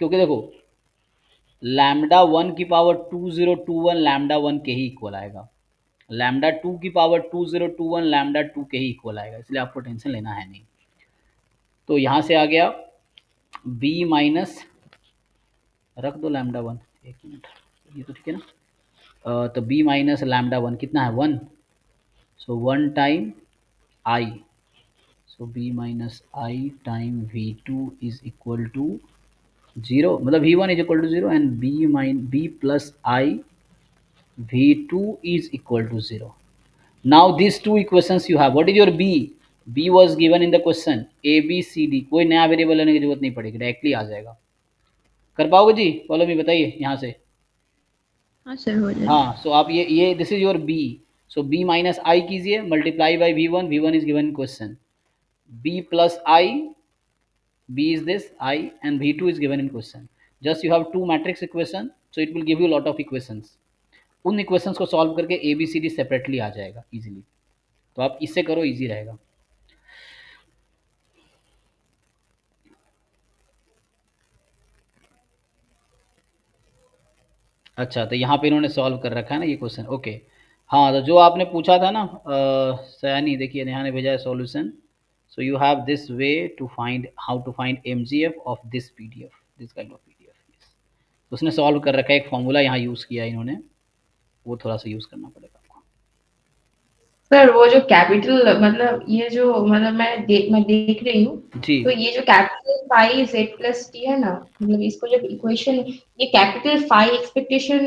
क्योंकि देखो लैम्डा 1 की पावर 2021 लैम्डा 1 के ही इक्वल आएगा, लैम्डा 2 की पावर 2021 लैम्डा 2 के ही इक्वल आएगा, इसलिए आपको टेंशन लेना है नहीं। तो यहाँ से आ गया b माइनस, रख दो लैम्डा 1, एक मिनट, ये तो ठीक है ना। तो b माइनस लैम्डा 1 कितना है, 1। So 1 time i, so b minus i time v2 is equal to 0, मतलब v1 इज equal to 0 and b plus i v2 is equal to 0। now these two equations you have, what is your b was given in the question a b c d, कोई नया वेरिएबल लेने की जरूरत नहीं पड़ेगी, डायरेक्टली आ जाएगा। कर पाओगे जी? फॉलो मी, बताइए यहाँ से। हाँ सर, हो जाएगा। हाँ, सो आप ये this is your b, so b minus I कीजिए, multiply by v1 is given in question, b plus I, b is this I and v2 is given in question, just you have two matrix equation, so it will give you lot of equations। उन इक्वेशंस को सॉल्व करके a b c d separately आ जाएगा इजीली। तो आप इससे करो, इजी रहेगा। अच्छा, तो यहाँ पे इन्होंने सॉल्व कर रखा है ना ये क्वेश्चन, ओके। हाँ, तो जो आपने पूछा था ना सयानी, देखिए नेहा ने भेजा है solution. So you have this way to find how to find MGF of this PDF, this kind of PDF. उसने सॉल्व कर रखा है, एक फॉर्मूला यहाँ यूज़ किया है इन्होंने, वो थोड़ा सा यूज़ करना पड़ेगा आपको। सर वो जो कैपिटल मतलब ये जो मतलब मैं देख रही हूँ जी तो ये जो capital phi Z plus T है ना मतलब इसको जब इक्वेशन ये कैपिटल फाई एक्सपेक्टेशन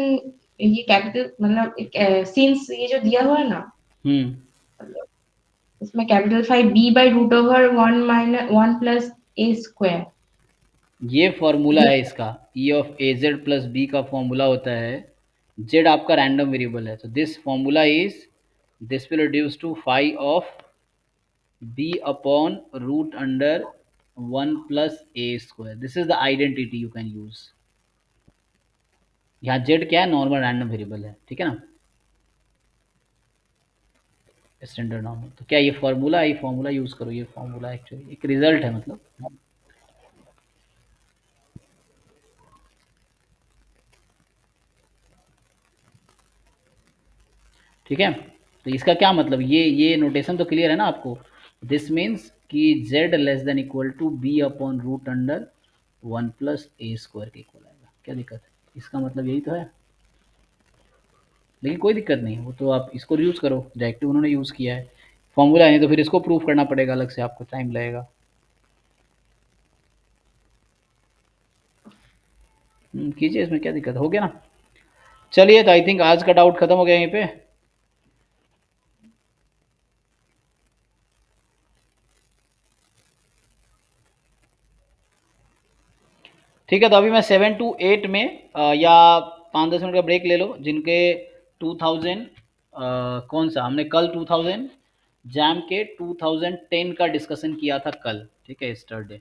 ये कैपिटल मतलब सिंस ये जो दिया हुआ है ना मतलब इसमें capital phi B by root over 1 plus A square ये फॉर्मूला ये है इसका, E of A Z plus B का फॉर्मूला होता है, जेड आपका रैंडम वेरिएबल है, तो this formula is this will reduce to phi of B upon root under 1 plus A square, this is the identity you can use. यहाँ जेड क्या है, नॉर्मल रैंडम वेरिएबल है, ठीक है ना, स्टैंडर्ड नॉर्मल। तो क्या ये फॉर्मूला, ये फॉर्मूला यूज करो, ये फॉर्मूला एक्चुअली एक रिजल्ट है मतलब। ठीक है, तो इसका क्या मतलब, ये नोटेशन तो क्लियर है ना आपको। दिस मीन्स कि z less than equal to B upon root under 1 plus A square के इक्वल आएगा। क्या दिक्कत है, इसका मतलब यही तो है, लेकिन कोई दिक्कत नहीं, वो तो आप इसको यूज़ करो, डायरेक्टिव उन्होंने यूज़ किया है, फॉर्मूला है, तो फिर इसको प्रूफ करना पड़ेगा अलग से, आपको टाइम लगेगा। कीजिए, इसमें क्या दिक्कत, हो गया ना। चलिए, तो आई थिंक आज का डाउट खत्म हो गया यहीं पे। ठीक है, तो अभी मैं 7 to 8 में या 5-10 मिनट का ब्रेक ले लो, जिनके 2000 कौन सा हमने कल 2000 जैम के 2010 का डिस्कशन किया था कल, ठीक है, यस्टरडे।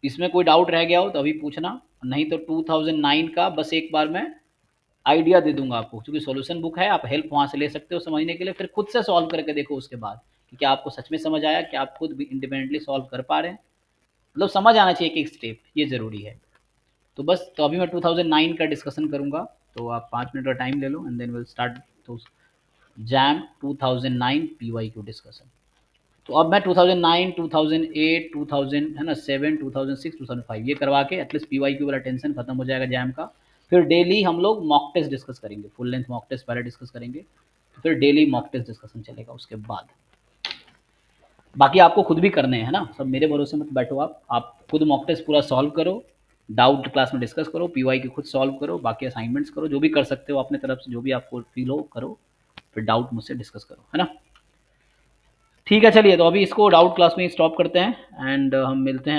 इसमें कोई डाउट रह गया हो तो अभी पूछना, नहीं तो 2009 का बस एक बार मैं आइडिया दे दूंगा आपको, क्योंकि सॉल्यूशन बुक है, आप हेल्प वहाँ से ले सकते हो समझने के लिए, फिर खुद से सॉल्व करके देखो उसके बाद कि क्या आपको सच में समझ आया, कि आप खुद भी इंडिपेंडेंटली सॉल्व कर पा रहे हैं, मतलब समझ आना चाहिए एक एक स्टेप, ये ज़रूरी है। तो बस, तो अभी मैं 2009 का डिस्कशन करूंगा, तो आप 5 मिनट का टाइम ले लो एंड देन विल स्टार्ट तो जैम 2009 PYQ डिस्कशन। तो अब मैं 2009, 2008, 2000 है ना, 7, 2006, 2005 ये करवा के एटलीस्ट PYQ वाला टेंशन खत्म हो जाएगा जैम का। फिर डेली हम लोग मॉक टेस्ट डिस्कस करेंगे, फुल लेंथ मॉक टेस्ट पहले डिस्कस करेंगे, तो फिर डेली मॉक टेस्ट डिस्कशन चलेगा उसके बाद। बाकी आपको खुद भी करने हैं ना, सब मेरे भरोसे मत बैठो, आप खुद मॉक टेस्ट पूरा सॉल्व करो, डाउट क्लास में डिस्कस करो, PYQ खुद सॉल्व करो, बाकी असाइनमेंट्स करो, जो भी कर सकते हो अपने तरफ से, जो भी आपको फील हो करो, फिर डाउट मुझसे डिस्कस करो, है ना। ठीक है, चलिए, तो अभी इसको डाउट क्लास में स्टॉप करते हैं एंड हम मिलते हैं